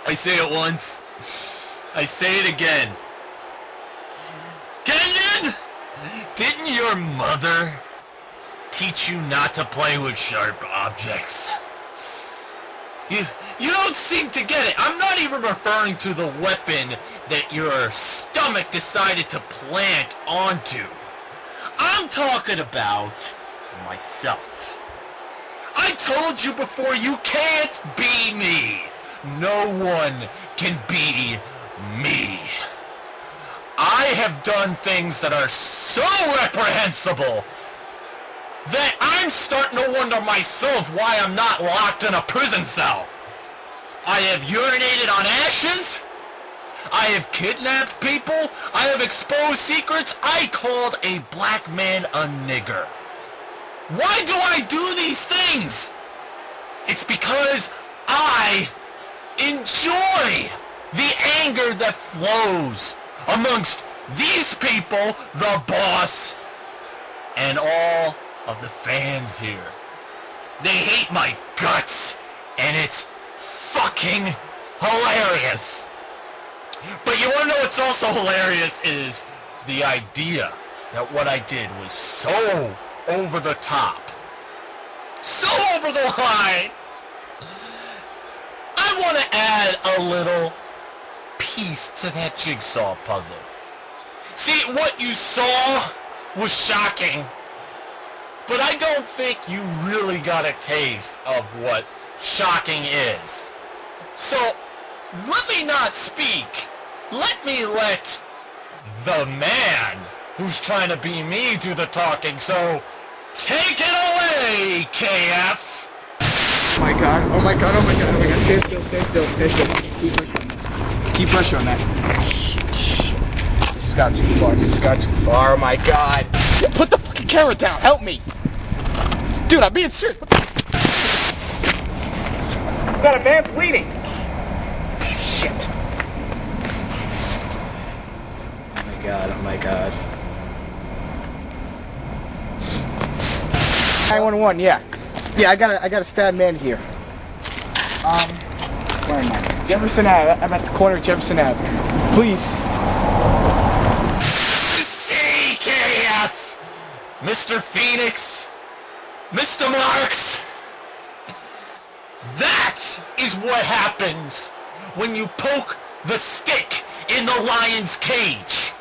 I say it once, I say it again. Kenyon! Didn't your mother teach you not to play with sharp objects? You don't seem to get it. I'm not even referring to the weapon that your stomach decided to plant onto. I'm talking about myself. I told you before, you can't be me. No one can be me. I have done things that are so reprehensible that I'm starting to wonder myself why I'm not locked in a prison cell. I have urinated on ashes. I have kidnapped people. I have exposed secrets. I called a black man a nigger. Why do I do these things? It's because I enjoy the anger that flows amongst these people, the boss, and all of the fans here. They hate my guts, and it's fucking hilarious. But you wanna know what's also hilarious is the idea that what I did was so over the top, so over the line. I want to add a little piece to that jigsaw puzzle. See, what you saw was shocking, but I don't think you really got a taste of what shocking is. So, let me not speak. Let me let the man who's trying to be me do the talking. So, take it away, KF! Oh my god, oh my god, oh my god, oh my god. Stay still, stay still, stay still. Keep pressure on that. This has got too far, this has got too far, oh my god. Yeah, put the fucking camera down, help me! Dude, I'm being serious. Got a man bleeding. Shit. Oh my god, oh my god. 911, yeah. Yeah, I got a stab man here. Where am I? Jefferson Ave. I'm at the corner of Jefferson Ave. Please. CKF! Mr. Fenix! Mr. Marks! That is what happens when you poke the stick in the lion's cage.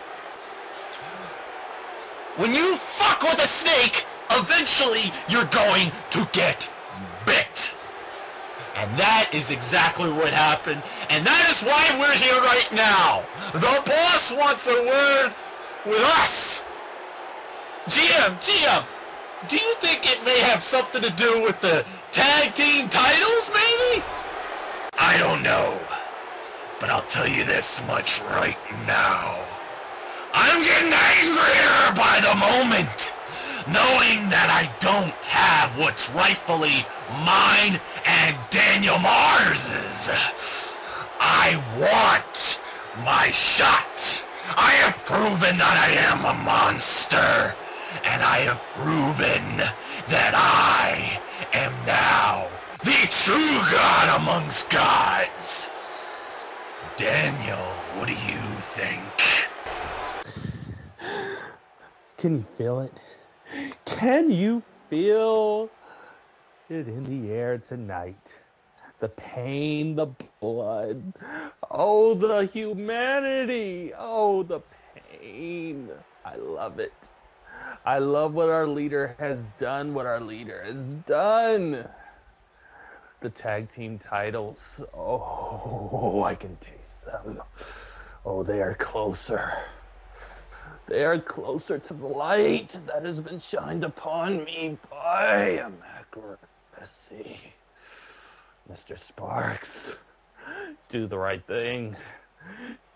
When you fuck with a snake, eventually you're going to get bit. And that is exactly what happened. And that is why we're here right now. The boss wants a word with us. GM, do you think it may have something to do with the tag team titles, maybe? I don't know. But I'll tell you this much right now. I'm getting angrier by the moment, knowing that I don't have what's rightfully mine and Daniel Mars's. I want my shot. I have proven that I am a monster, and I have proven that I am now the true god amongst gods. Daniel, what do you think? Can you feel it? Can you feel it in the air tonight? The pain, the blood. Oh, the humanity. Oh, the pain. I love it. I love what our leader has done, what our leader has done. The tag team titles. Oh, I can taste them. Oh, they are closer. They are closer to the light that has been shined upon me by M-Accuracy. Mr. Sparks, do the right thing.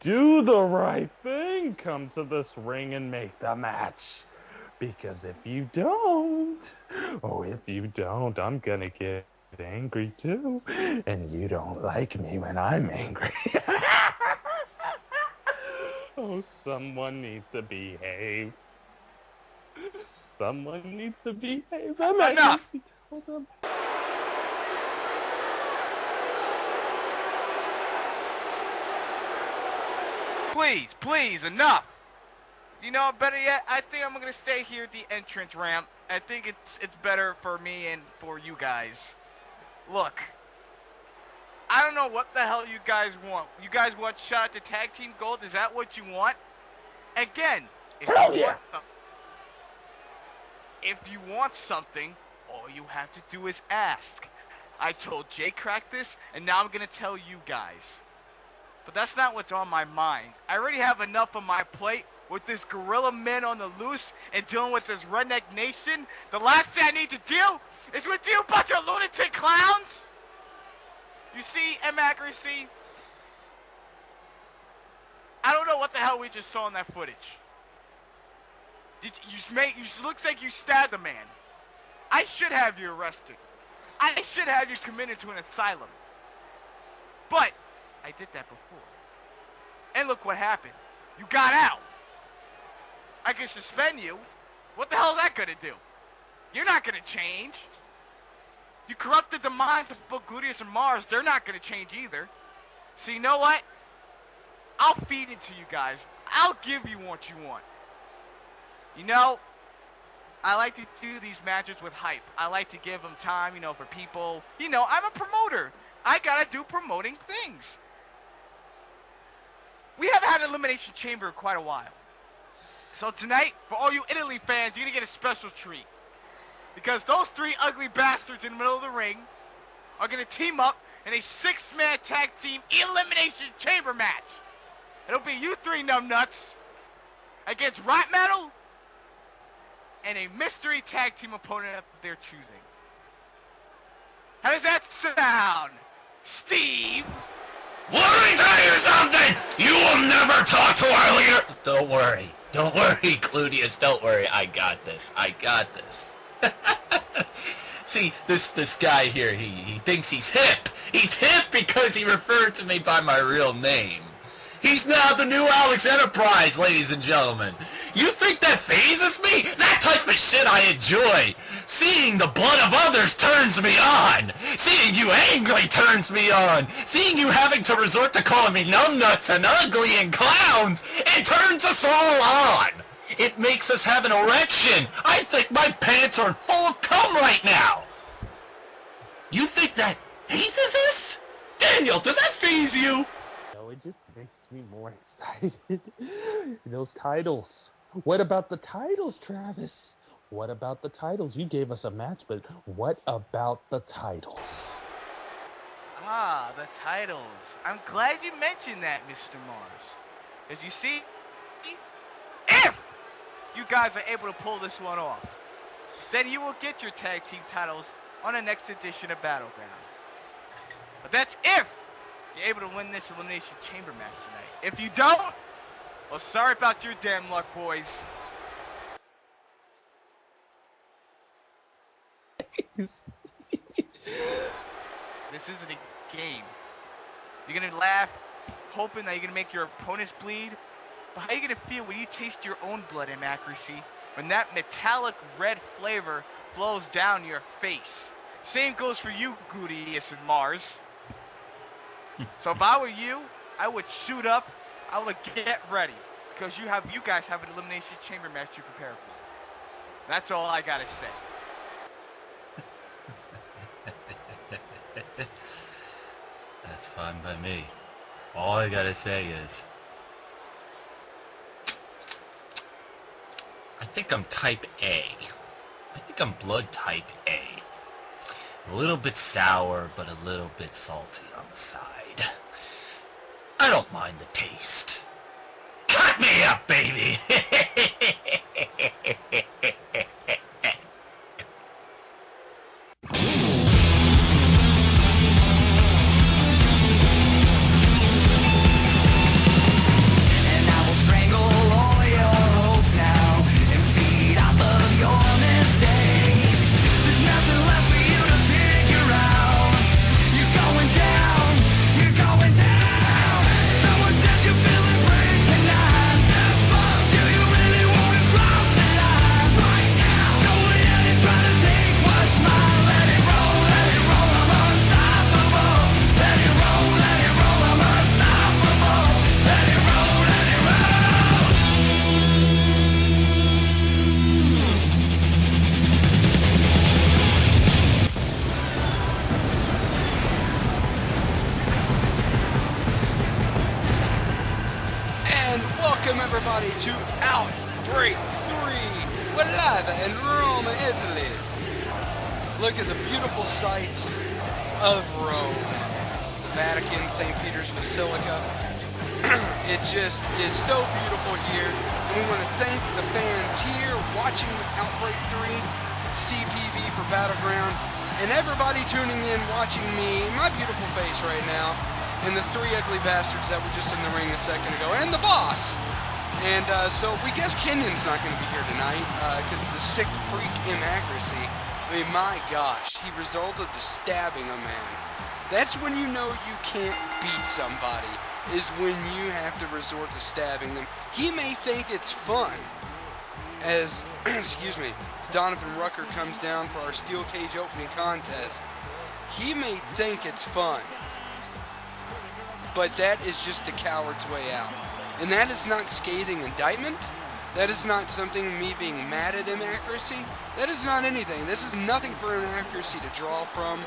Do the right thing. Come to this ring and make the match. Because if you don't, I'm gonna get angry too. And you don't like me when I'm angry. Oh, someone needs to behave. Someone needs to behave. Enough! Please, enough! You know, better yet, I think I'm gonna stay here at the entrance ramp. I think it's better for me and for you guys. Look, I don't know what the hell you guys want. You guys want shot at the tag team gold? Is that what you want? Again, if you want something, all you have to do is ask. I told Jay Krack this, and now I'm gonna tell you guys. But that's not what's on my mind. I already have enough on my plate with this gorilla man on the loose and dealing with this redneck nation. The last thing I need to deal is with you bunch of lunatic clowns. You see, M-Accuracy, I don't know what the hell we just saw in that footage. You looks like you stabbed a man. I should have you arrested. I should have you committed to an asylum. But I did that before. And look what happened. You got out. I can suspend you. What the hell is that gonna do? You're not gonna change. You corrupted the minds of both Gluteus and Mars. They're not gonna change either. So you know what? I'll feed it to you guys. I'll give you what you want. You know, I like to do these matches with hype. I like to give them time, you know, for people. You know, I'm a promoter. I gotta do promoting things. We haven't had an Elimination Chamber in quite a while. So tonight, for all you Italy fans, you're gonna get a special treat. Because those three ugly bastards in the middle of the ring are gonna team up in a 6-man tag team Elimination Chamber match. It'll be you three numbnuts against Rat Metal and a mystery tag team opponent of their choosing. How does that sound, Steve? Let me tell you something! You will never talk to our leader! Don't worry, Gluteus, don't worry. I got this. See, this guy here, he thinks he's hip. He's hip because he referred to me by my real name. He's now the new Alex Enterprise, ladies and gentlemen. You think that phases me? That type of shit I enjoy. Seeing the blood of others turns me on. Seeing you angry turns me on. Seeing you having to resort to calling me numbnuts and ugly and clowns, it turns us all on. It makes us have an erection. I think my pants are full of cum right now. You think that phases us? Daniel, does that faze you? No, it just makes me more excited. Those titles. What about the titles, Travis? What about the titles? You gave us a match, but what about the titles? Ah, the titles. I'm glad you mentioned that, Mr. Mars. As you see, if you guys are able to pull this one off, then you will get your tag team titles on the next edition of Battleground. But that's if you're able to win this Elimination Chamber match tonight. If you don't, well, sorry about your damn luck, boys. This isn't a game. You're gonna laugh, hoping that you're gonna make your opponents bleed. But how are you gonna feel when you taste your own blood, M-Accuracy, when that metallic red flavor flows down your face? Same goes for you, Gluteus and Mars. So if I were you, I would suit up, I would get ready, because you guys have an Elimination Chamber match to prepare for. That's all I gotta say. That's fine by me. All I gotta say is, I think I'm type A. I think I'm blood type A. A little bit sour, but a little bit salty on the side. I don't mind the taste. Cut me up, baby! Outbreak 3. We're live in Rome, Italy. Look at the beautiful sights of Rome. The Vatican, St. Peter's Basilica. It just is so beautiful here. And we want to thank the fans here watching Outbreak 3, CPV for Battleground, and everybody tuning in, watching me, my beautiful face right now, and the three ugly bastards that were just in the ring a second ago, and the boss. And so we guess Kenyon's not going to be here tonight because the sick freak M-Accuracy. I mean, my gosh, he resulted to stabbing a man. That's when you know you can't beat somebody, is when you have to resort to stabbing them. He may think it's fun as, excuse me, as Donovan Rucker comes down for our steel cage opening contest. He may think it's fun, but that is just a coward's way out. And that is not scathing indictment. That is not something me being mad at M-Accuracy. That is not anything. This is nothing for M-Accuracy to draw from.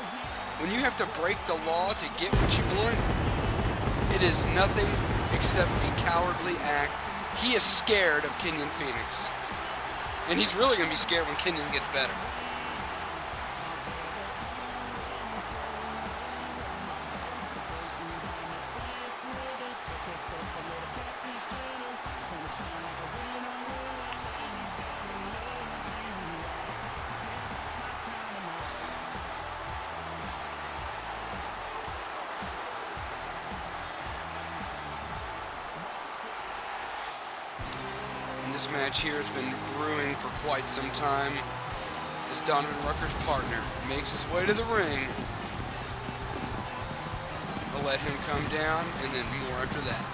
When you have to break the law to get what you want, it is nothing except a cowardly act. He is scared of Kenyon Fenix. And he's really going to be scared when Kenyon gets better. This match here has been brewing for quite some time as Donovan Rucker's partner makes his way to the ring. I'll let him come down and then more after that.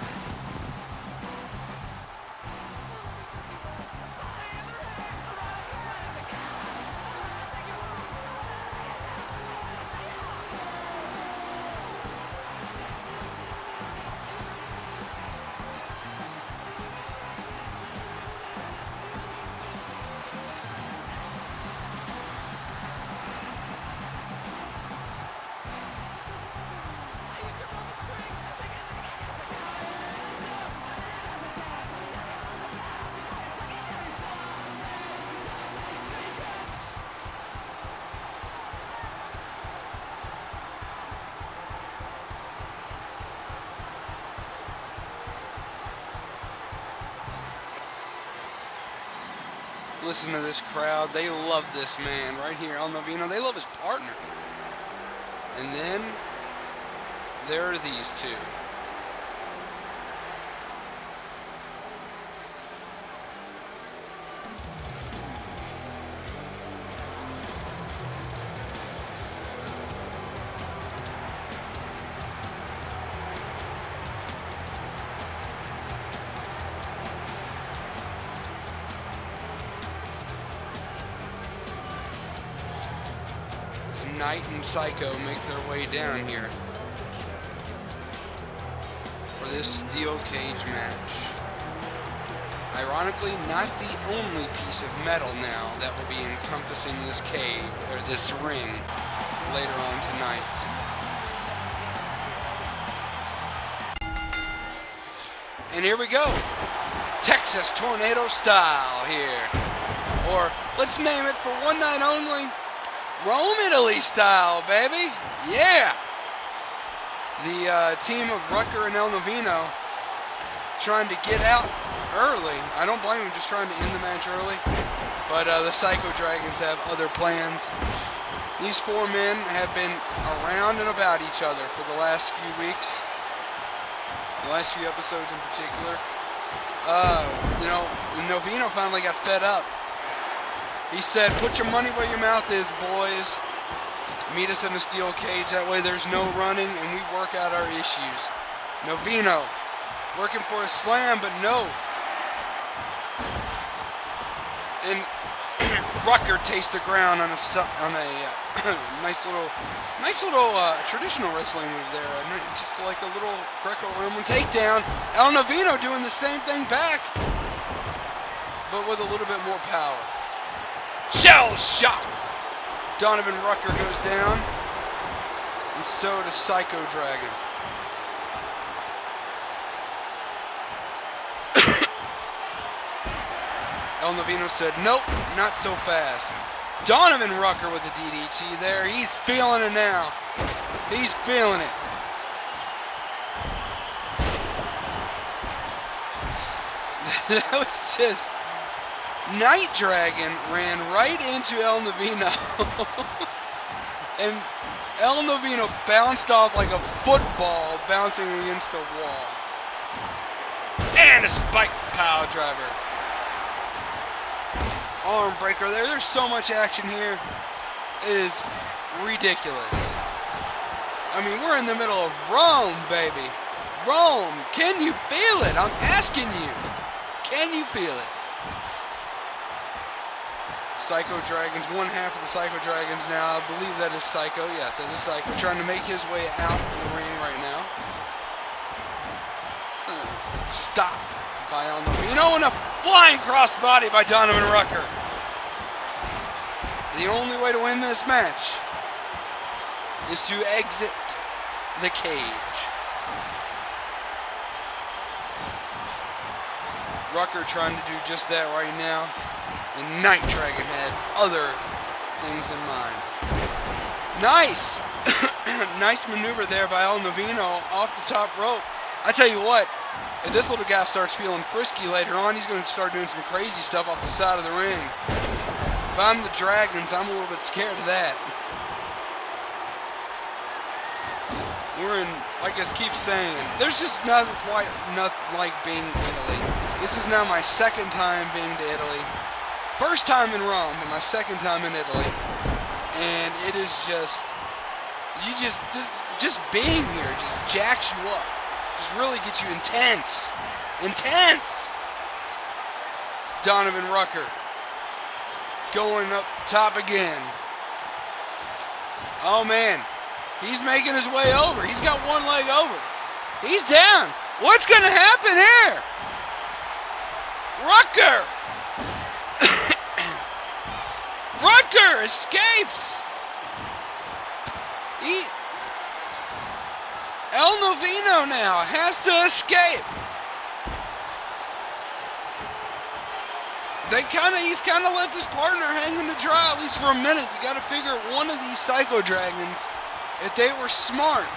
Listen to this crowd. They love this man right here on Noveno. They love his partner. And then there are these two. Knight and Psycho make their way down here for this steel cage match. Ironically, not the only piece of metal now that will be encompassing this cage or this ring later on tonight. And here we go, Texas Tornado style here, or let's name it for one night only, Rome, Italy style, baby. Yeah. The team of Rucker and El Noveno trying to get out early. I don't blame them, just trying to end the match early. But the Psycho Dragons have other plans. These four men have been around and about each other for the last few weeks. The last few episodes in particular. You know, Noveno finally got fed up. He said, put your money where your mouth is, boys. Meet us in a steel cage. That way there's no running and we work out our issues. Noveno working for a slam, but no. And Rucker tastes the ground on a nice little traditional wrestling move there. Just like a little Greco-Roman takedown. El Noveno doing the same thing back, but with a little bit more power. Shell shock! Donovan Rucker goes down, and so does Psycho Dragon. El Noveno said, nope, not so fast. Donovan Rucker with the DDT there. He's feeling it now. He's feeling it. That was just... Night Dragon ran right into El Noveno. And El Noveno bounced off like a football bouncing against a wall. And a spike power driver. Arm breaker there. There's so much action here. It is ridiculous. I mean, we're in the middle of Rome, baby. Rome. Can you feel it? I'm asking you. Can you feel it? Psycho Dragons, one half of the Psycho Dragons now. I believe that is Psycho. Yes, that is Psycho. Trying to make his way out in the ring right now. Stop by El Noveno and a flying crossbody by Donovan Rucker. The only way to win this match is to exit the cage. Rucker trying to do just that right now. And Night Dragon had other things in mind. Nice! Nice maneuver there by El Noveno off the top rope. I tell you what, if this little guy starts feeling frisky later on, he's going to start doing some crazy stuff off the side of the ring. If I'm the Dragons, I'm a little bit scared of that. We're in, like I keep saying, there's just nothing like being in Italy. This is now my second time being to Italy. First time in Rome, but my second time in Italy. And it is just, just being here just jacks you up. Just really gets you intense. Intense! Donovan Rucker going up top again. Oh man, he's making his way over. He's got one leg over. He's down. What's going to happen here? Rucker! Rucker escapes! El Noveno now has to escape. He's kind of let his partner hang in the dry, at least for a minute. You got to figure one of these Psycho Dragons, if they were smart,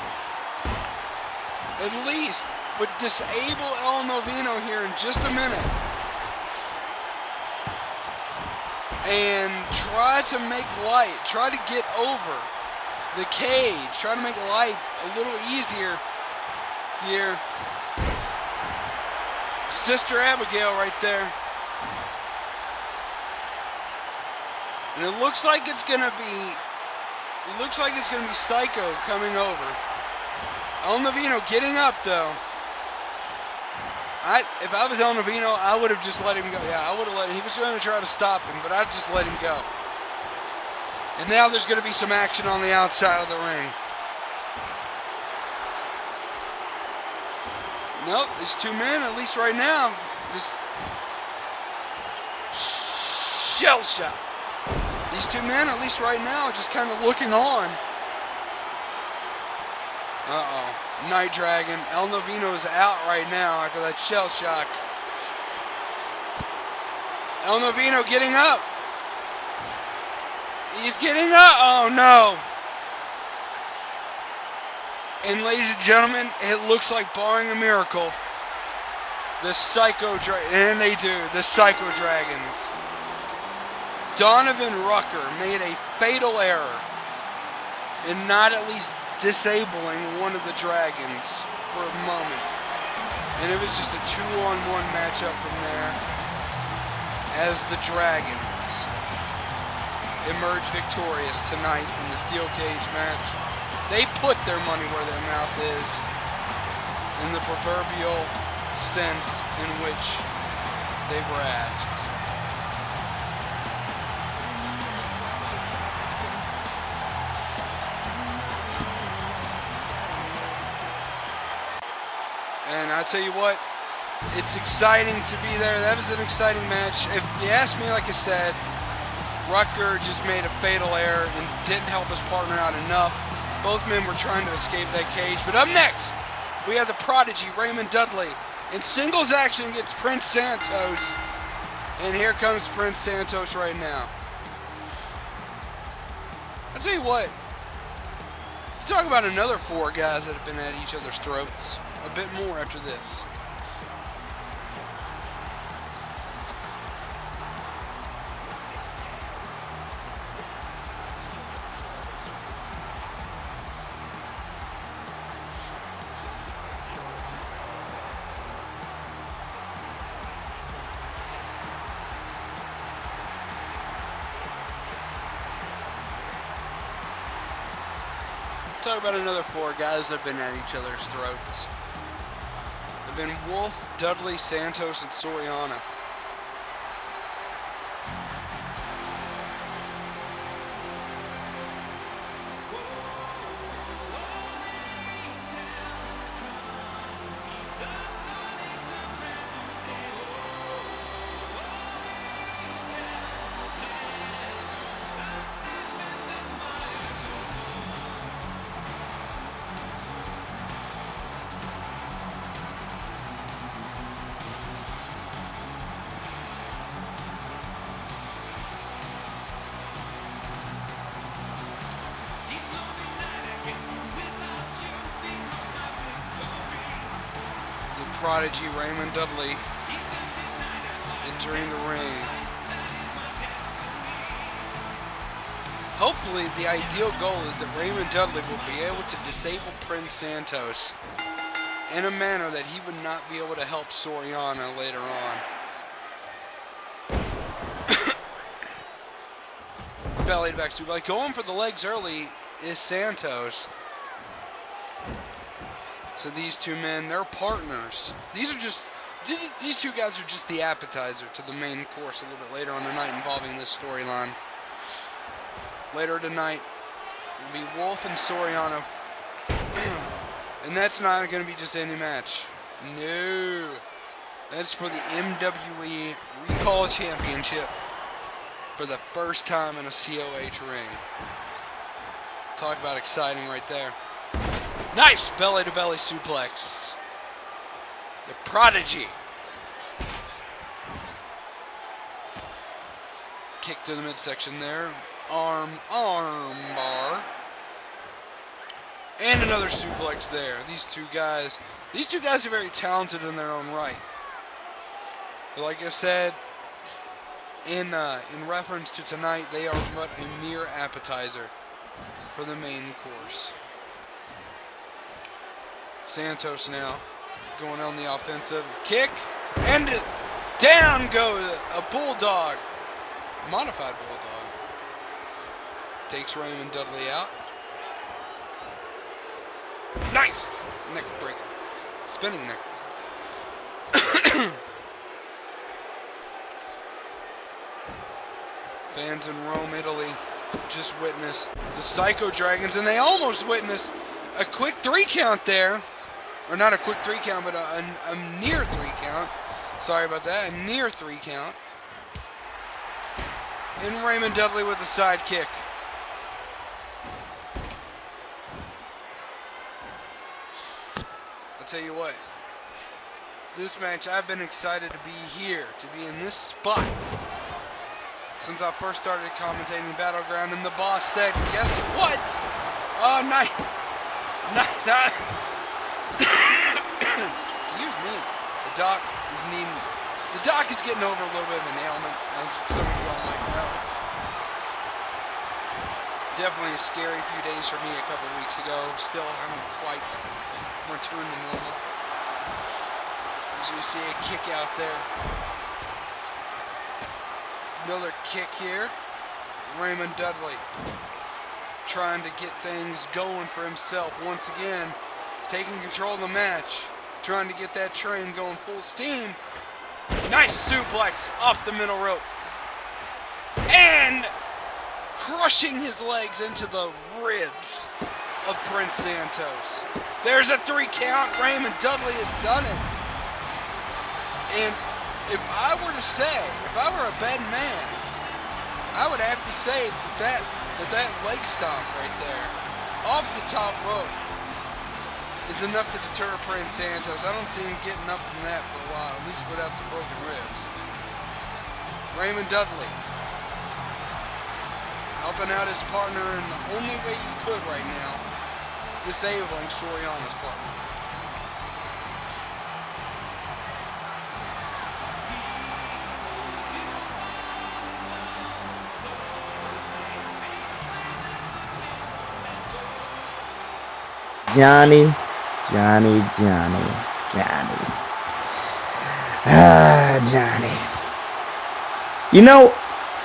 at least would disable El Noveno here in just a minute. And try to make light, try to get over the cage, try to make life a little easier here. Sister Abigail right there. And it looks like it's gonna be Psycho coming over. El Noveno getting up though. If I was El Noveno, I would have just let him go. Yeah, I would have let him. He was going to try to stop him, but I'd just let him go. And now there's going to be some action on the outside of the ring. Nope, these two men, at least right now, just shell shot. These two men, at least right now, just kind of looking on. Uh-oh. Night Dragon. El Noveno's out right now after that shell shock. El Noveno getting up. He's getting up. Oh, no. And ladies and gentlemen, it looks like, barring a miracle, the Psycho Dragons, and they do, the Psycho Dragons. Donovan Rucker made a fatal error in not at least disabling one of the Dragons for a moment. And it was just a 2-on-1 matchup from there as the Dragons emerge victorious tonight in the steel cage match. They put their money where their mouth is in the proverbial sense in which they were asked. And I tell you what, it's exciting to be there. That was an exciting match. If you ask me, like I said, Rucker just made a fatal error and didn't help his partner out enough. Both men were trying to escape that cage. But up next, we have the Prodigy, Raymond Dudley, in singles action against Prince Santos. And here comes Prince Santos right now. I'll tell you what. You talk about another 4 guys that have been at each other's throats. A bit more after this. Talk about another 4 guys that have been at each other's throats. They've been Wolfe, Dudley, Santos, and Soriano. Prodigy, Raymond, Dudley entering the ring. Hopefully, the ideal goal is that Raymond Dudley will be able to disable Prince Santos in a manner that he would not be able to help Soriano later on. Belly to back super. Like going for the legs early is Santos. So these 2 men, they're partners. These 2 guys are just the appetizer to the main course a little bit later on tonight involving this storyline. Later tonight will be Wolfe and Soriano. And that's not going to be just any match. No. That's for the MWE Recall Championship for the first time in a COH ring. Talk about exciting right there. Nice belly-to-belly suplex. The Prodigy. Kick to the midsection there. Arm bar. And another suplex there. These two guys are very talented in their own right. But like I said, in reference to tonight, they are but a mere appetizer for the main course. Santos now going on the offensive. Kick, and down goes a bulldog. Modified bulldog. Takes Raymond Dudley out. Nice! Neck breaker. Spinning neck breaker. Fans in Rome, Italy just witnessed the Psycho Dragons, and they almost witnessed a quick 3 count there. Or not a quick 3 count, but a near 3 count. Sorry about that. A near 3 count. And Raymond Dudley with the side kick. I'll tell you what. This match, I've been excited to be here, to be in this spot, since I first started commentating Battleground, and the boss said, guess what? Nice. Excuse me. The doc is getting over a little bit of an ailment, as some of you all might know. Definitely a scary few days for me a couple weeks ago. Still haven't quite returned to normal. As we see a kick out there. Another kick here. Raymond Dudley trying to get things going for himself once again. He's taking control of the match. Trying to get that train going full steam. Nice suplex off the middle rope. And crushing his legs into the ribs of Prince Santos. There's a 3 count. Raymond Dudley has done it. And if I were to say, if I were a betting man, I would have to say that leg stomp right there, off the top rope, is enough to deter Prince Santos. I don't see him getting up from that for a while, at least without some broken ribs. Raymond Dudley. Helping out his partner in the only way he could right now. Disabling Soriano's partner. Johnny. Ah, Johnny. You know,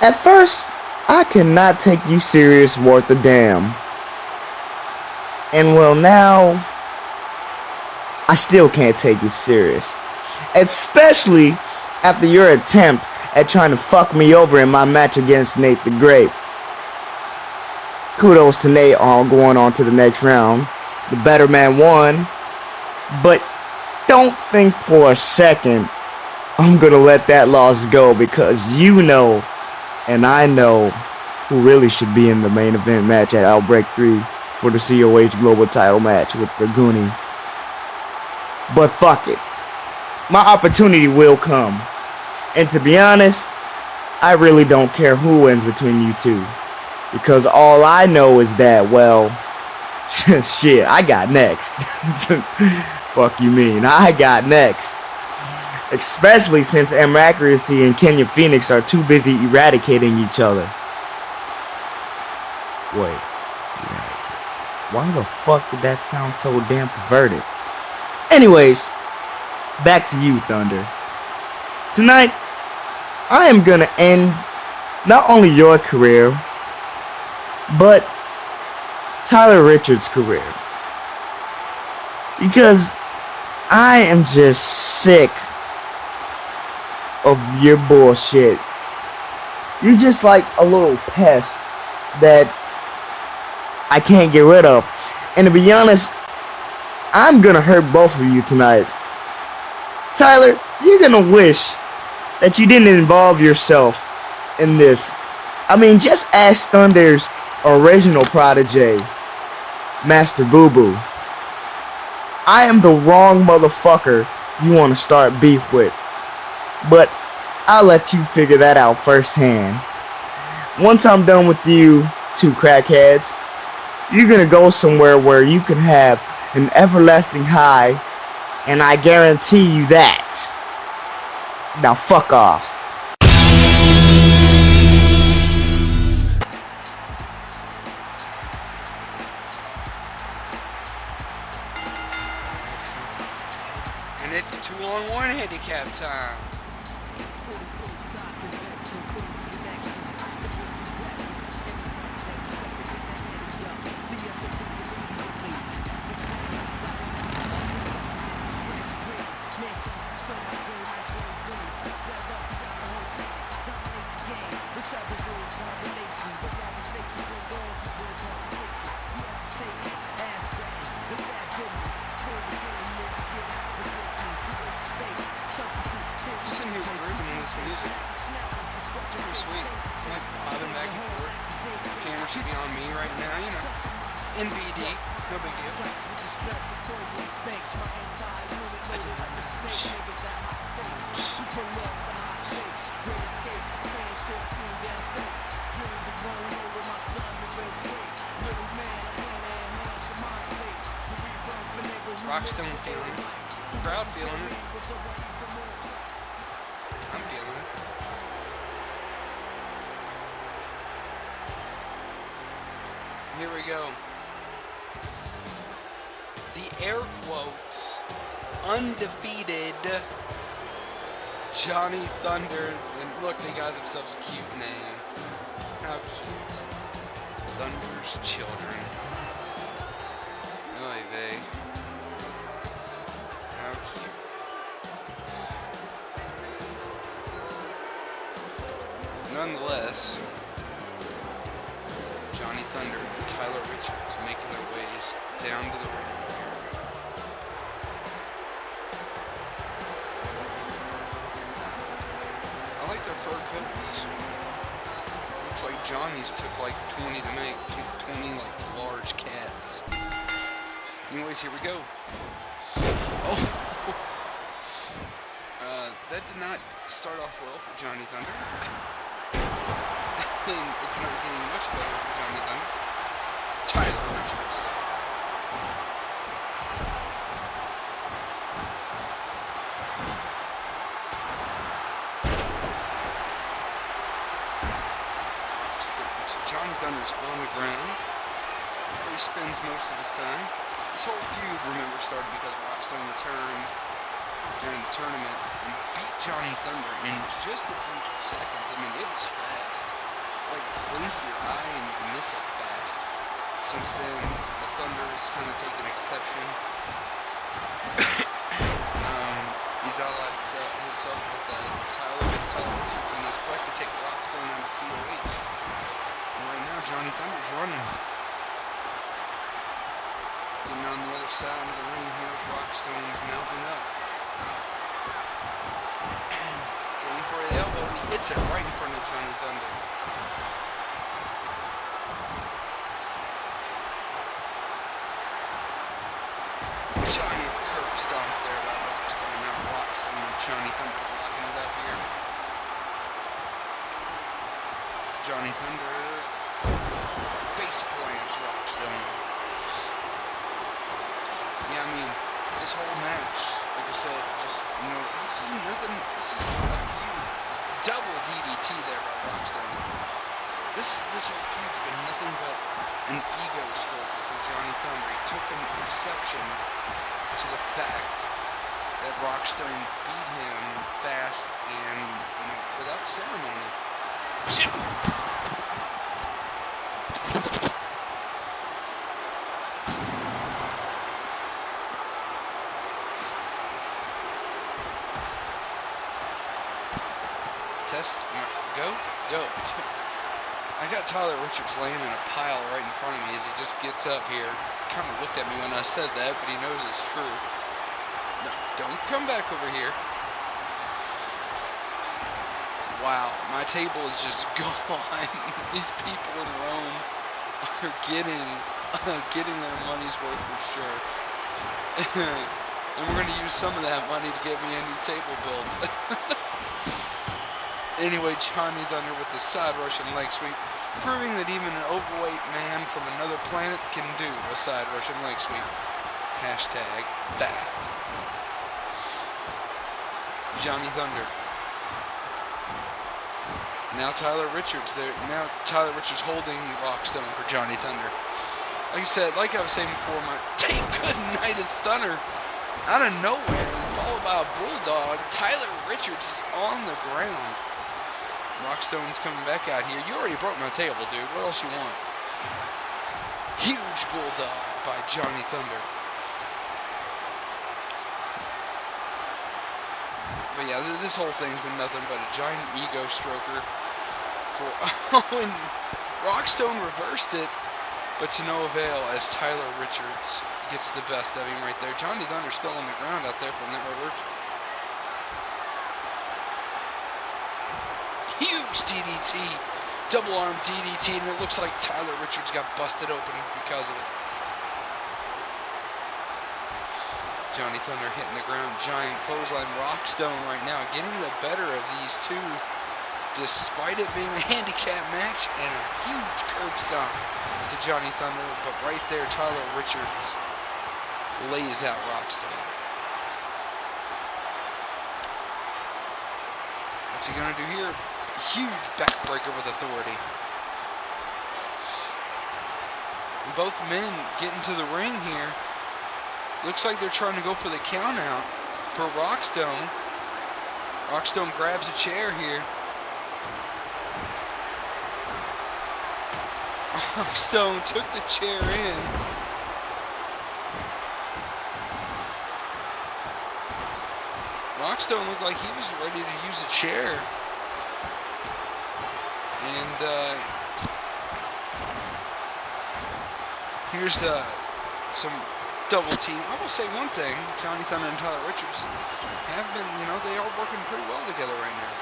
at first, I could not take you serious worth a damn. And well, now, I still can't take you serious. Especially after your attempt at trying to fuck me over in my match against Nate the Great. Kudos to Nate on going on to the next round. The better man won. But don't think for a second I'm gonna let that loss go, because you know and I know who really should be in the main event match at Outbreak 3 for the COH Global title match with the Goonie. But fuck it. My opportunity will come. And to be honest, I really don't care who wins between you two. Because all I know is that, well, shit, I got next. Fuck you mean? I got next. Especially since M-Accuracy and Kenyon Fenix are too busy eradicating each other. Wait. Why the fuck did that sound so damn perverted? Anyways, back to you, Thunder. Tonight, I am gonna end not only your career, but Tyler Richards' career. Because I am just sick of your bullshit. You're just like a little pest that I can't get rid of. And to be honest, I'm gonna hurt both of you tonight. Tyler, you're gonna wish that you didn't involve yourself in this. I mean, just ask Thunder's original protege, Master Boo Boo. I am the wrong motherfucker you want to start beef with. But I'll let you figure that out firsthand. Once I'm done with you two crackheads, you're gonna go somewhere where you can have an everlasting high, and I guarantee you that. Now fuck off. And it's 2-on-1 handicap time. Just sitting here grooving in this music. It's pretty sweet. I'm like bobbing back and forth. The camera should be on me right now, you know. NBD, no big deal. Rockstone feeling it. Crowd feeling it. I'm feeling it. Here we go. The air quotes undefeated Johnny Thunder. And look, they got themselves a cute name. How cute. Thunder's children. Oy vey. How cute. Nonetheless, Johnny Thunder and Tyler Richards making their ways down to the ring here. I like their fur coats. Looks like Johnny's took like 20 to make. 20 like large cats. Anyways, here we go. Oh! that did not start off well for Johnny Thunder. And it's not getting much better for Johnny Thunder. Tyler Richards. So Johnny Thunder's on the ground. That's where he spends most of his time. This whole feud, remember, started because Rockstone returned during the tournament and beat Johnny Thunder in just a few seconds. I mean, it was fast. It's like blink your eye and you can miss it fast. Since then, the Thunder has kind of taken exception. He's allied himself with Tyler Richards in his quest to take Rockstone out of COH. And right now, Johnny Thunder's running. Getting on the other side of the ring, here's Rockstone's mounting up. Going for an elbow, he hits it right in front of Johnny Thunder. Giant curb stomp there by Rockstone. Now Rockstone and Johnny Thunder locking it up here. Johnny Thunder face plants Rockstone. Yeah, I mean, this whole match, like I said, just, you know, this isn't nothing. This is a feud. Double DDT there by Rockstone. This whole feud's been nothing but an ego stroker for Johnny Thunder. He took an exception to the fact that Rockstone beat him fast and, you know, without ceremony. Test, go. I got Tyler Richards laying in a pile right in front of me as he just gets up here. Kind of looked at me when I said that, but he knows it's true. No, don't come back over here. Wow, my table is just gone. These people in Rome are getting their money's worth for sure. And we're going to use some of that money to get me a new table built. Anyway, Johnny Thunder with the side Russian leg sweep, proving that even an overweight man from another planet can do a side Russian leg sweep. Hashtag fact. Johnny Thunder. Now Tyler Richards there. Now Tyler Richards holding Rockstone for Johnny Thunder. Like I said, like I was saying before, my damn good night is stunner out of nowhere, followed by a bulldog. Tyler Richards is on the ground. Rockstone's coming back out here. You already broke my table, dude. What else you want? Huge bulldog by Johnny Thunder. But yeah, this whole thing's been nothing but a giant ego stroker. And Rockstone reversed it, but to no avail as Tyler Richards gets the best of him right there. Johnny Thunder's still on the ground out there from that reversal. Huge DDT, double arm DDT, and it looks like Tyler Richards got busted open because of it. Johnny Thunder hitting the ground, giant clothesline. Rockstone right now getting the better of these two, despite it being a handicap match, and a huge curb stomp to Johnny Thunder. But right there, Tyler Richards lays out Rockstone. What's he gonna do here? Huge backbreaker with authority. And both men get into the ring here. Looks like they're trying to go for the count out for Rockstone. Rockstone grabs a chair here. Rockstone took the chair in. Rockstone looked like he was ready to use a chair. And here's some double team. I will say one thing, Johnny Thunder and Tyler Richards have been, you know, they are working pretty well together right now.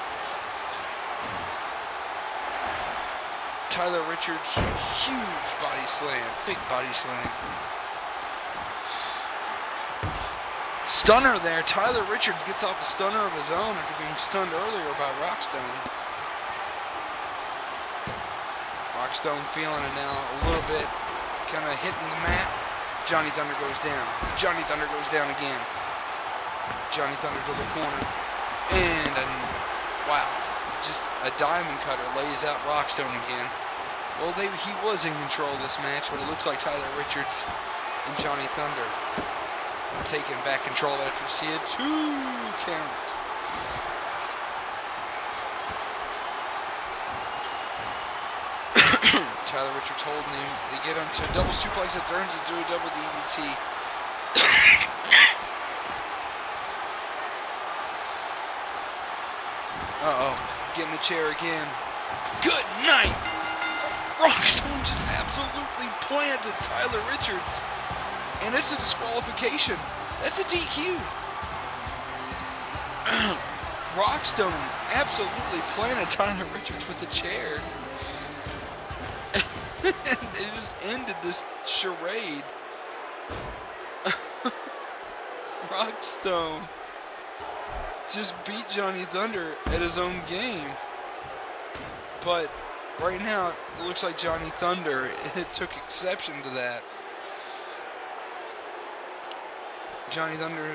Tyler Richards, huge body slam, big body slam. Stunner there. Tyler Richards gets off a stunner of his own after being stunned earlier by Rockstone. Rockstone feeling it now a little bit. Kind of hitting the mat. Johnny Thunder goes down. Johnny Thunder goes down again. Johnny Thunder to the corner. And, wow, just a diamond cutter lays out Rockstone again. Well, he was in control of this match, but it looks like Tyler Richards and Johnny Thunder are taking back control after seeing a 2 count. Tyler Richards holding him. They get him to a double suplex that turns into a double DDT. Getting a chair again. Good night! Rockstone just absolutely planted Tyler Richards. And it's a disqualification. That's a DQ. Rockstone absolutely planted Tyler Richards with a chair. And it just ended this charade. Rockstone just beat Johnny Thunder at his own game. But right now, it looks like Johnny Thunder took exception to that. Johnny Thunder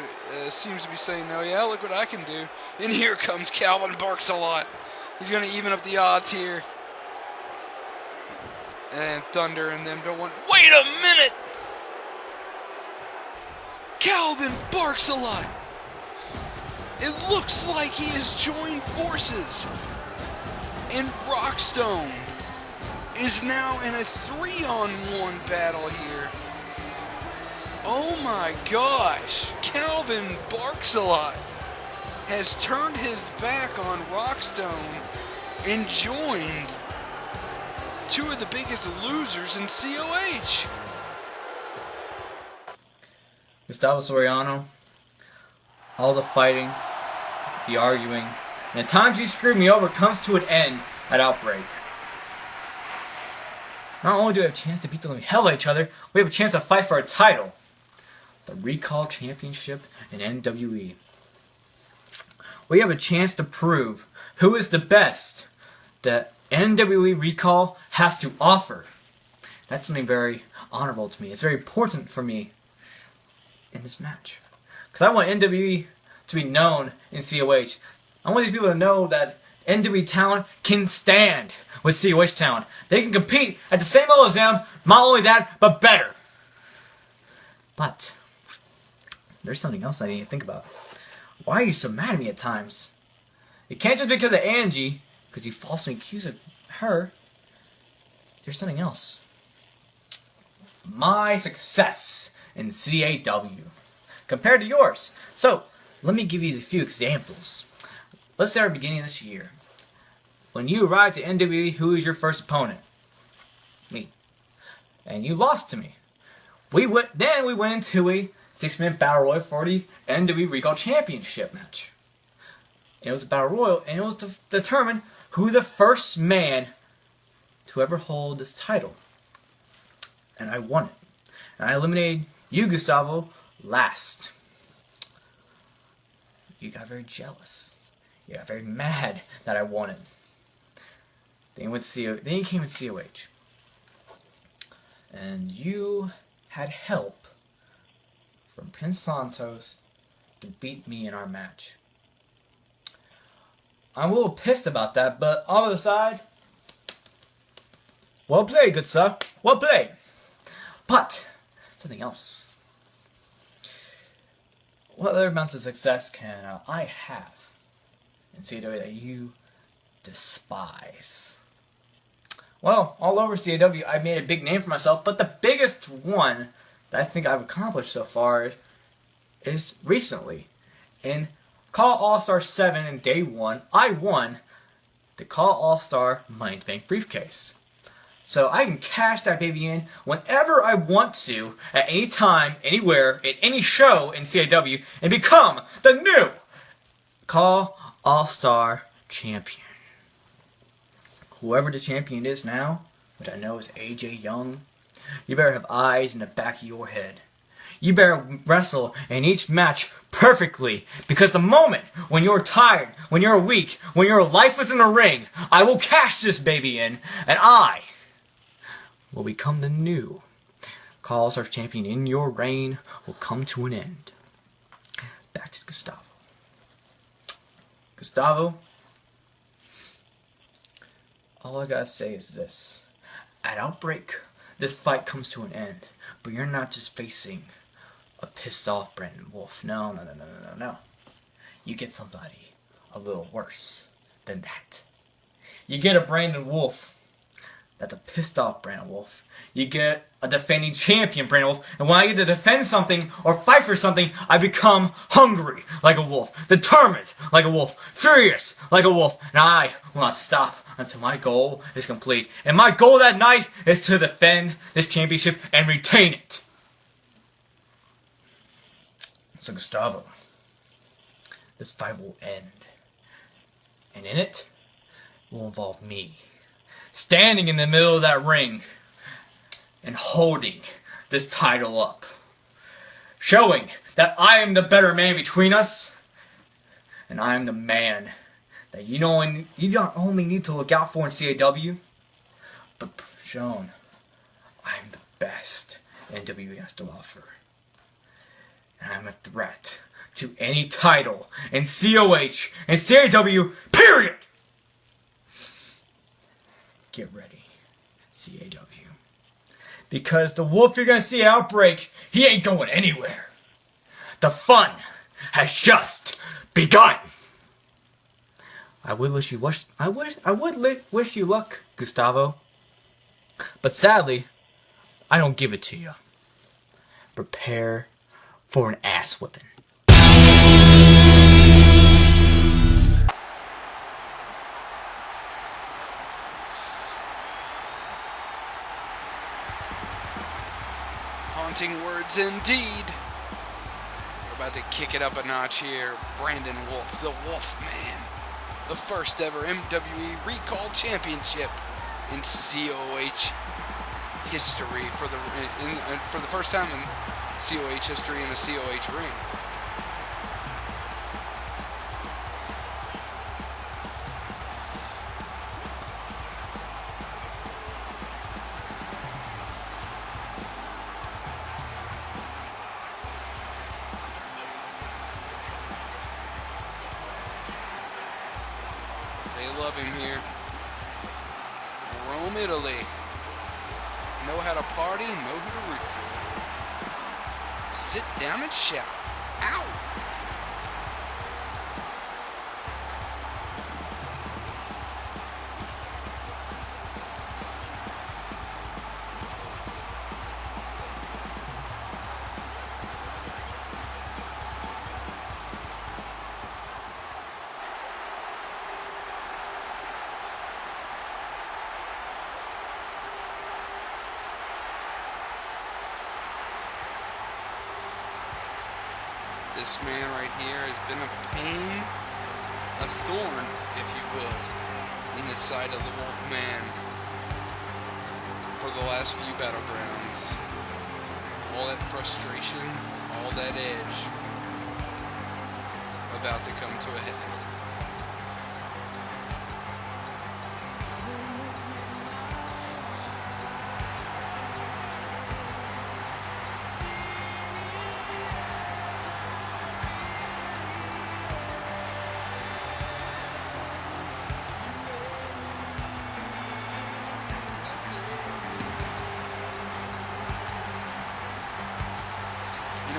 seems to be saying, "No, yeah, look what I can do." And here comes Calvin Barks-a-Lot. He's going to even up the odds here. And Thunder and them don't want... Wait a minute! Calvin Barks-a-Lot! It looks like he has joined forces. And Rockstone is now in a 3-on-1 battle here. Oh my gosh! Calvin Barks-a-Lot has turned his back on Rockstone and joined two of the biggest losers in COH. Gustavo Soriano, all the fighting, the arguing, and the times you screwed me over comes to an end at Outbreak. Not only do we have a chance to beat the living hell out of each other, we have a chance to fight for a title. The Recall Championship in NWE. We have a chance to prove who is the best that NWE Recall has to offer. That's something very honorable to me. It's very important for me in this match. Because I want NWE to be known in COH. I want these people to know that NWE talent can stand with COH talent. They can compete at the same level as them, not only that, but better. But there's something else I need to think about. Why are you so mad at me at times? It can't just be because of Angie, because you falsely accuse of her. There's something else. My success in CAW compared to yours. So, let me give you a few examples. Let's start at the beginning of this year. When you arrived at NWE, who was your first opponent? Me. And you lost to me. Then we went into a 6-minute Battle Royal for the NWE Recall Championship match. It was a Battle Royal, and it was to determine who the first man to ever hold this title. And I won it. And I eliminated you, Gustavo, last. You got very jealous. You got very mad that I won it. Then you came with COH. And you had help from Prince Santos to beat me in our match. I'm a little pissed about that, but all of the side, well played, good sir. Well played. But, something else. What other amounts of success can I have in CAW that you despise? Well, all over CAW, I made a big name for myself, but the biggest one that I think I've accomplished so far is recently. In Call All-Star 7 in Day 1, I won the Call All-Star Money in the Bank briefcase. So I can cash that baby in whenever I want to, at any time, anywhere, at any show in CAW, and become the new Call All-Star Champion. Whoever the champion is now, which I know is AJ Young, you better have eyes in the back of your head. You better wrestle in each match perfectly, because the moment when you're tired, when you're weak, when you're lifeless in the ring, I will cash this baby in, and I will become the new All-Star champion, and your reign will come to an end. Back to Gustavo. Gustavo, all I gotta say is this. At Outbreak, this fight comes to an end, but you're not just facing a pissed off Brandon Wolfe. No. You get somebody a little worse than that. You get a Brandon Wolfe that's a pissed off Brandon Wolfe. You get a defending champion Brandon Wolfe, and when I get to defend something or fight for something, I become hungry like a wolf, determined like a wolf, furious like a wolf, and I will not stop until my goal is complete. And my goal that night is to defend this championship and retain it. So Gustavo, this fight will end, and in it will involve me standing in the middle of that ring and holding this title up, showing that I am the better man between us, and I am the man that you not only need to look out for in CAW, but shown I am the best NWE has to offer. And I'm a threat to any title in COH and CAW, period! Get ready, CAW. Because the Wolf you're gonna see at Outbreak, he ain't going anywhere. The fun has just begun. I would wish you luck, Gustavo. But sadly, I don't give it to you. Prepare for an ass whipping. Haunting words indeed. We're about to kick it up a notch here. Brandon Wolfe, the Wolfman. The first ever MWE Recall Championship in COH history for the first time in COH history in a COH ring. They love him here. Rome, Italy. Know how to party, know who to root for. Sit down and shout. Ow! This man right here has been a pain, a thorn, if you will, in the side of the Wolfman for the last few battlegrounds. All that frustration, all that edge, about to come to a head.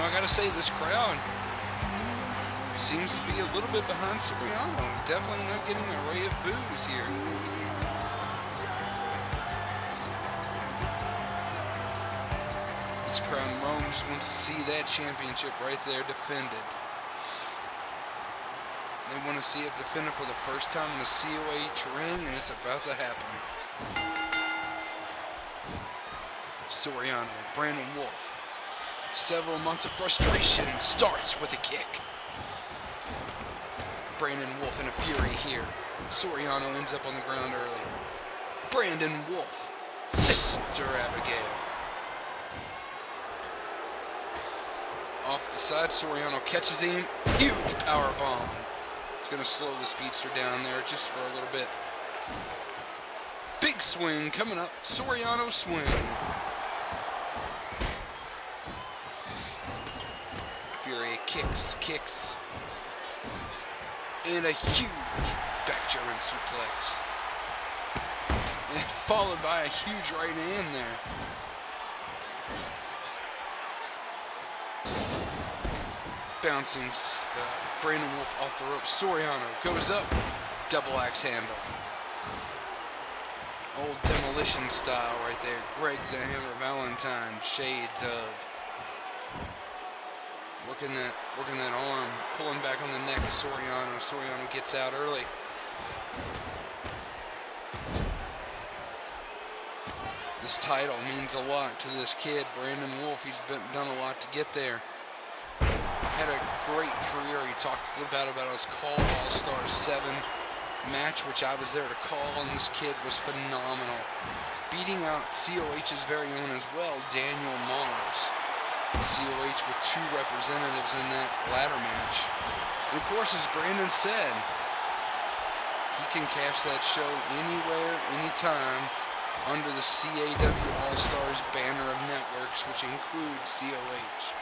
I gotta say, this crowd seems to be a little bit behind Soriano. Definitely not getting an array of boos here. This crowd in Rome just wants to see that championship right there defended. They want to see it defended for the first time in a COH ring, and it's about to happen. Soriano, Brandon Wolfe. Several months of frustration starts with a kick. Brandon Wolfe in a fury here. Soriano ends up on the ground early. Brandon Wolfe, Sister Abigail. off the side. Soriano catches him. Huge power bomb. It's going to slow the speedster down there just for a little bit. Big swing coming up. Soriano swing. Fury kicks. And a huge back German suplex. And followed by a huge right hand there. Bouncing Brandon Wolfe off the ropes. Soriano goes up. Double axe handle. Old demolition style right there. Greg the Hammer Valentine. Shades of. Working that arm. Pulling back on the neck of Soriano. Soriano gets out early. This title means a lot to this kid, Brandon Wolfe. He's done a lot to get there. Had a great career. He talked a little bit about his Call All-Star 7 match, which I was there to call, and this kid was phenomenal. Beating out COH's very own as well, Daniel Mars. COH with 2 representatives in that ladder match. And of course, as Brandon said, he can cash that show anywhere, anytime, under the CAW All-Stars banner of networks, which includes COH,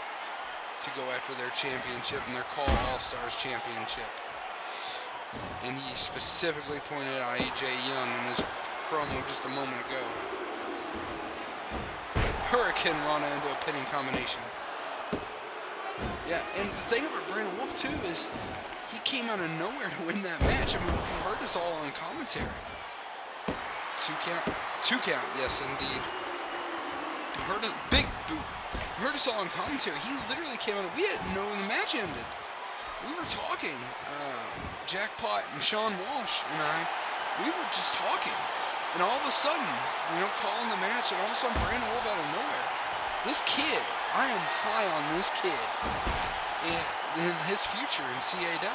to go after their championship and their Call All-Stars championship. And he specifically pointed out AJ Young in his promo just a moment ago. Hurricane Rana into a pinning combination. Yeah, and the thing about Brandon Wolfe too is he came out of nowhere to win that match. I mean, you heard this all on commentary. 2 count, yes indeed. You heard a big boot. You heard us all on commentary. He literally came out. We didn't know when the match ended. We were talking. Jackpot and Sean Walsh and I, we were just talking. And all of a sudden, calling the match, and all of a sudden Brandon Wolfe out of nowhere. This kid, I am high on this kid in his future in CAW.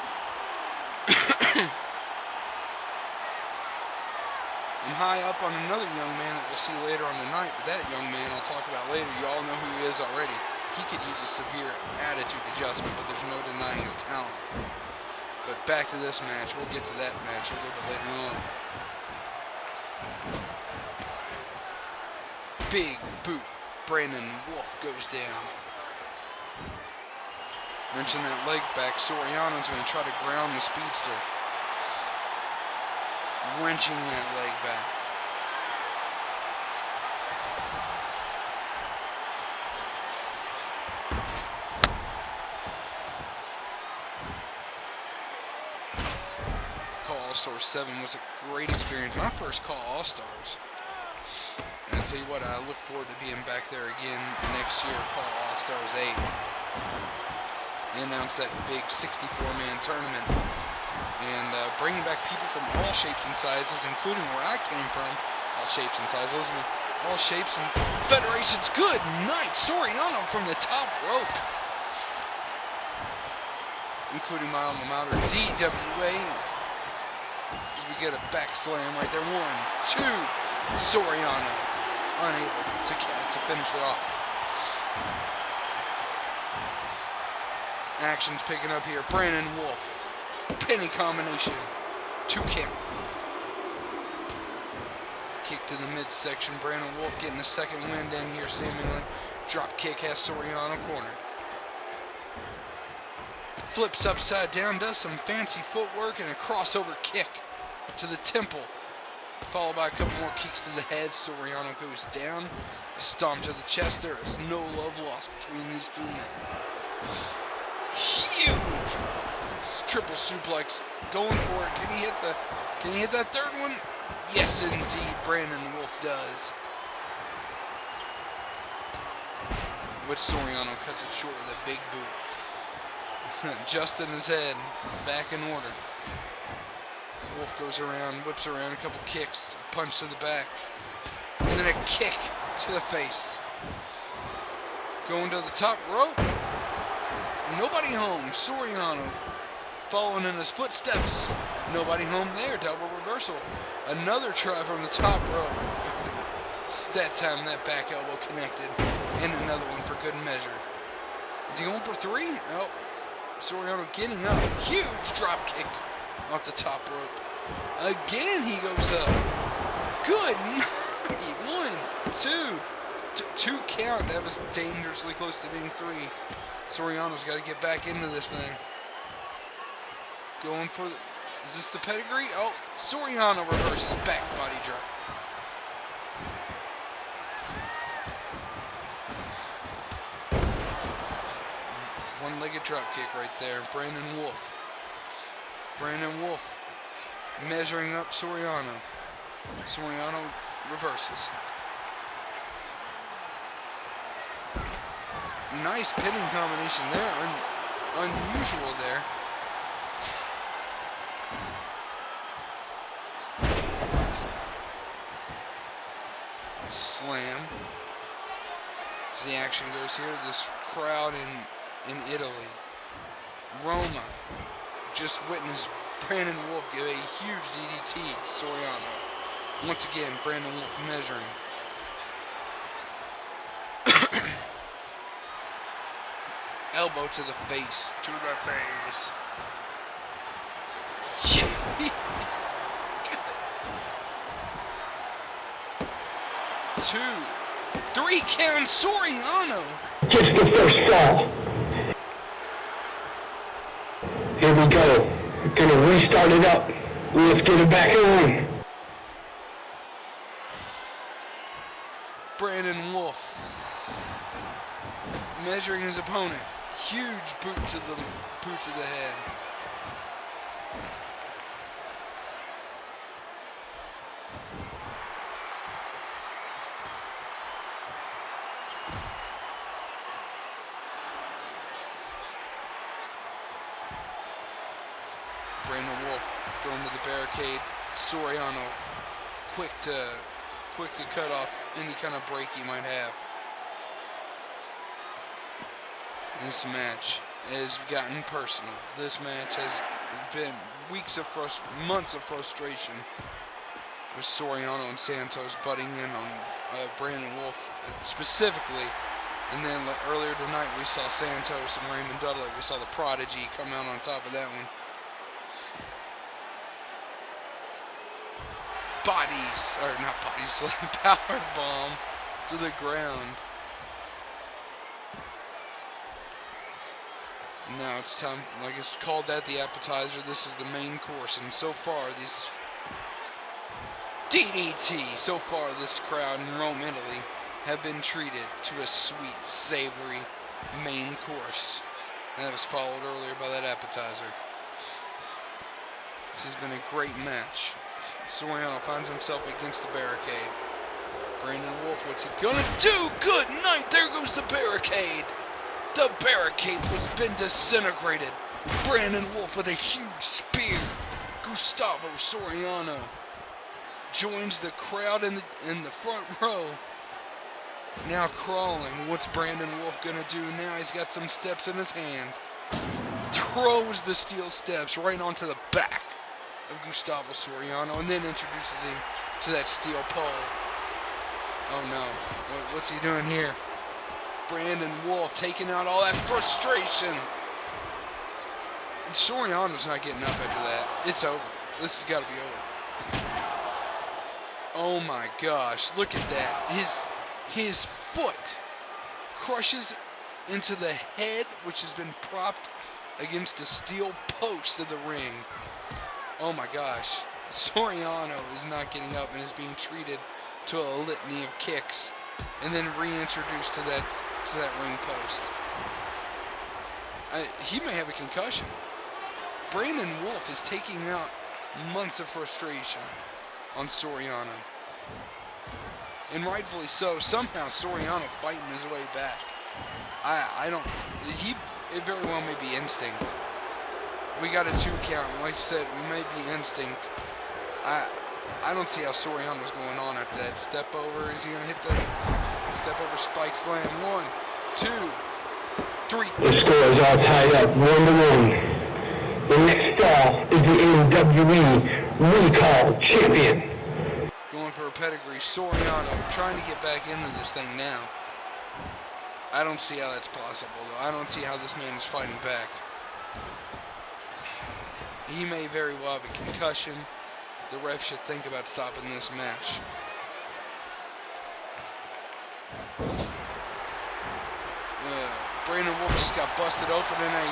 I'm high up on another young man that we'll see later on tonight, but that young man I'll talk about later. You all know who he is already. He could use a severe attitude adjustment, but there's no denying his talent. But back to this match. We'll get to that match a little bit later on. Big boot. Brandon Wolfe goes down. Wrenching that leg back. Soriano's going to try to ground the speedster. Wrenching that leg back. Call All-Stars 7 was a great experience. My first Call All-Stars. And I tell you what, I look forward to being back there again next year, Call All-Stars 8. They announced that big 64-man tournament. And bringing back people from all shapes and sizes, including where I came from, all shapes and sizes, all shapes and federations. Good night, Soriano from the top rope. Including my alma mater, DWA. As we get a back slam right there. 1, 2, Soriano. Unable to finish it off. Action's picking up here. Brandon Wolfe. Penny combination. 2 count. Kick to the midsection. Brandon Wolfe getting a second wind in here seemingly. Drop kick has Soriano cornered. Flips upside down. Does some fancy footwork and a crossover kick to the temple. Followed by a couple more kicks to the head. Soriano goes down. A stomp to the chest. There is no love lost between these 2 men. Huge triple suplex. Going for it. Can he hit that third one? Yes, indeed. Brandon Wolfe does. Which Soriano cuts it short with a big boot. Just in his head. Back in order. Wolfe goes around, whips around, a couple kicks, a punch to the back, and then a kick to the face. Going to the top rope. Nobody home. Soriano following in his footsteps. Nobody home there. Double reversal. Another try from the top rope. That time that back elbow connected. And another one for good measure. Is he going for 3? Nope. Soriano getting up. Huge drop kick off the top rope. Again, he goes up. Good night. 1, 2. 2 count. That was dangerously close to being 3. Soriano's got to get back into this thing. Going for the... Is this the pedigree? Oh, Soriano reverses back body drop. One-legged drop kick right there. Brandon Wolfe. Brandon Wolfe measuring up Soriano. Soriano reverses. Nice pinning combination there. Unusual there. Slam. As the action goes here, this crowd in Italy. Roma just witnessed Brandon Wolfe give a huge DDT to Soriano. Once again, Brandon Wolfe measuring. Elbow to the face. To the face. 2, 3 count. Soriano. Just the first fall. Here we go. We're gonna restart it up. Let's get it back on. Brandon Wolfe measuring his opponent. Huge boot to the head. Brandon Wolfe going to the barricade. Soriano quick to cut off any kind of break he might have. This match has gotten personal. This match has been months of frustration with Soriano and Santos butting in on Brandon Wolfe specifically. And then earlier tonight we saw Santos and Raymond Dudley. We saw the Prodigy come out on top of that one. Power bomb to the ground. And now it's time, like it's called that the appetizer. This is the main course, and so far these DDT, so far this crowd in Rome, Italy, have been treated to a sweet, savory main course. And that was followed earlier by that appetizer. This has been a great match. Soriano finds himself against the barricade. Brandon Wolfe, what's he gonna do? Good night, there goes the barricade. The barricade has been disintegrated. Brandon Wolfe with a huge spear. Gustavo Soriano joins the crowd in the front row. Now crawling. What's Brandon Wolfe gonna do now? He's got some steps in his hand. Throws the steel steps right onto the back of Gustavo Soriano and then introduces him to that steel pole. Oh no. What's he doing here? Brandon Wolfe taking out all that frustration. And Soriano's not getting up after that. It's over. This has got to be over. Oh my gosh. Look at that. His foot crushes into the head, which has been propped against the steel post of the ring. Oh my gosh. Soriano is not getting up and is being treated to a litany of kicks and then reintroduced to that ring post. He may have a concussion. Brandon Wolfe is taking out months of frustration on Soriano. And rightfully so. Somehow Soriano fighting his way back. It very well may be instinct. We got a 2 count. Like I said, it may be instinct. I don't see how Soriano's going on after that. Step over. Is he going to hit the step over spike slam? 1, 2, 3. The score is all tied up 1-1. The next star is the NWE Recall Champion. Going for a pedigree. Soriano trying to get back into this thing now. I don't see how that's possible, though. I don't see how this man is fighting back. He may very well have a concussion. The ref should think about stopping this match. Brandon Wolfe just got busted open in a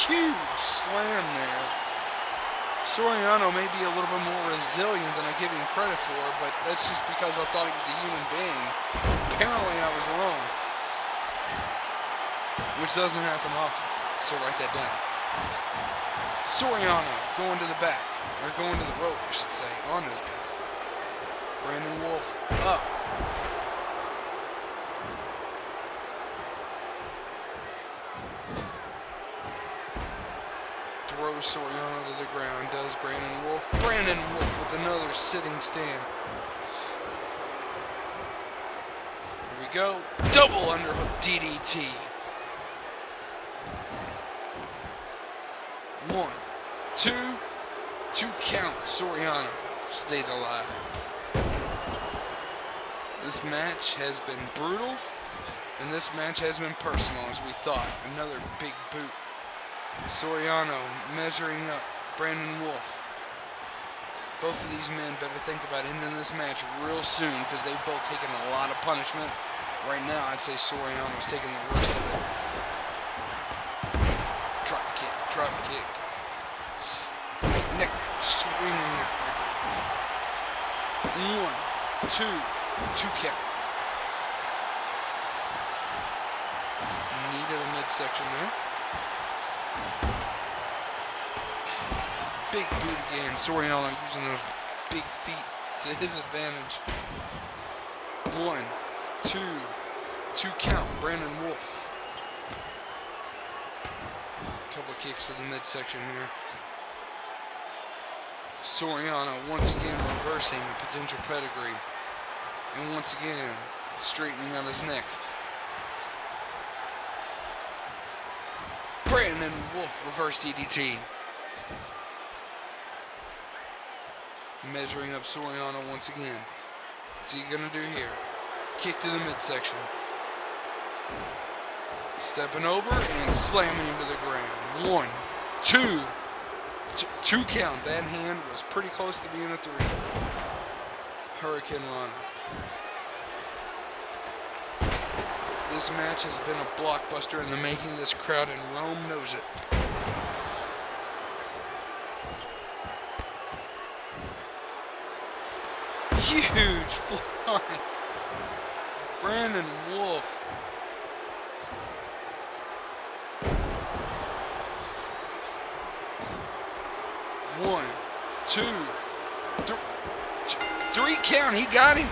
huge slam there. Soriano may be a little bit more resilient than I give him credit for, but that's just because I thought he was a human being. Apparently I was wrong. Which doesn't happen often, so write that down. Soriano going to the back, or going to the rope, I should say, on his back. Brandon Wolfe up. Throws Soriano to the ground, does Brandon Wolfe. Brandon Wolfe with another sitting stand. Here we go. Double underhook DDT. 1, 2, 2 count. Soriano stays alive. This match has been brutal, and this match has been personal as we thought. Another big boot. Soriano measuring up Brandon Wolfe. Both of these men better think about ending this match real soon because they've both taken a lot of punishment. Right now, I'd say Soriano's taking the worst of it. Drop kick. Neck, swinging neck breaker. 1, 2, 2 count. Knee to the midsection there. Big boot again. Soriano using those big feet to his advantage. 1, 2, 2 count. Brandon Wolfe. Couple of kicks to the midsection here. Soriano once again reversing a potential pedigree. And once again straightening out his neck. Brandon Wolfe reverse DDT. Measuring up Soriano once again. What's he gonna do here? Kick to the midsection. Stepping over and slamming him to the ground. 1, 2, 2 count. That hand was pretty close to being a 3. Hurricane Rana. This match has been a blockbuster in the making. This crowd in Rome knows it. Huge fly. Brandon Wolfe. One, 2, 3 count. He got him.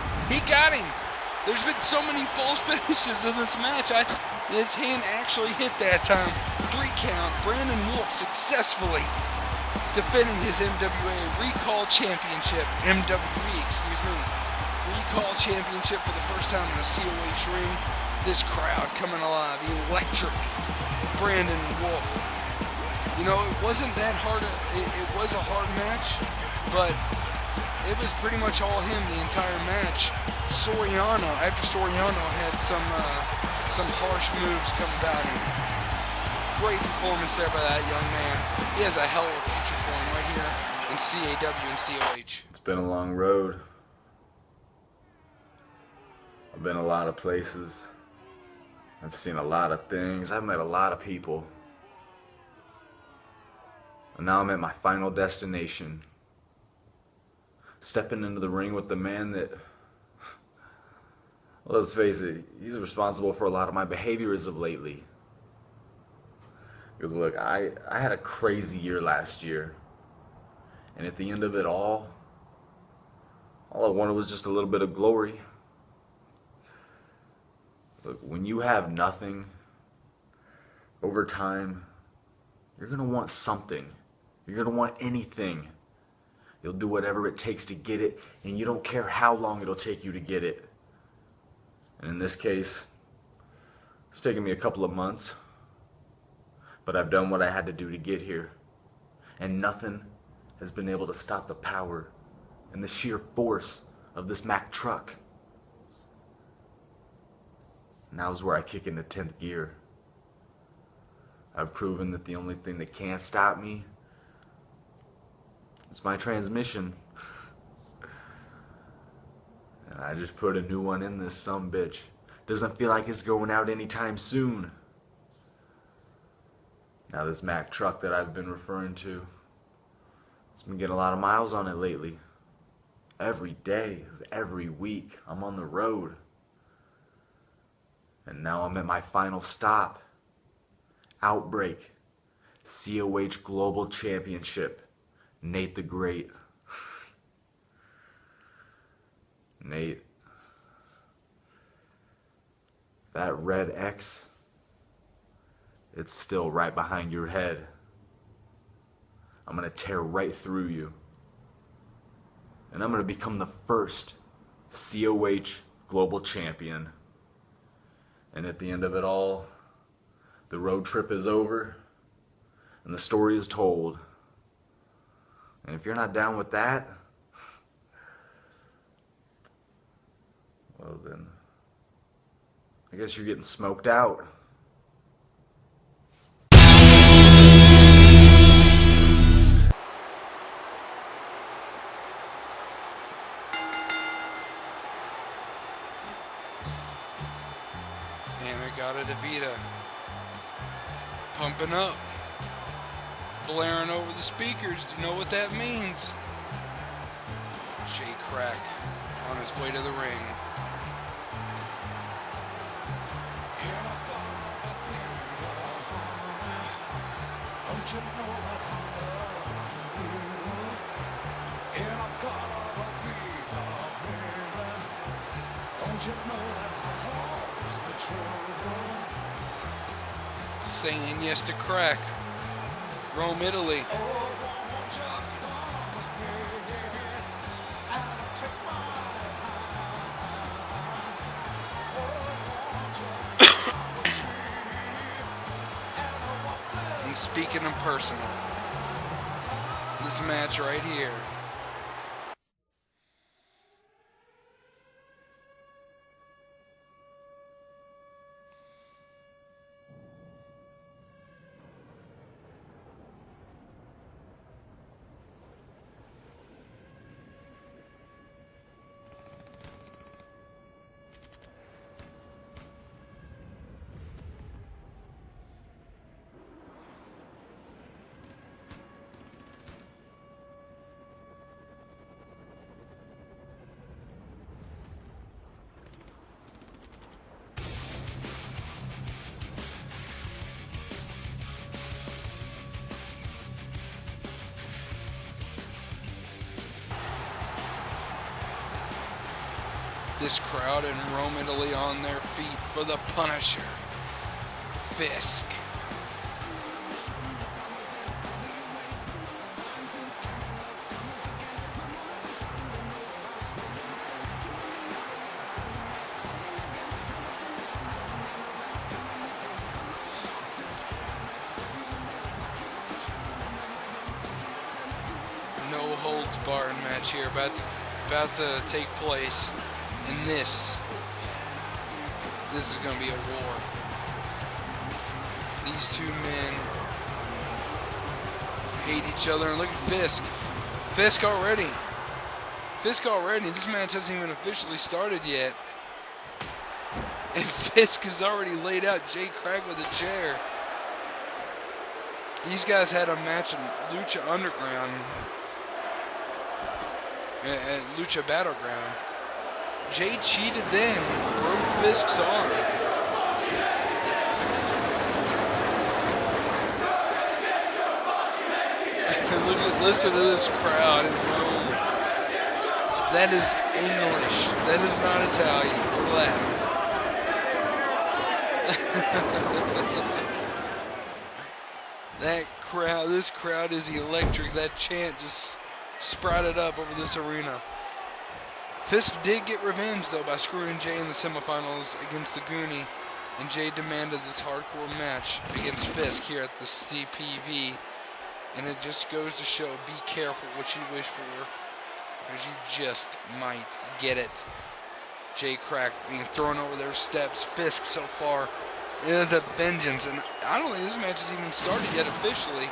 There's been so many false finishes in this match. His hand actually hit that time. 3 count. Brandon Wolfe successfully defending his MWA Recall Championship. Recall Championship for the first time in a COH ring. This crowd coming alive. Electric. Brandon Wolfe. You know, it wasn't that hard. It was a hard match, but it was pretty much all him the entire match. Soriano, after Soriano had some harsh moves come about him. Great performance there by that young man. He has a hell of a future for him right here in CAW and COH. It's been a long road. I've been a lot of places. I've seen a lot of things. I've met a lot of people. And now I'm at my final destination. Stepping into the ring with the man that, well, let's face it, he's responsible for a lot of my behavior as of lately. Because look, I had a crazy year last year. And at the end of it all I wanted was just a little bit of glory. Look, when you have nothing, over time, you're going to want something. You're going to want anything. You'll do whatever it takes to get it, and you don't care how long it'll take you to get it. And in this case, it's taken me a couple of months, but I've done what I had to do to get here. And nothing has been able to stop the power and the sheer force of this Mack truck. Now's where I kick into 10th gear. I've proven that the only thing that can't stop me is my transmission. And I just put a new one in this sumbitch. Doesn't feel like it's going out anytime soon. Now this Mack truck that I've been referring to, it's been getting a lot of miles on it lately. Every day, every week, I'm on the road. And now I'm at my final stop. Outbreak. COH Global Championship. Nate the Great. Nate. That red X, it's still right behind your head. I'm gonna tear right through you. And I'm gonna become the first COH Global Champion. And at the end of it all, the road trip is over and the story is told. And if you're not down with that, well then, I guess you're getting smoked out. DeVita pumping up, blaring over the speakers. Do you know what that means? Krack on his way to the ring. Saying yes to Krack. Rome, Italy. And speaking in personal, this match right here. This crowd in Rome, Italy on their feet for the Punisher, Fisk. No holds barred match here about to take place. And this is going to be a war. These two men hate each other. And look at Fisk. Fisk already. This match hasn't even officially started yet. And Fisk has already laid out Krack with a chair. These guys had a match in Lucha Underground. At Lucha Battleground. Jay cheated then, broke Fisk's arm. Listen to this crowd in Rome. That is English. That is not Italian or Latin. That crowd, this crowd is electric. That chant just sprouted up over this arena. Fisk did get revenge, though, by screwing Jay in the semifinals against the Goonie, and Jay demanded this hardcore match against Fisk here at the CPV, and it just goes to show, be careful what you wish for, because you just might get it. Jay Krack being thrown over their steps. Fisk so far is a vengeance. And I don't think this match has even started yet officially.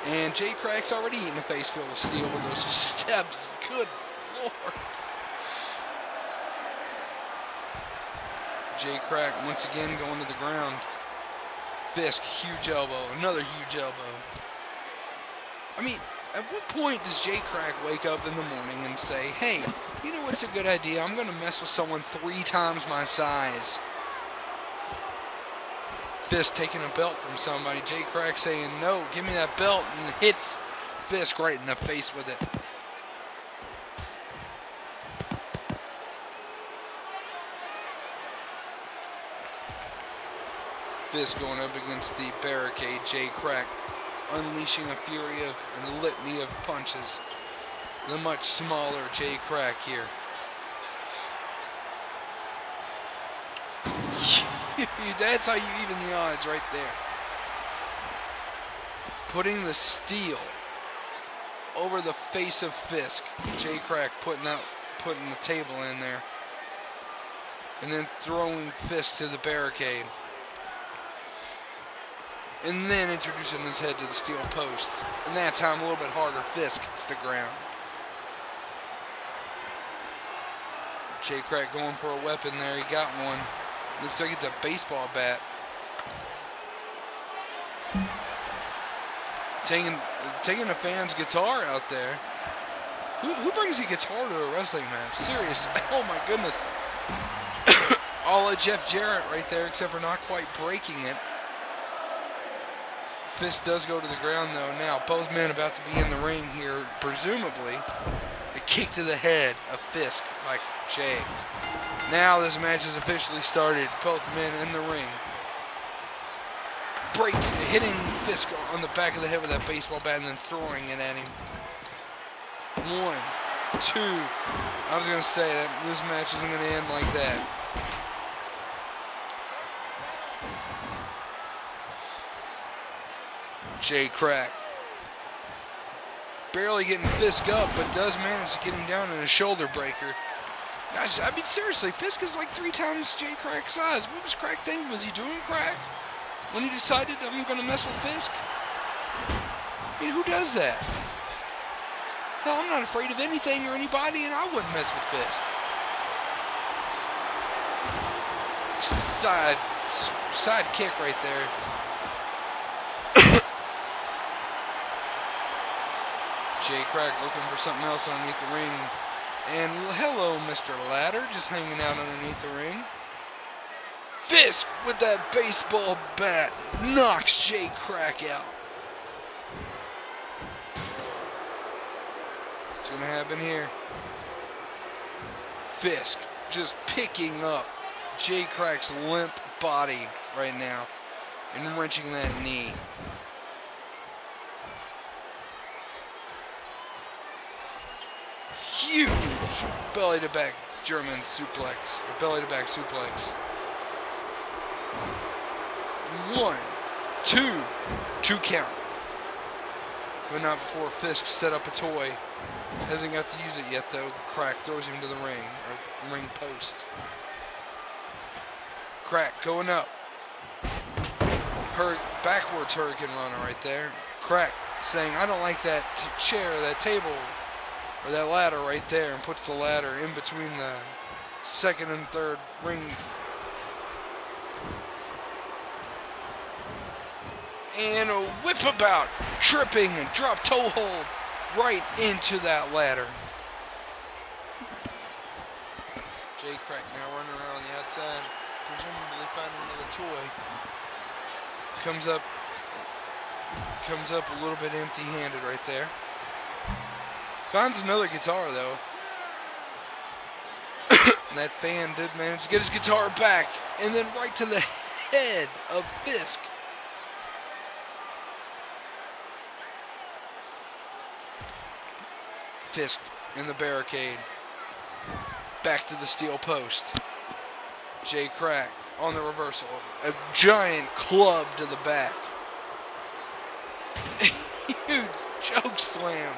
And Jay Krack's already eating a face full of steel with those steps. Good Lord. Jay Krack once again going to the ground. Fisk, huge elbow. Another huge elbow. I mean, at what point does Jay Krack wake up in the morning and say, hey, you know what's a good idea? I'm going to mess with someone 3 times my size. Fisk taking a belt from somebody. Jay Krack saying, no, give me that belt, and hits Fisk right in the face with it. Fisk going up against the barricade. Jay Krack unleashing a fury of a litany of punches. The much smaller Jay Krack here. That's how you even the odds right there. Putting the steel over the face of Fisk. Jay Krack putting the table in there. And then throwing Fisk to the barricade. And then introducing his head to the steel post. And that time a little bit harder. Fisk hits the ground. Jay Krack going for a weapon there. He got one. Looks like it's a baseball bat. Taking a fan's guitar out there. Who brings a guitar to a wrestling match? Serious. Oh my goodness. All of Jeff Jarrett right there, except for not quite breaking it. Fisk does go to the ground though. Now both men about to be in the ring here, presumably. A kick to the head of Fisk by Jay. Now this match has officially started. Both men in the ring. Hitting Fisk on the back of the head with that baseball bat and then throwing it at him. 1, 2. I was going to say that this match isn't going to end like that. Jay Krack barely getting Fisk up, but does manage to get him down in a shoulder breaker. Guys, I mean, seriously, Fisk is like 3 times Jay Krack's size. What was Krack thinking? Was he doing Krack when he decided I'm going to mess with Fisk? I mean, who does that? Hell, I'm not afraid of anything or anybody, and I wouldn't mess with Fisk. Side kick right there. Jay Krack looking for something else underneath the ring. And hello, Mr. Ladder, just hanging out underneath the ring. Fisk with that baseball bat knocks Jay Krack out. What's going to happen here? Fisk just picking up Jay Krack's limp body right now and wrenching that knee. Huge belly to back German suplex, or belly to back suplex. 1, 2, 2 count. But not before Fisk set up a toy. Hasn't got to use it yet though. Krack throws him to the ring, or ring post. Krack going up. Backwards Hurricane Runner right there. Krack saying, I don't like that chair, that table, or that ladder right there, and puts the ladder in between the second and third ring. And a whip about, tripping and drop toe hold right into that ladder. Jay Krack now running around on the outside, presumably finding another toy. Comes up a little bit empty-handed right there. Finds another guitar, though. That fan did manage to get his guitar back. And then right to the head of Fisk. Fisk in the barricade. Back to the steel post. Jay Krack on the reversal. A giant club to the back. Huge choke slam.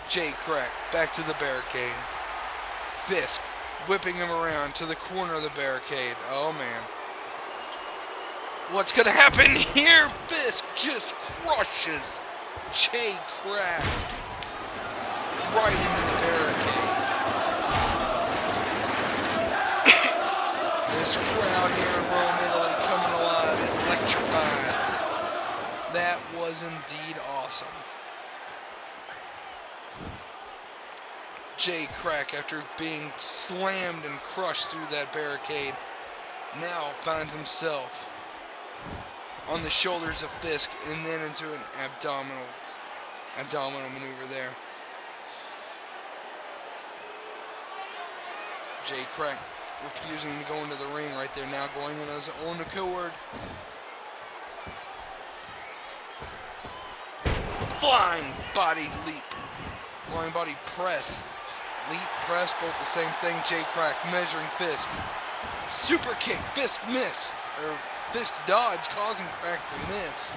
Jay Krack back to the barricade. Fisk whipping him around to the corner of the barricade. Oh man. What's gonna happen here? Fisk just crushes Jay Krack right into the barricade. This crowd here in Rome, Italy, coming alive, electrified. That was indeed awesome. Jay Krack, after being slammed and crushed through that barricade, now finds himself on the shoulders of Fisk and then into an abdominal maneuver there. Jay Krack refusing to go into the ring right there, now going in his own accord. Flying body leap. Flying body press. Leap, press, both the same thing. Jay Krack measuring Fisk. Super kick. Fisk missed. Or Fisk dodge, causing Krack to miss.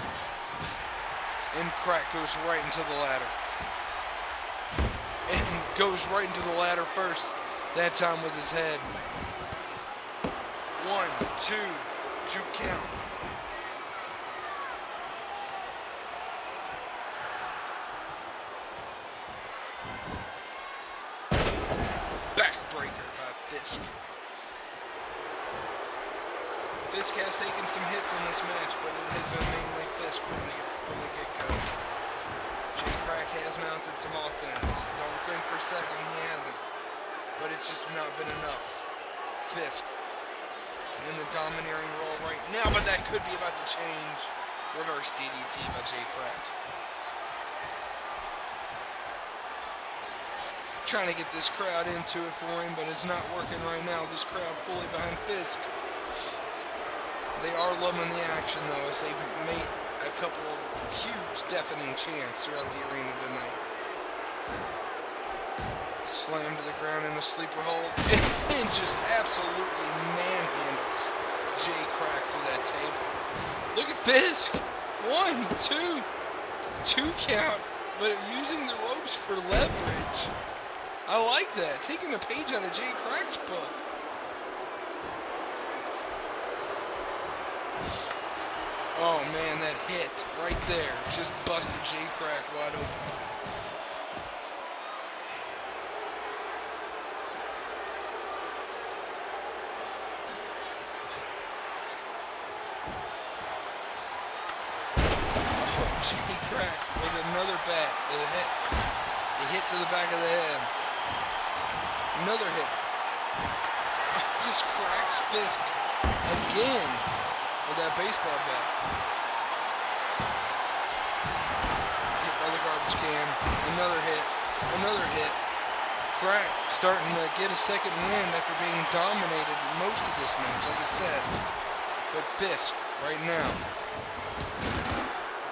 And Krack goes right into the ladder. And goes right into the ladder first. That time with his head. 1, 2, 2 count. Backbreaker by Fisk. Fisk has taken some hits in this match, but it has been mainly Fisk from the get-go. Jay Krack has mounted some offense. Don't think for a second he hasn't. But it's just not been enough. Fisk in the domineering role right now, but that could be about to change. Reverse DDT by Jay Krack. Trying to get this crowd into it for him, but it's not working right now. This crowd fully behind Fisk. They are loving the action though, as they've made a couple of huge deafening chants throughout the arena tonight. Slammed to the ground in a sleeper hold and just absolutely manhandles Jay Krack through that table. Look at Fisk. 1, 2, 2 count, but using the ropes for leverage. I like that. Taking a page out of Jay Krack's book. Oh man, that hit right there just busted Jay Krack wide open. Jay Krack with another bat, a hit to the back of the head. Another hit. Just cracks Fisk again with that baseball bat. Hit by the garbage can. Another hit. Another hit. Krack starting to get a second wind after being dominated most of this match, like I said. But Fisk right now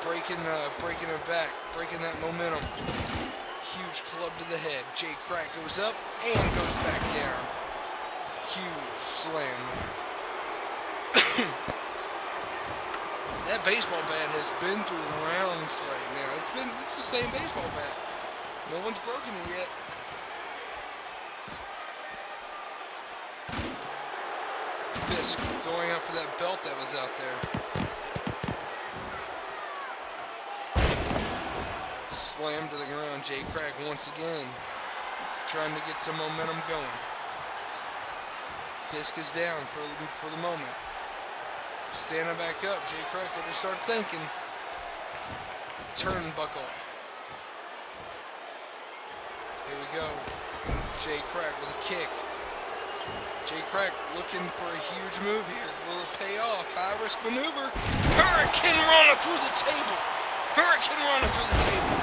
breaking it back, breaking that momentum. Huge club to the head. Jay Krack goes up and goes back down. Huge slam there. That baseball bat has been through the rounds right now. It's the same baseball bat. No one's broken it yet. Fisk going out for that belt that was out there. Slammed to the ground. Jay Krack once again trying to get some momentum going. Fisk is down for the moment. Standing back up. Jay Krack better start thinking. Turnbuckle. Here we go. Jay Krack with a kick. Jay Krack looking for a huge move here. Will it pay off? High risk maneuver. Hurricane Rana through the table. Hurricane Rana through the table.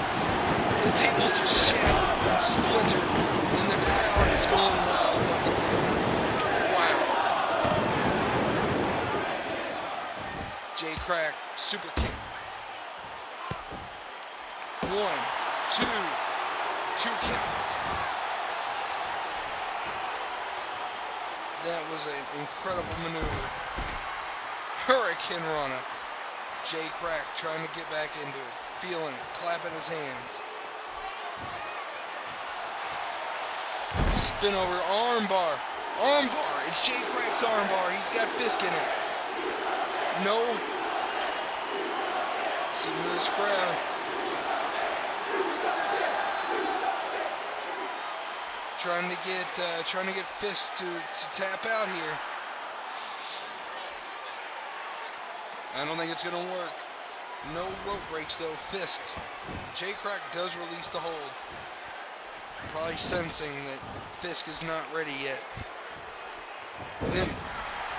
The table just shattered and splintered, and the crowd is going wild once again. Wow. Jay Krack, super kick. 1, 2, 2 count. That was an incredible maneuver. Hurricane Rana. Jay Krack trying to get back into it, feeling it, clapping his hands. Spin over, armbar. Armbar. It's Jay Krack's armbar. He's got Fisk in it. No. See this crowd. Trying to get Fisk to tap out here. I don't think it's gonna work. No rope breaks though. Fisk. Jay Krack does release the hold. Probably sensing that Fisk is not ready yet. And then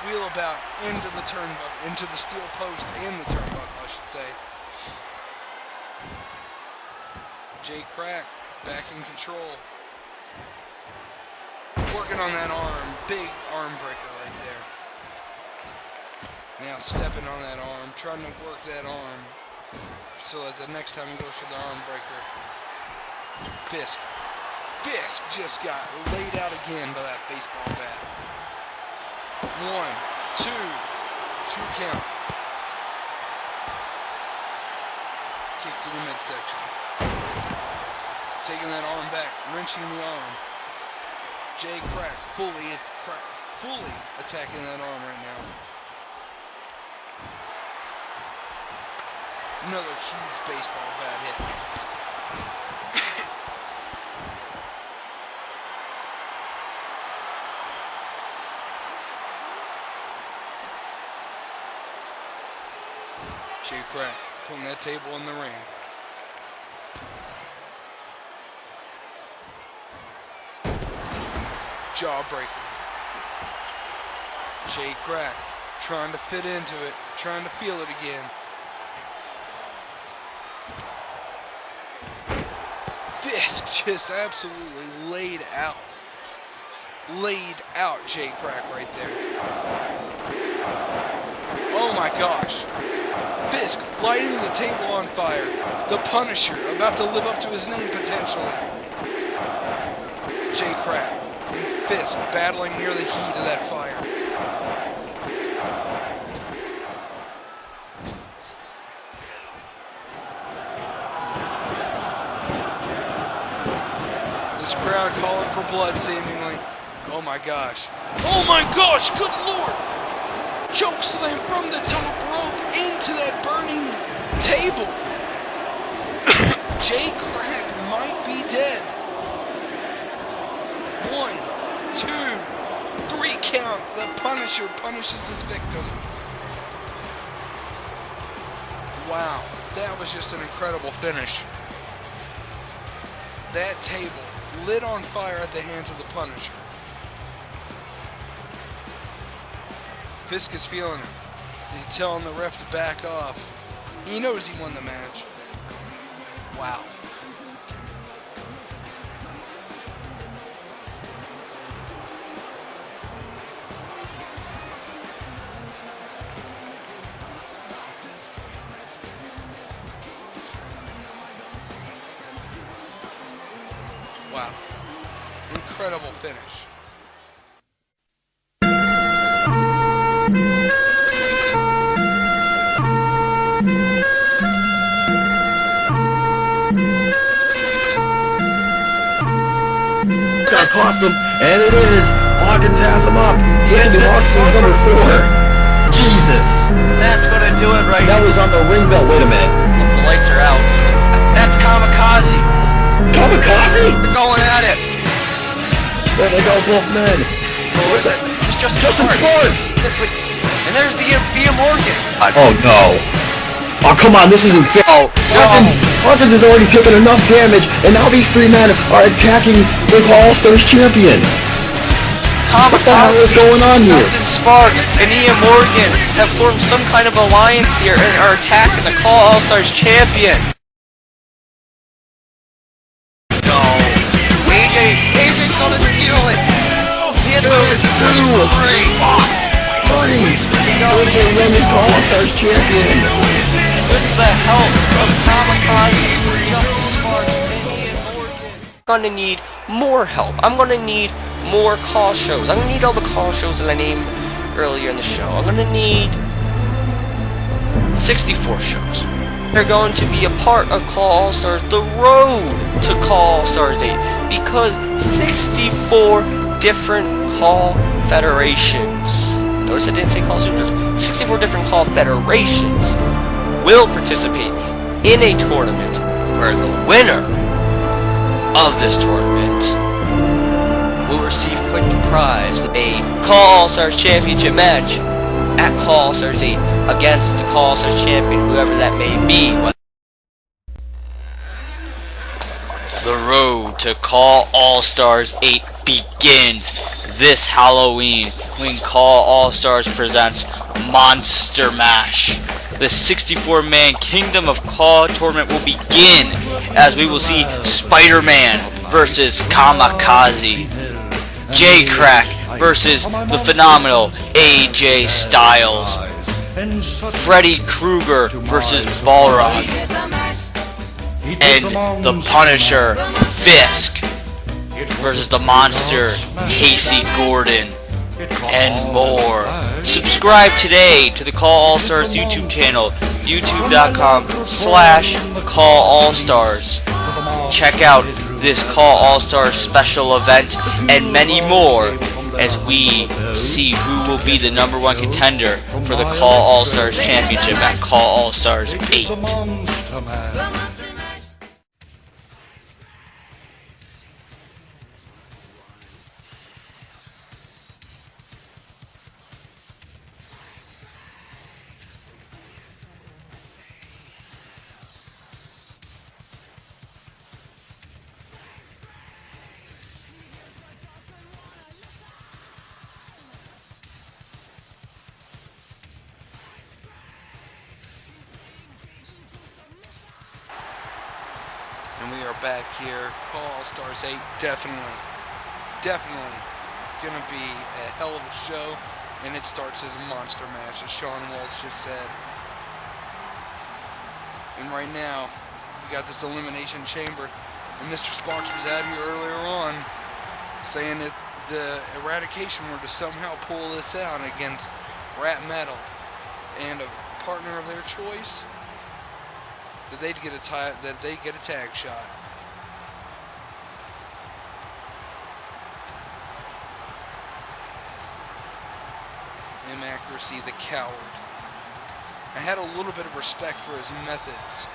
wheel about into the turnbuckle, into the steel post and the turnbuckle, I should say. Jay Krack back in control. Working on that arm. Big arm breaker right there. Now stepping on that arm, trying to work that arm so that the next time he goes for the arm breaker. Fisk just got laid out again by that baseball bat. 1, 2 count. Kick to the midsection. Taking that arm back, wrenching the arm. Jay Krack fully attacking that arm right now. Another huge baseball bat hit. Jay Krack putting that table in the ring. Jawbreaker. Jay Krack trying to fit into it, trying to feel it again. Fisk just absolutely laid out Jay Krack right there. Oh my gosh. Fisk lighting the table on fire. The Punisher about to live up to his name potentially. Jay Krack and Fisk battling near the heat of that fire. This crowd calling for blood seemingly. Oh my gosh. Oh my gosh, good lord! Choke slam from the top rope into that burning table. Jay Krack might be dead. 1, 2, 3 count. The Punisher punishes his victim. Wow, that was just an incredible finish. That table lit on fire at the hands of the Punisher. Fisk is feeling it. He's telling the ref to back off. He knows he won the match. Wow. Wow. Incredible finish. Gonna cost him, and it is. Hawkins has him up. Andy Hawkins number 4. Jesus. That's gonna do it right. That was on the ring bell. Wait a minute. The lights are out. That's Kamikaze. Kamikaze? They're going at it. There they go, both men. It's just Justin Sparks. And there's the Morgan. Oh no. Oh come on, this isn't fair. Oh, Hawkins has already taken enough damage, and now these 3 men are attacking the All-Stars champion. What the hell is going on here? Justin Sparks and Ian Morgan have formed some kind of alliance here and are attacking the Call All-Stars champion. No. AJ's gonna steal it. It is 2, 3. AJ won his Call All-Stars champion. With the help of Kamikaze, Justin Sparks, and Ian Morgan. I'm gonna need more help. I'm gonna need more call shows. I'm gonna need all the call shows that I named earlier in the show. I'm gonna need 64 shows. They're going to be a part of Call All-Stars, the road to Call All-Stars 8. because 64 different call federations, notice I didn't say call supers, 64 different call federations will participate in a tournament where the winner of this tournament will receive quite the prize, a Call All-Stars Championship match at Call All-Stars 8 against the Call All-Stars champion, whoever that may be. The road to Call All-Stars 8 begins this Halloween when Call All-Stars presents Monster Mash. The 64-man Kingdom of Call tournament will begin as we will see Spider-Man versus Kamikaze, Krack versus the phenomenal AJ Styles, Freddy Krueger versus Balrog, and the Punisher Fisk versus the monster Casey Gordon, and more. Subscribe today to the Call All-Stars YouTube channel, youtube.com/CallAllStars. Check out this Call All-Stars special event and many more as we see who will be the #1 contender for the Call All-Stars Championship at Call All-Stars 8. And we are back here. Call All-Stars 8, definitely gonna be a hell of a show. And it starts as a monster match, as Sean Walsh just said. And right now, we got this Elimination Chamber. And Mr. Sparks was out here earlier on saying that the Eradication were to somehow pull this out against Rap Metal and a partner of their choice, that they'd get a tag shot. M-Accuracy the Coward. I had a little bit of respect for his methods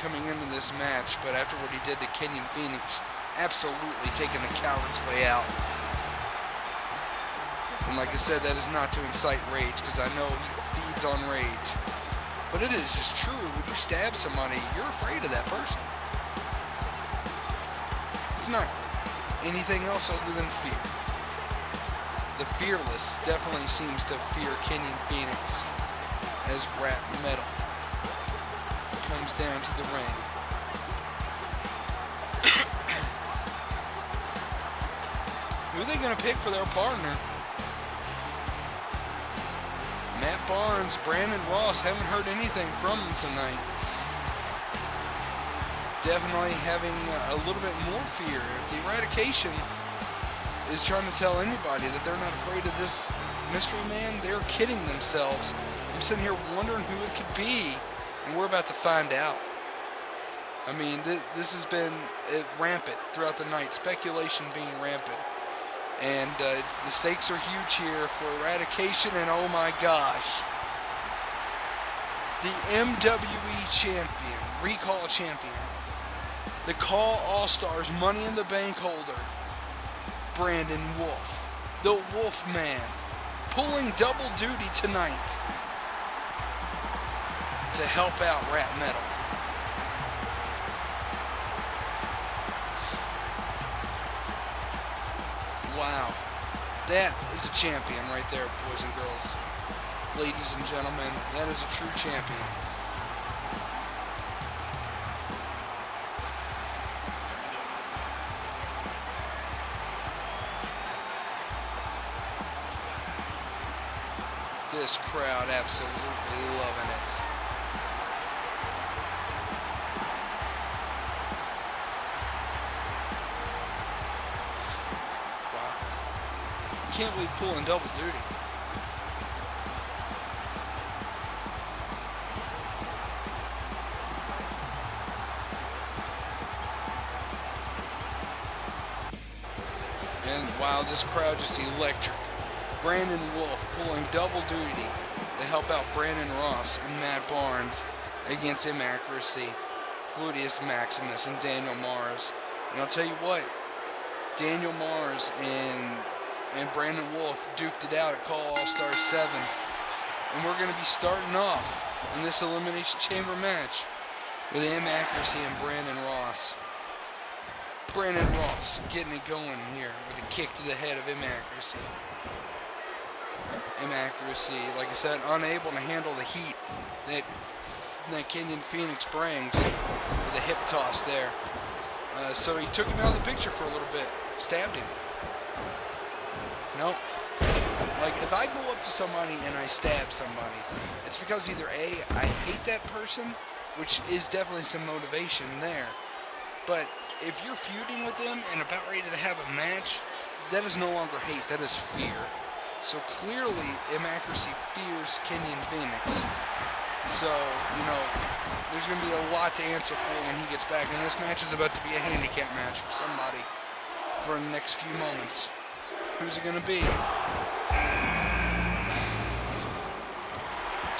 coming into this match, but after what he did to Kenyon Fenix, absolutely taking the coward's way out. And like I said, that is not to incite rage, because I know he feeds on rage. But it is just true, when you stab somebody, you're afraid of that person. It's not anything else other than fear. The Fearless definitely seems to fear Kenyon Fenix as Rap Metal comes down to the ring. Who are they going to pick for their partner? Matt Barnes, Brandon Ross, haven't heard anything from them tonight. Definitely having a little bit more fear. If the Eradication is trying to tell anybody that they're not afraid of this mystery man, they're kidding themselves. I'm sitting here wondering who it could be, and we're about to find out. I mean, this has been rampant throughout the night, speculation being rampant. And the stakes are huge here for Eradication, and oh my gosh, the MWE champion, recall champion, the Call All-Stars Money in the Bank holder, Brandon Wolfe, the Wolfeman, pulling double duty tonight to help out Rap Metal. Wow, that is a champion right there, boys and girls. Ladies and gentlemen, that is a true champion. This crowd absolutely loving it. Can't believe pulling double duty. And wow, this crowd just electric. Brandon Wolfe pulling double duty to help out Brandon Ross and Matt Barnes against M-Accuracy, Gluteus Maximus, and Daniel Mars. And I'll tell you what, Daniel Mars and Brandon Wolfe duked it out at Call All-Star 7. And we're going to be starting off in this Elimination Chamber match with M-Accuracy and Brandon Ross. Brandon Ross getting it going here with a kick to the head of M-Accuracy. M-Accuracy, like I said, unable to handle the heat that Kenyon Fenix brings with a hip toss there. So he took him out of the picture for a little bit. Stabbed him. Nope. Like, if I go up to somebody and I stab somebody, it's because either A, I hate that person, which is definitely some motivation there. But if you're feuding with them and about ready to have a match, that is no longer hate, that is fear. So clearly, M-Accuracy fears Kenyon Fenix. So, you know, there's going to be a lot to answer for when he gets back. And this match is about to be a handicap match for somebody for the next few moments. Who's it going to be?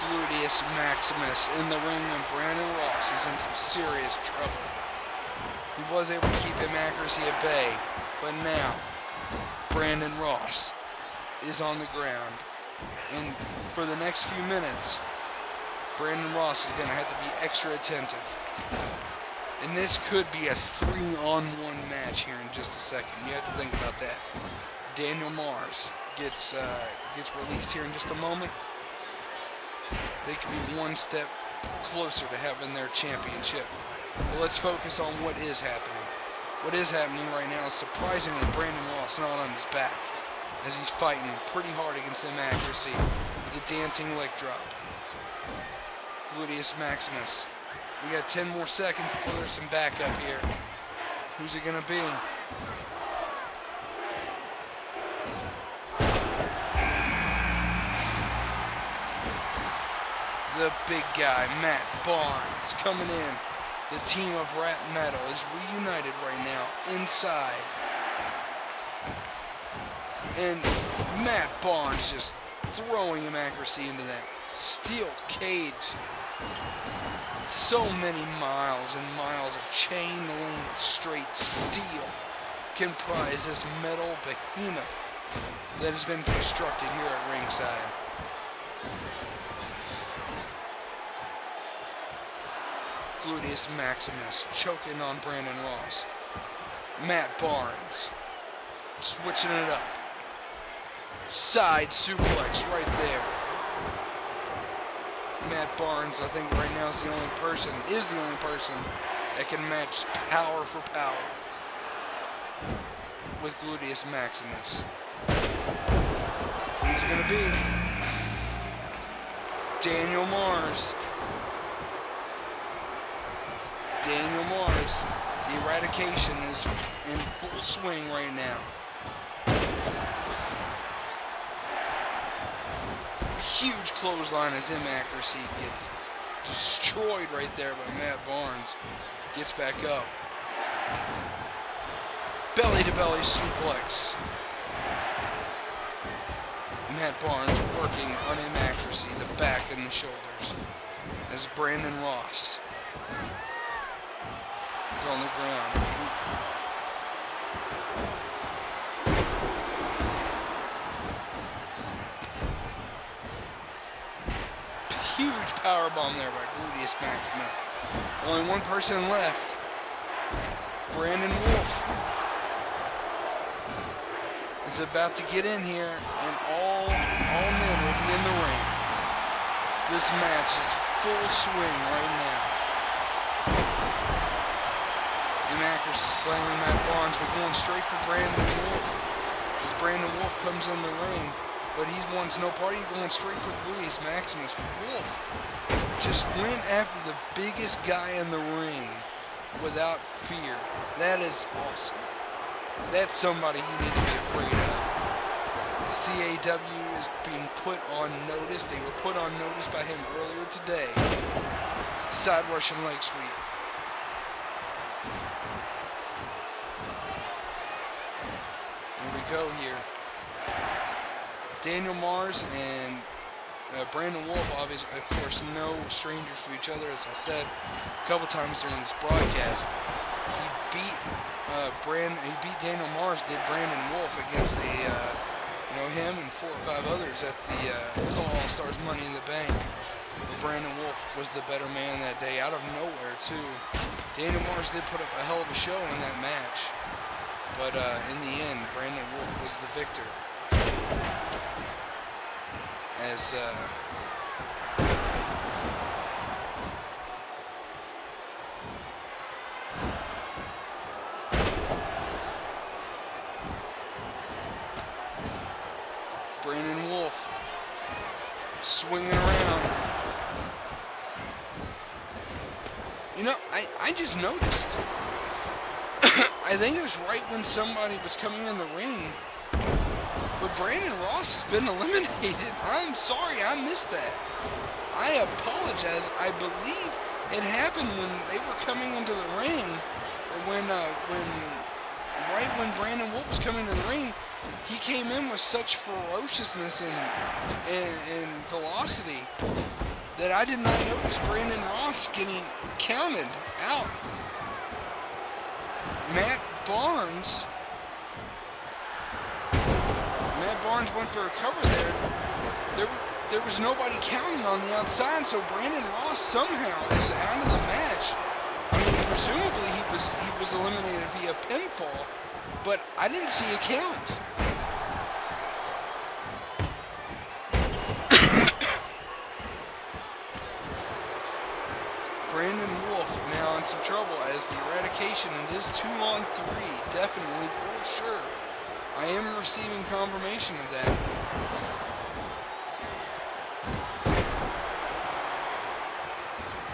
Gluteus Maximus in the ring when Brandon Ross is in some serious trouble. He was able to keep M-Accuracy at bay, but now Brandon Ross is on the ground. And for the next few minutes, Brandon Ross is going to have to be extra attentive. And this could be a 3-on-1 match here in just a second. You have to think about that. Daniel Mars gets released here in just a moment. They could be one step closer to having their championship. Well, let's focus on what is happening. What is happening right now is surprisingly Brandon Ross not on his back, as he's fighting pretty hard against M-Accuracy with a dancing leg drop. Gluteus Maximus. We got 10 more seconds before there's some backup here. Who's it gonna be? The big guy, Matt Barnes, coming in. The team of Rap Metal is reunited right now inside. And Matt Barnes just throwing M-Accuracy into that steel cage. So many miles and miles of chain link straight steel comprise this metal behemoth that has been constructed here at ringside. Gluteus Maximus choking on Brandon Ross. Matt Barnes switching it up. Side suplex right there. Matt Barnes, I think right now is the only person that can match power for power with Gluteus Maximus. Who's it gonna be? Daniel Mars. Daniel Mars. The eradication is in full swing right now. Huge clothesline as M-Accuracy gets destroyed right there by Matt Barnes. Gets back up. Belly to belly suplex. Matt Barnes working on M-Accuracy, the back and the shoulders. As Brandon Ross is on the ground. Huge powerbomb there by Gluteus Maximus. Only one person left. Brandon Wolfe is about to get in here, and all men will be in the ring. This match is full swing right now. M-Accuracy slamming Matt Barnes, but going straight for Brandon Wolfe. As Brandon Wolfe comes in the ring, but he wants no party, going straight for Gluteus Maximus. Wolfe just went after the biggest guy in the ring without fear. That is awesome. That's somebody you need to be afraid of. CAW is being put on notice. They were put on notice by him earlier today. Side Russian leg sweep. Here we go here. Daniel Mars and Brandon Wolfe, obviously, of course, no strangers to each other. As I said a couple times during this broadcast, he beat Daniel Mars, did Brandon Wolfe against him and 4 or 5 others at the All Stars Money in the Bank. Brandon Wolfe was the better man that day, out of nowhere too. Daniel Mars did put up a hell of a show in that match, but in the end, Brandon Wolfe was the victor. As Brandon Wolfe swinging around. You know, I just noticed. I think it was right when somebody was coming in the ring. But Brandon Ross has been eliminated. I'm sorry, I missed that. I apologize. I believe it happened when they were coming into the ring, or right when Brandon Wolfe was coming to the ring, he came in with such ferociousness and velocity that I did not notice Brandon Ross getting counted out. Matt Barnes went for a cover there. There was nobody counting on the outside, so Brandon Ross somehow is out of the match. I mean, presumably he was eliminated via pinfall, but I didn't see a count. Brandon Wolfe now in some trouble as the Eradication. It is 2-on-3, definitely for sure. I am receiving confirmation of that.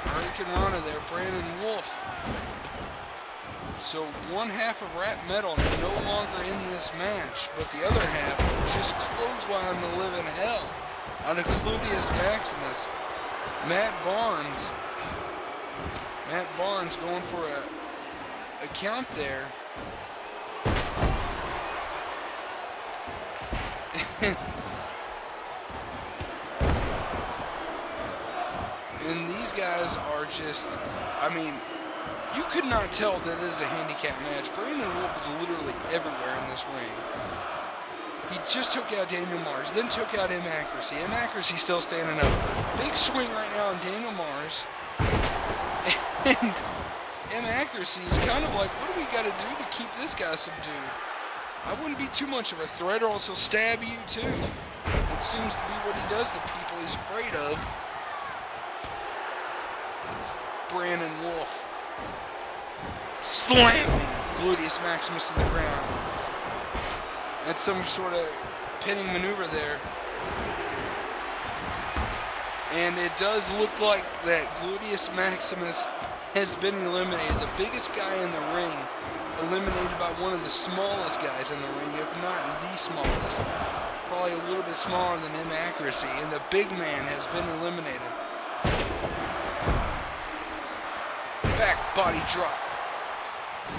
Hurricane Rana there, Brandon Wolfe. So one half of Rap Metal no longer in this match, but the other half just clotheslined the living hell out of Gluteus Maximus. Matt Barnes going for a count there. And these guys are just, I mean, you could not tell that it is a handicap match. Brandon Wolfe is literally everywhere in this ring. He just took out Daniel Mars, then took out M-Accuracy. M-Accuracy still standing up. Big swing right now on Daniel Mars. And M-Accuracy is kind of like, what do we got to do to keep this guy subdued? I wouldn't be too much of a threat, or else he'll stab you too. It seems to be what he does to people he's afraid of. Brandon Wolfe slamming Gluteus Maximus to the ground. That's some sort of pinning maneuver there. And it does look like that Gluteus Maximus has been eliminated. The biggest guy in the ring eliminated by one of the smallest guys in the ring, if not the smallest. Probably a little bit smaller than M-Accuracy. And the big man has been eliminated. Back body drop.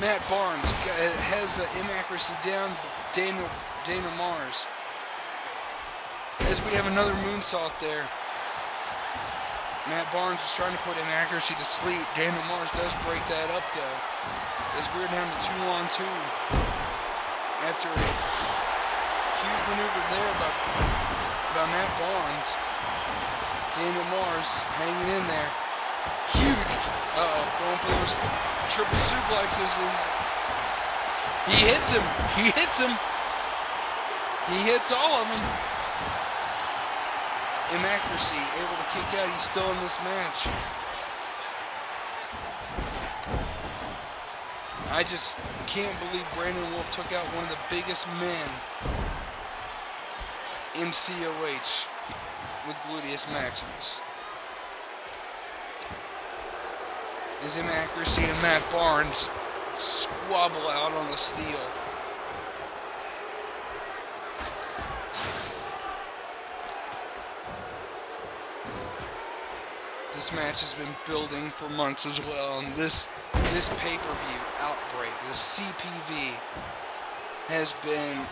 Matt Barnes has M-Accuracy down Daniel Mars. As we have another moonsault there. Matt Barnes is trying to put M-Accuracy to sleep. Daniel Mars does break that up though. As we're down to 2-on-2. After a huge maneuver there by Matt Barnes. Daniel Mars hanging in there. Huge. Going for those triple suplexes. He hits him. He hits all of them. M-Accuracy able to kick out. He's still in this match. I just can't believe Brandon Wolfe took out one of the biggest men in COH with Gluteus Maximus. As M-Accuracy and Matt Barnes squabble out on the steel. This match has been building for months as well, and this pay-per-view, Outbreak, this CPV, has been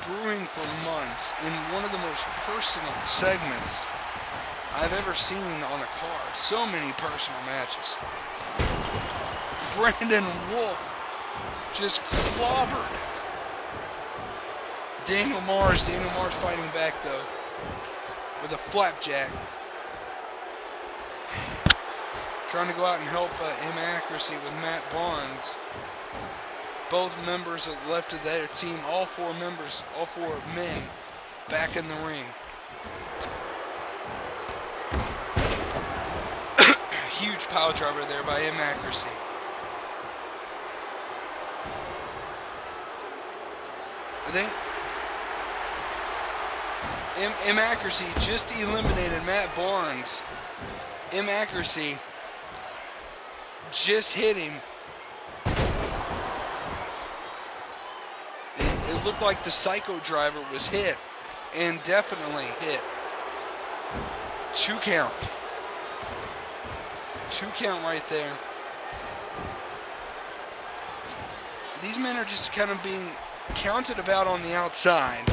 brewing for months in one of the most personal segments I've ever seen on a card. So many personal matches. Brandon Wolfe just clobbered Daniel Mars. Daniel Mars fighting back though with a flapjack. Trying to go out and help M-Accuracy with Matt Barnes. Both members that left of their team, all four men back in the ring. Huge pile driver there by M-Accuracy. I think M-Accuracy just eliminated Matt Barnes. M-Accuracy just hit him. It looked like the Psycho Driver was hit, and definitely hit. 2 count. 2 count right there. These men are just kind of being counted about on the outside.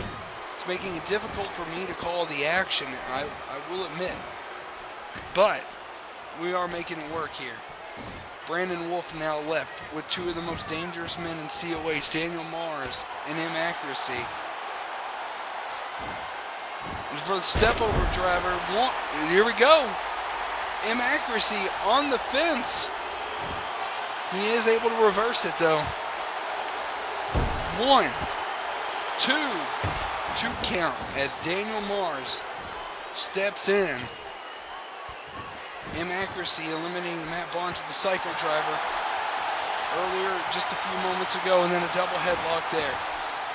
It's making it difficult for me to call the action, I will admit. But we are making it work here. Brandon Wolfe now left with 2 of the most dangerous men in COH, Daniel Mars and M-Accuracy. For the step-over driver, here we go. M-Accuracy on the fence. He is able to reverse it though. 1, 2, 2 count as Daniel Mars steps in. M-Accuracy eliminating Matt Barnes with the Psycho Driver earlier, just a few moments ago, and then a double headlock there.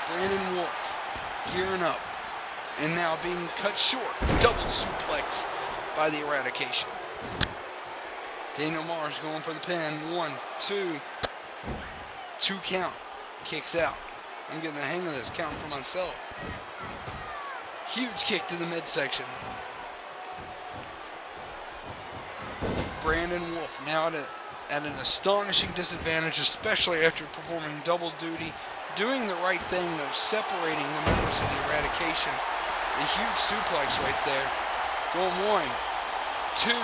Brandon Wolfe gearing up, and now being cut short. Double suplex by the Eradication. Daniel Mars going for the pin. 1, 2, 2 count. Kicks out. I'm getting the hang of this, counting for myself. Huge kick to the midsection. Brandon Wolfe now at an astonishing disadvantage, especially after performing double duty, doing the right thing though, separating the members of the Eradication. A huge suplex right there. Going 1, 2,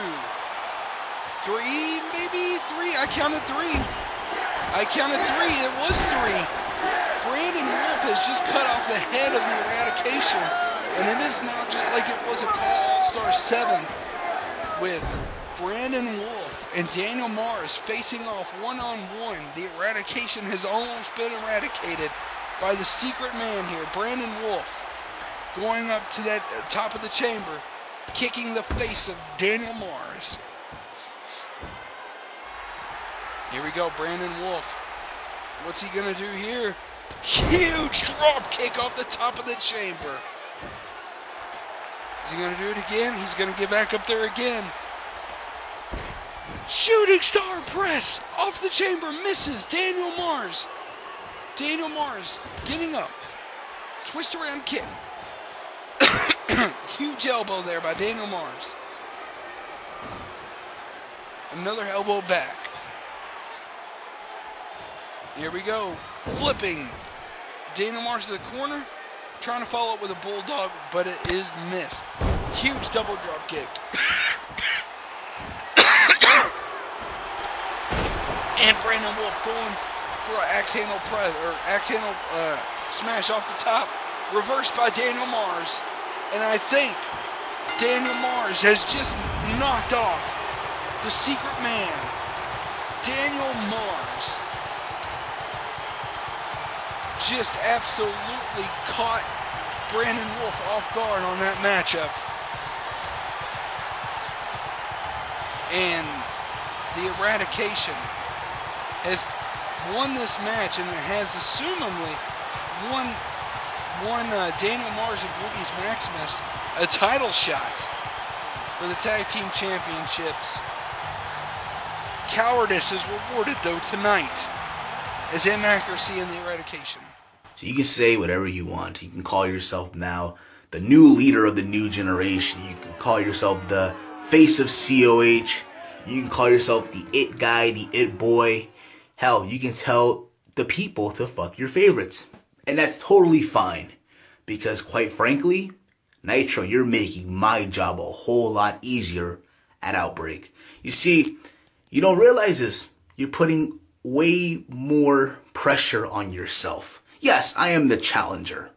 3, maybe 3. I counted 3. It was 3. Brandon Wolfe has just cut off the head of the Eradication, and it is now just like it was a Call All-Star 7 with Brandon Wolfe and Daniel Mars facing off one-on-one. The Eradication has almost been eradicated by the secret man here, Brandon Wolfe, going up to that top of the chamber, kicking the face of Daniel Mars. Here we go, Brandon Wolfe. What's he gonna do here? Huge drop kick off the top of the chamber. Is he gonna do it again? He's gonna get back up there again. Shooting star press off the chamber, misses. Daniel Mars getting up. Twist around kick. Huge elbow there by Daniel Mars. Another elbow back. Here we go. Flipping Daniel Mars to the corner. Trying to follow up with a bulldog, but it is missed. Huge double drop kick. And Brandon Wolfe going for an axe handle press or axe handle smash off the top, reversed by Daniel Mars. And I think Daniel Mars has just knocked off the secret man, Daniel Mars. Just absolutely caught Brandon Wolfe off guard on that matchup. And the Eradication has won this match, and it has assumably won Daniel Mars and Ruby's Maximus a title shot for the Tag Team Championships. Cowardice is rewarded, though, tonight as M-Accuracy and the Eradication. So you can say whatever you want. You can call yourself now the new leader of the new generation. You can call yourself the face of COH. You can call yourself the it guy, the it boy. Hell, you can tell the people to fuck your favorites. And that's totally fine. Because quite frankly, Nitro, you're making my job a whole lot easier at Outbreak. You see, you don't realize this. You're putting way more pressure on yourself. Yes, I am the challenger.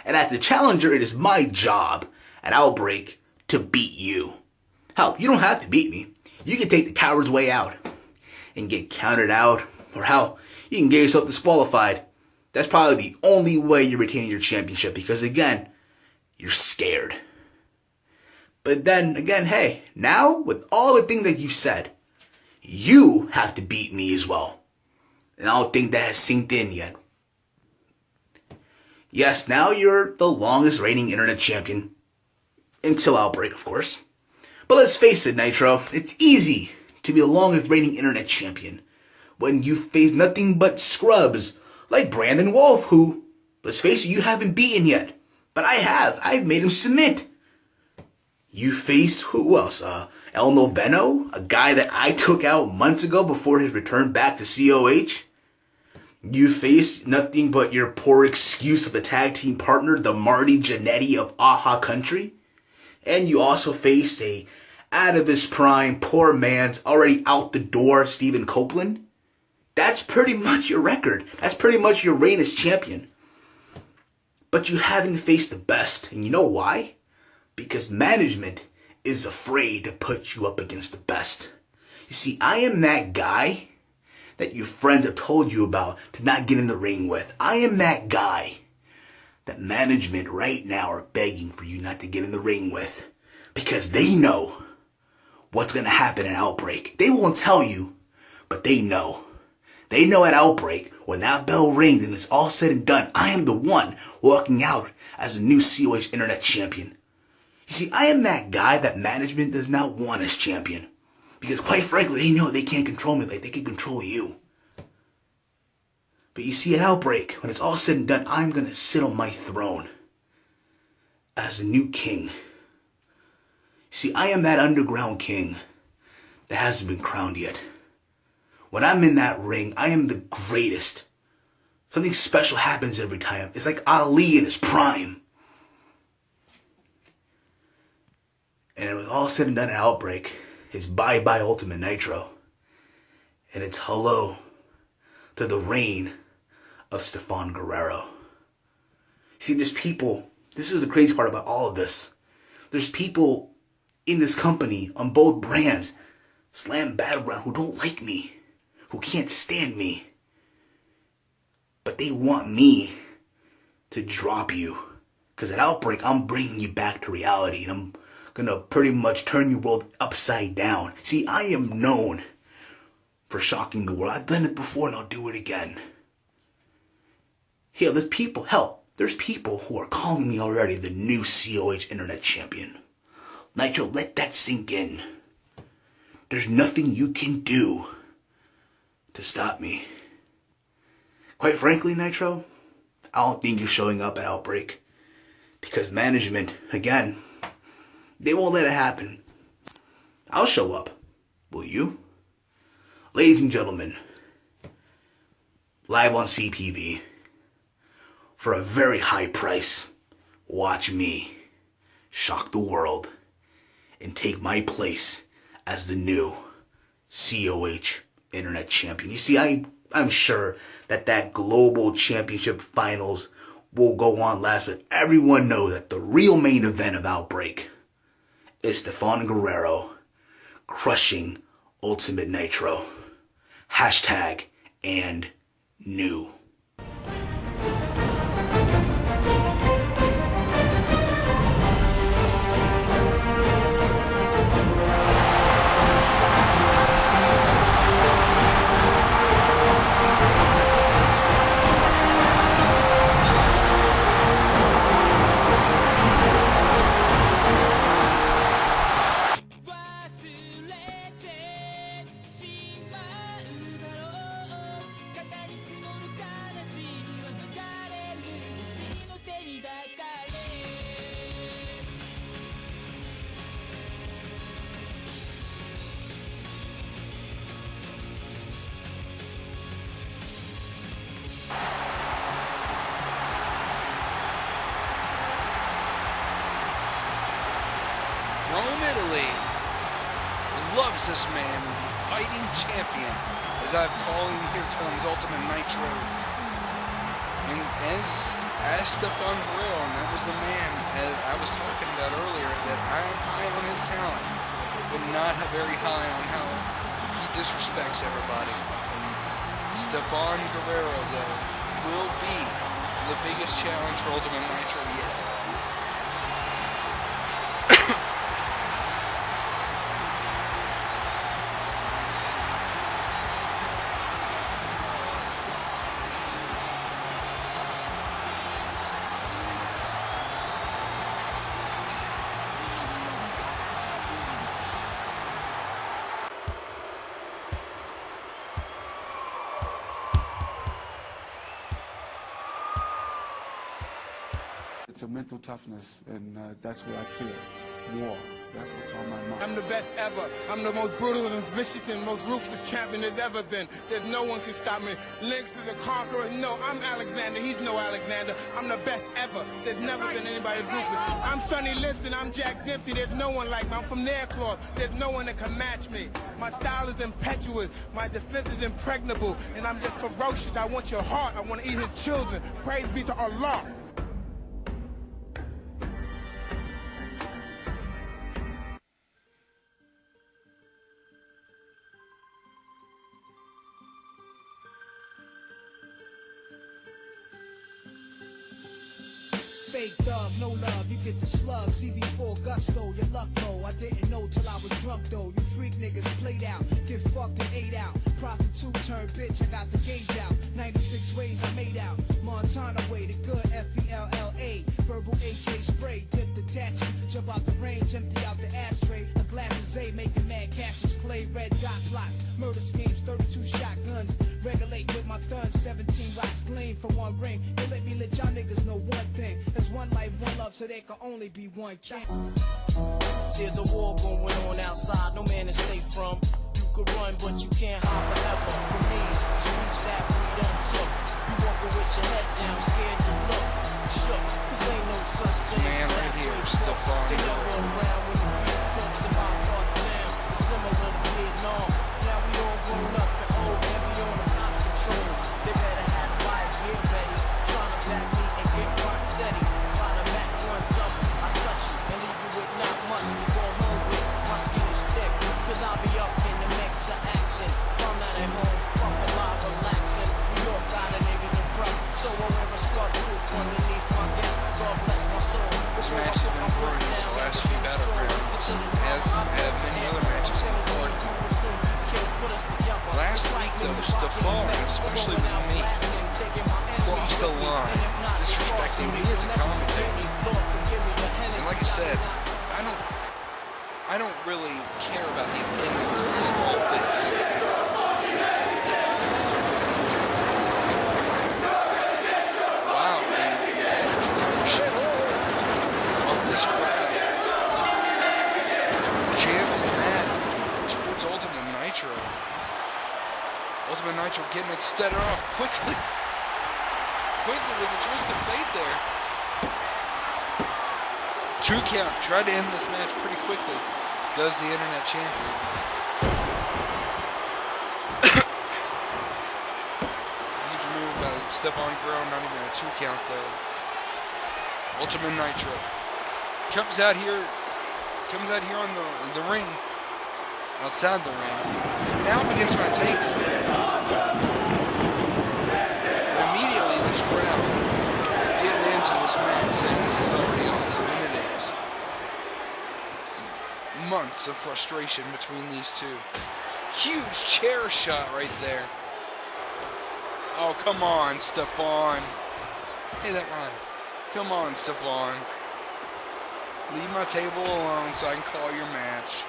And as the challenger, it is my job at Outbreak to beat you. Hell, you don't have to beat me. You can take the coward's way out and get counted out. Or hell, you can get yourself disqualified. That's probably the only way you retain your championship. Because again, you're scared. But then again, hey, now with all the things that you've said, you have to beat me as well. And I don't think that has sinked in yet. Yes, now you're the longest reigning internet champion. Until Outbreak, of course. But let's face it, Nitro, it's easy to be the longest reigning internet champion when you face nothing but scrubs like Brandon Wolfe, who, let's face it, you haven't beaten yet. But I have. I've made him submit. You faced, who else? El Noveno, a guy that I took out months ago before his return back to COH. You faced nothing but your poor excuse of a tag team partner, the Marty Jannetty of Aha Country. And you also faced a out of his prime, poor man's already out the door, Stephen Copeland. That's pretty much your record. That's pretty much your reign as champion. But you haven't faced the best. And you know why? Because management is afraid to put you up against the best. You see, I am that guy that your friends have told you about to not get in the ring with. I am that guy that management right now are begging for you not to get in the ring with. Because they know what's going to happen at Outbreak. They won't tell you, but they know. They know at Outbreak, when that bell rings and it's all said and done, I am the one walking out as a new COH Internet Champion. You see, I am that guy that management does not want as champion. Because quite frankly, they know they can't control me like they can control you. But you see, at Outbreak, when it's all said and done, I'm going to sit on my throne as a new king. See, I am that underground king that hasn't been crowned yet. When I'm in that ring, I am the greatest. Something special happens every time. It's like Ali in his prime. And it was all said and done at Outbreak. It's bye-bye Ultimate Nitro. And it's hello to the reign of Stefan Guerrero. See, there's people, this is the crazy part about all of this. There's people in this company on both brands, Slam Battleground, who don't like me, who can't stand me. But they want me to drop you. Because at Outbreak, I'm bringing you back to reality. And I'm going to pretty much turn your world upside down. See, I am known for shocking the world. I've done it before and I'll do it again. Hell, there's people who are calling me already the new COH Internet Champion. Nitro, let that sink in. There's nothing you can do to stop me. Quite frankly, Nitro, I don't think you're showing up at Outbreak. Because management, again, they won't let it happen. I'll show up. Will you? Ladies and gentlemen, live on CPV, for a very high price, watch me shock the world and take my place as the new COH Internet Champion. You see, I'm sure that global championship finals will go on last, but everyone knows that the real main event of Outbreak is Stefan Guerrero crushing Ultimate Nitro. Hashtag and new. Italy loves this man, the fighting champion. As I've called him, here comes Ultimate Nitro. And as Stefan Guerrero, and that was the man as I was talking about earlier, that I'm high on his talent, but not very high on how he disrespects everybody. Stefan Guerrero, though, will be the biggest challenge for Ultimate Nitro yet. It's a mental toughness, and that's what I fear more. That's what's on my mind. I'm the best ever. I'm the most brutal and vicious and most ruthless champion there's ever been. There's no one can stop me. Lynx is a conqueror. No, I'm Alexander. He's no Alexander. I'm the best ever. There's never been anybody as ruthless. I'm Sonny Liston. I'm Jack Dempsey. There's no one like me. I'm from their cloth. There's no one that can match me. My style is impetuous. My defense is impregnable. And I'm just ferocious. I want your heart. I want to eat his children. Praise be to Allah. Fake thug, no love, you get the slug. CB4 gusto, your luck low. I didn't know till I was drunk though. You freak niggas played out, get fucked and ate out. Prostitute turned bitch, I got the gauge out. 96 ways I made out. Montana way, the good FELLA. Verbal AK spray, dip detach, jump out the range, empty out the ashtray. A glass of Zay, making mad cashes, clay, red dot plots. Murder schemes, 32 shotguns. Regulate with my guns, 17 rocks gleam for one ring. They let me let y'all niggas know one thing. There's one life, one love, so there can only be one king. There's a war going on outside, no man is safe from. You could run, but you can't hide forever. From me, to reach that freedom took. You walking with your head down, scared to look. Shook, cause ain't no such this thing. man right here, Stefan They never Guerrero. around when the beef cooks in my part down. It's similar to Vietnam. Now we all grown up and old, and we on the cops control. They better have the riot gear ready. Trying to back me and get rock steady. By the Mac 1 double, I touch you and leave you with not much to go home with. My skin is thick, cause I'll be up in the mix of action. If I'm not at home, puffin' live, relaxing. New York got a nigga depressed, so I wear a slug proof underneath my vest. God bless my soul. This match has been growing over the last few battlegrounds, as have many other matches on the card. Last week, though, Stefan, especially with me, crossed the line, disrespecting me as a commentator. And like I said, I don't really care about the opinion to the small things. Wow, man. Of this crowd. Chanting that towards Ultimate Nitro. Ultimate Nitro getting it started off quickly. Quickly with a twist of fate there. 2 count. Tried to end this match pretty quickly. Does the internet champion. Huge move by Stefan Guerrero, not even a 2 count though. Ultimate Nitro. Comes out here on the ring. Outside the ring. And now begins my table. And immediately this crowd getting into this match, saying this is already awesome, and it is. Months of frustration between these two. Huge chair shot right there. Oh, come on, Stefan. Hey, that rhyme. Come on, Stefan. Leave my table alone so I can call your match.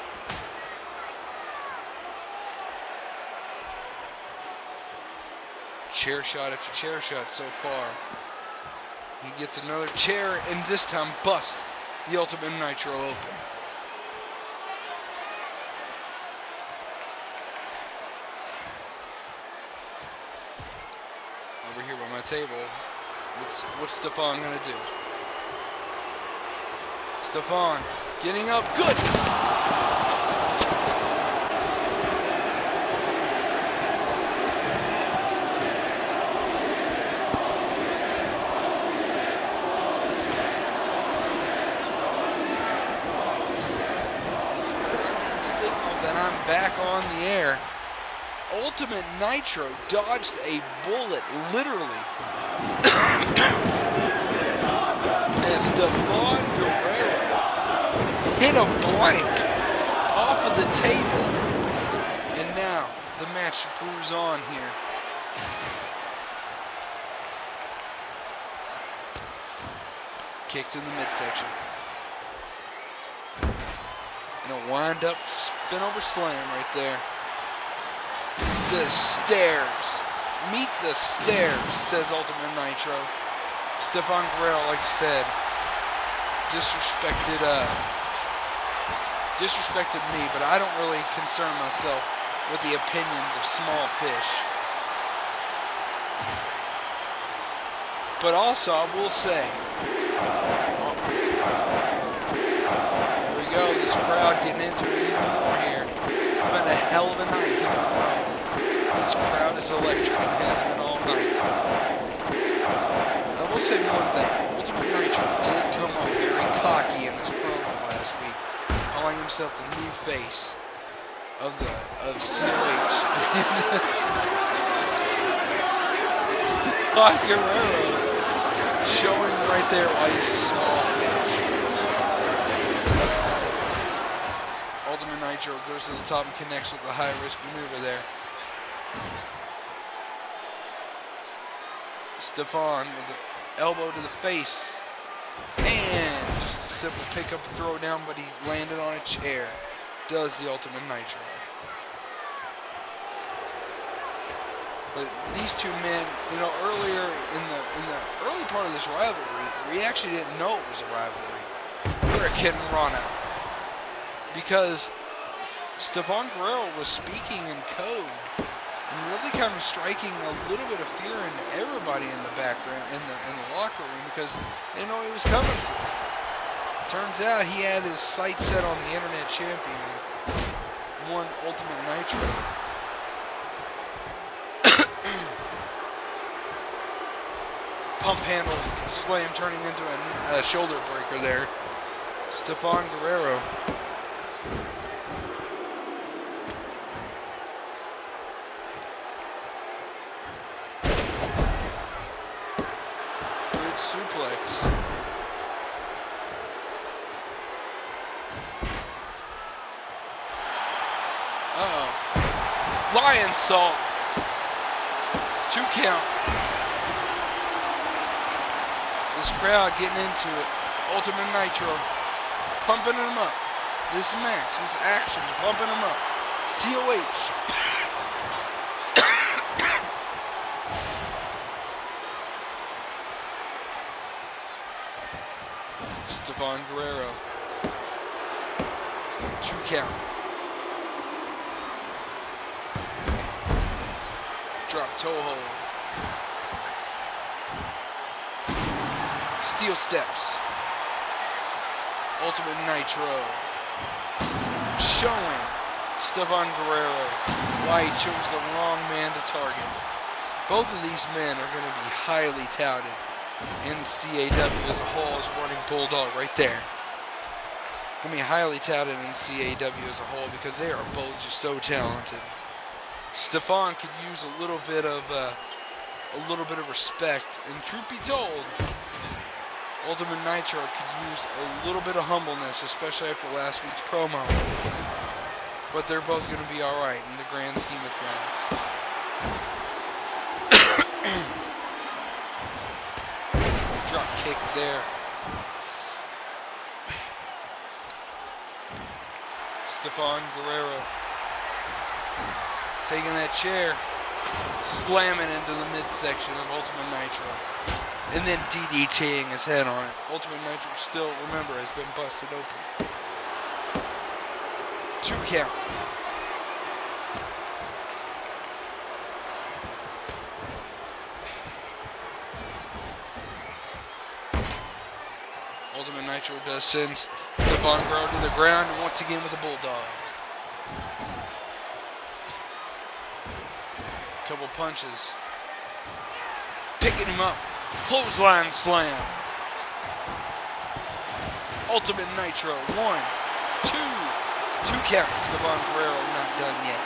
Chair shot after chair shot so far. He gets another chair and this time bust the Ultimate Nitro open. Over here by my table, what's Stefan gonna do? Stefan Getting up. Good. Signal that I'm back on the air. Ultimate Nitro dodged a bullet, literally. As Stefan Guerrero hit a blank off of the table. And now the match moves on here. Kicked in the midsection. And a wind up spin over slam right there. The stairs. Meet the stairs, says Ultimate Nitro. Stefan Guerrero, like I said, disrespected me, but I don't really concern myself with the opinions of small fish. But also, I will say, here we go, this crowd getting into it even more here. It's been a hell of a night here. This crowd is electric and has been all night. I will say one thing. Ultimate Nitro did come on very cocky in this promo last week, calling himself the new face of COH. Stefan Guerrero showing right there why he's a small fish. Ultimate Nitro goes to the top and connects with the high-risk maneuver there. Stefan with the elbow to the face. And just a simple pick up and throw down, but he landed on a chair. Does the Ultimate Nitro. But these two men, you know, earlier in the early part of this rivalry, we actually didn't know it was a rivalry. We were a kid and run out. Because Stefan Guerrero was speaking in code and really kind of striking a little bit of fear into everybody in the background, in the locker room, because they didn't know what he was coming for. Turns out he had his sights set on the Internet Champion, one Ultimate Nitro. Pump handle slam turning into a shoulder breaker there. Stefan Guerrero. Good suplex. Uh-oh. Lion salt. 2 count. This crowd getting into it. Ultimate Nitro. Pumping him up. This match, this action, pumping him up. COH. Stefan Guerrero. 2 count. Drop toe hold. Steel steps. Ultimate Nitro. Showing Stefan Guerrero why he chose the wrong man to target. Both of these men are going to be highly touted in CAW as a whole, as running Bulldog right there. Going to be highly touted in CAW as a whole because they are both just so talented. Stefan could use a little bit of respect, and truth be told, Ultimate Nitro could use a little bit of humbleness, especially after last week's promo. But they're both going to be alright in the grand scheme of things. Drop kick there. Stefan Guerrero taking that chair, slamming into the midsection of Ultimate Nitro. And then DDTing his head on it. Ultimate Nitro still, remember, has been busted open. 2 count. Ultimate Nitro does send Stefan Guerrero to the ground, and once again with a bulldog. Couple punches. Picking him up. Clothesline slam. Ultimate Nitro. 1, 2. 2 count. Stefan Guerrero not done yet.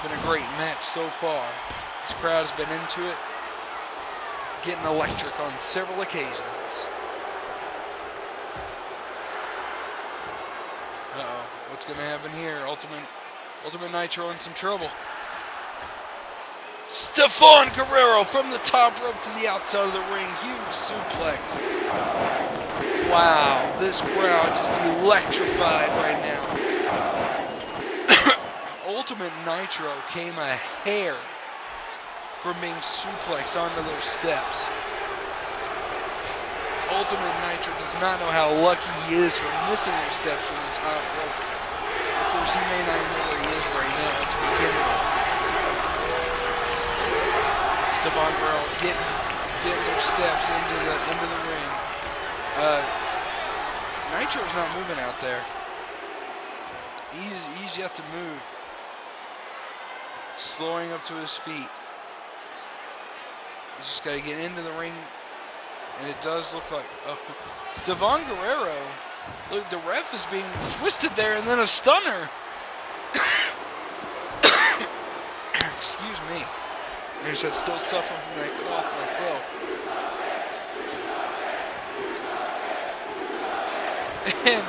Been a great match so far. This crowd has been into it. Getting electric on several occasions. Uh-oh. What's going to happen here? Ultimate Nitro in some trouble. Stefan Guerrero from the top rope to the outside of the ring. Huge suplex. Wow, this crowd just electrified right now. Ultimate Nitro came a hair from being suplexed onto those steps. Ultimate Nitro does not know how lucky he is for missing those steps from the top rope. Of course, he may not know where he is right now to begin with. Stefan Guerrero getting those steps into the ring. Nitro's not moving out there. He's yet to move. Slowing up to his feet. He's just got to get into the ring. And it does look like... Oh, Stefan Guerrero. Look, the ref is being twisted there and then a stunner. Excuse me. I guess I'm still suffering from that cough myself. And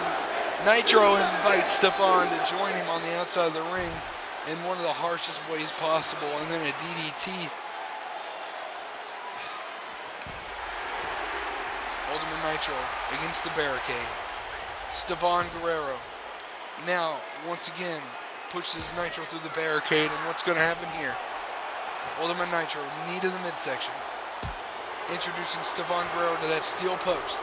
Nitro invites Stefan to join him on the outside of the ring in one of the harshest ways possible, and then a DDT. Ultimate Nitro against the barricade. Stefan Guerrero now, once again, pushes Nitro through the barricade, and what's going to happen here? Ultimate Nitro, knee to the midsection. Introducing Stefan Guerrero to that steel post.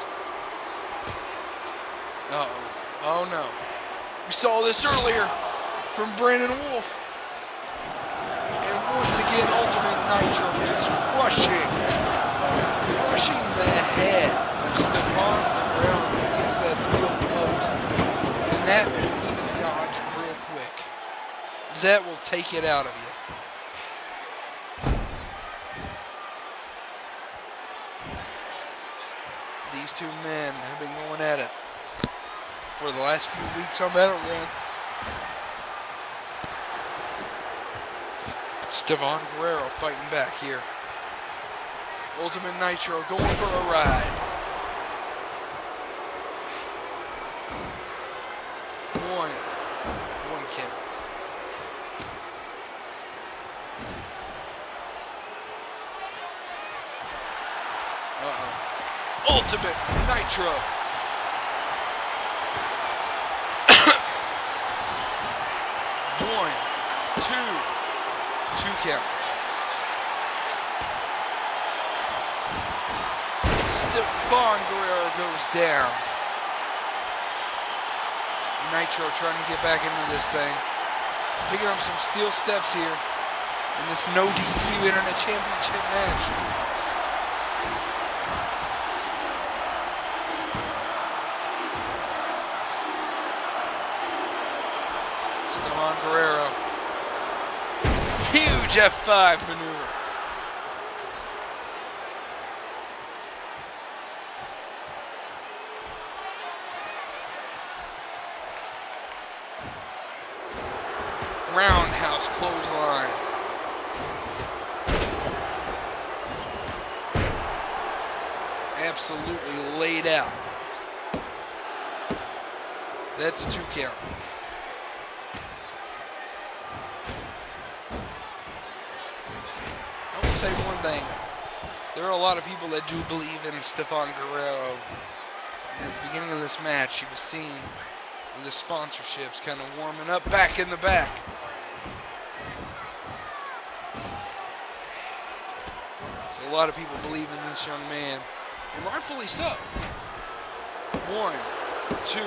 Uh-oh. Oh no. We saw this earlier from Brandon Wolfe. And once again, Ultimate Nitro just crushing the head of Stefan Guerrero against that steel post. And that will even the odds real quick. That will take it out of you. These two men have been going at it for the last few weeks on BattleGround. Stefan Guerrero fighting back here. Ultimate Nitro going for a ride. One count. Uh-oh. Ultimate Nitro. One, two count. Stefan Guerrero goes down. Nitro trying to get back into this thing. Picking up some steel steps here in this no DQ Internet Championship match. Stefan Guerrero. Huge F5 maneuver. Roundhouse clothesline. Absolutely laid out. That's a 2 count. I will say one thing. There are a lot of people that do believe in Stefan Guerrero. At the beginning of this match, he was seen with the sponsorships kind of warming up back in the back. So a lot of people believe in this young man, and rightfully so. 1, 2.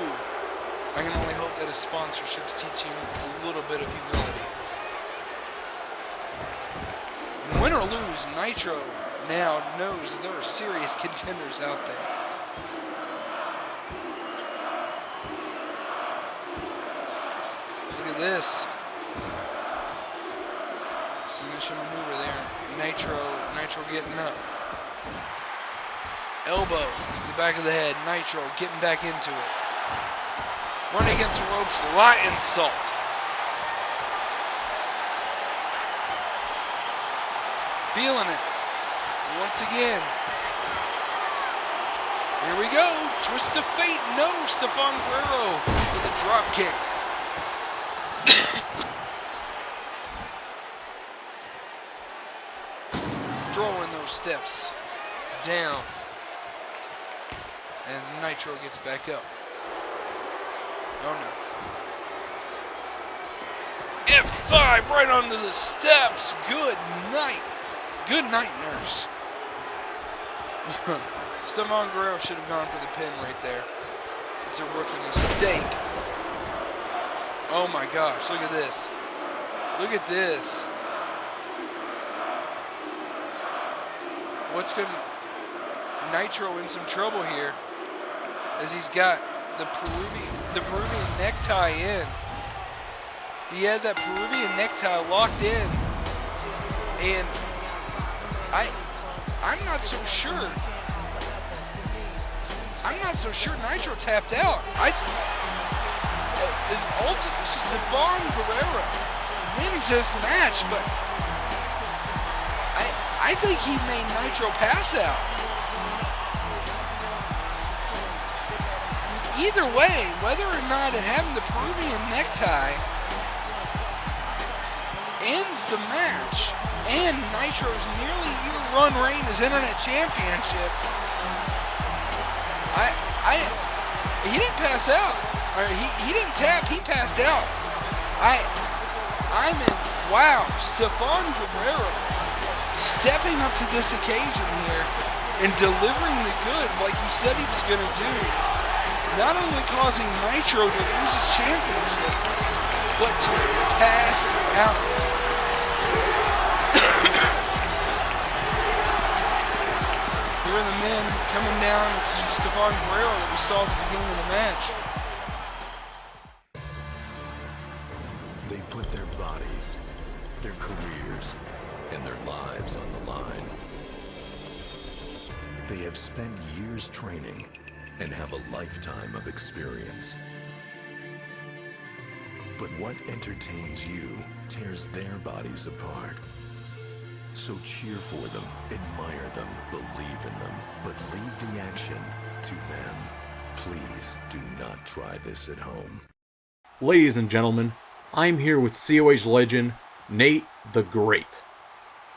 I can only hope that his sponsorships teach him a little bit of humility. And win or lose, Nitro now knows that there are serious contenders out there. at this. Submission maneuver there. Nitro getting up. Elbow to the back of the head. Nitro getting back into it. Running against the ropes, lion salt. Feeling it. Once again. Here we go. Twist of fate. No. Stefan Guerrero with a drop kick. Throwing those steps down as Nitro gets back up. Oh no. F5 right onto the steps. Good night. Good night, nurse. Stefan Guerrero should have gone for the pin right there. It's a rookie mistake. Oh my gosh, look at this. Look at this. What's going to... Nitro in some trouble here as he's got the Peruvian necktie in. He had that Peruvian necktie locked in. And I'm not so sure. I'm not so sure Nitro tapped out. Stefan Guerrero wins this match, but I think he made Nitro pass out. Either way, whether or not it having the Peruvian necktie ends the match and Nitro's nearly year-run reign as Internet Championship, he didn't pass out. Or he didn't tap, he passed out. I'm in, wow, Stefan Guerrero stepping up to this occasion here and delivering the goods like he said he was going to do. Not only causing Nitro to lose his championship, but to pass out. Here are the men coming down to Stefan Guerrero that we saw at the beginning of the match. They put their bodies, their careers, and their lives on the line. They have spent years training and have a lifetime of experience. But what entertains you tears their bodies apart. So cheer for them, admire them, believe in them, but leave the action to them. Please do not try this at home. Ladies and gentlemen, I'm here with COH legend, Nate the Great.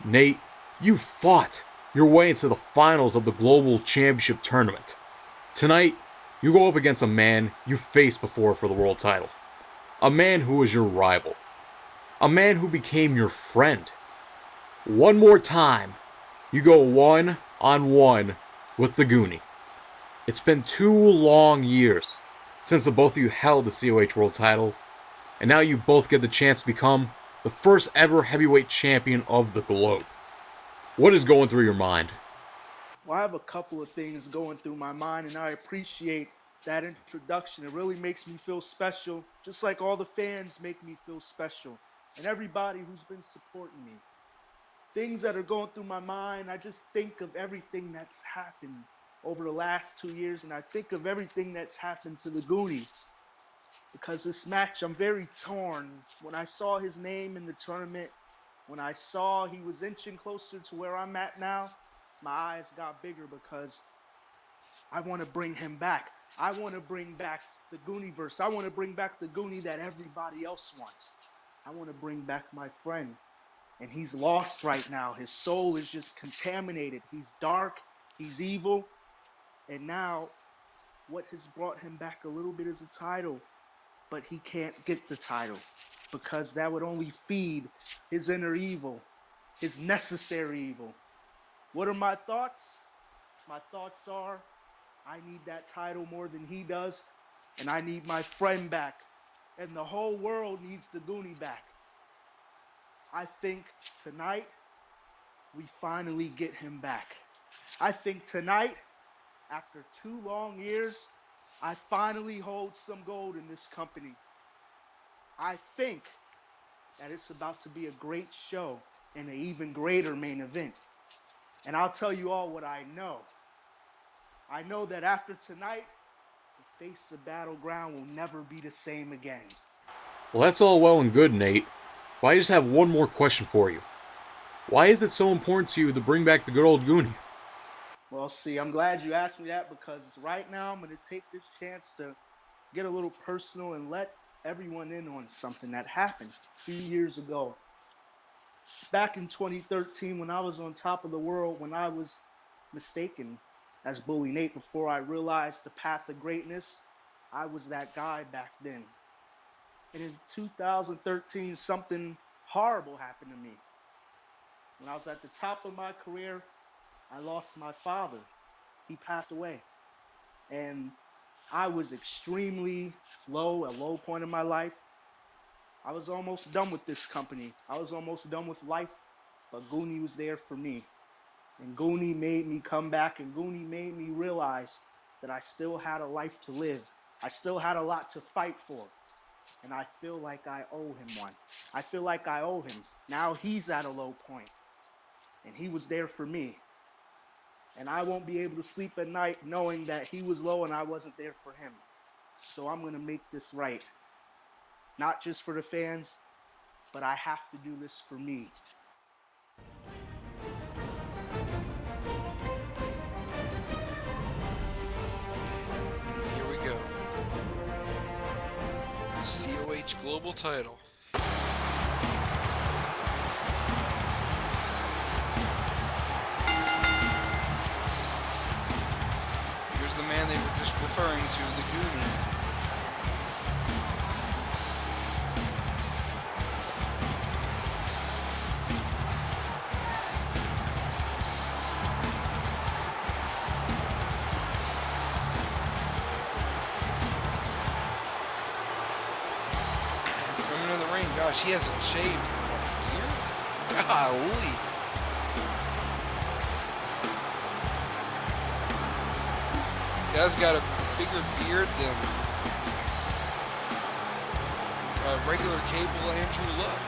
Nate, you fought your way into the finals of the Global Championship Tournament. Tonight, you go up against a man you faced before for the world title. A man who was your rival. A man who became your friend. One more time, you go one-on-one with the Goonie. It's been 2 long years since the both of you held the COH world title, and now you both get the chance to become the first ever heavyweight champion of the globe. What is going through your mind? Well, I have a couple of things going through my mind, and I appreciate that introduction. It really makes me feel special, just like all the fans make me feel special, and everybody who's been supporting me. Things that are going through my mind, I just think of everything that's happened over the last 2 years, and I think of everything that's happened to the Goonie. Because this match, I'm very torn. When I saw his name in the tournament, when I saw he was inching closer to where I'm at now, my eyes got bigger because I want to bring him back. I want to bring back the Gooniverse. I want to bring back the Goonie that everybody else wants. I want to bring back my friend. And he's lost right now. His soul is just contaminated. He's dark. He's evil. And now what has brought him back a little bit is a title. But he can't get the title because that would only feed his inner evil, his necessary evil. What are my thoughts? My thoughts are, I need that title more than he does, and I need my friend back, and the whole world needs the Goonie back. I think tonight, we finally get him back. I think tonight, after 2 long years, I finally hold some gold in this company. I think that it's about to be a great show and an even greater main event. And I'll tell you all what I know. I know that after tonight, the face of Battleground will never be the same again. Well, that's all well and good, Nate, but I just have one more question for you. Why is it so important to you to bring back the good old Goonie? Well, see, I'm glad you asked me that because right now I'm going to take this chance to get a little personal and let everyone in on something that happened a few years ago. Back in 2013, when I was on top of the world, when I was mistaken as Bully Nate before I realized the path of greatness, I was that guy back then. And in 2013, something horrible happened to me. When I was at the top of my career, I lost my father. He passed away. And I was extremely low, a low point in my life. I was almost done with this company. I was almost done with life, but Goonie was there for me. And Goonie made me come back, and Goonie made me realize that I still had a life to live. I still had a lot to fight for. And I feel like I owe him one. I feel like I owe him. Now he's at a low point, and he was there for me. And I won't be able to sleep at night knowing that he was low and I wasn't there for him. So I'm going to make this right. Not just for the fans, but I have to do this for me. Here we go. COH Global Title. Here's the man they were just referring to, the Goonie. Gosh, he hasn't shaved in a year? Golly. Guy's got a bigger beard than regular cable Andrew Luck.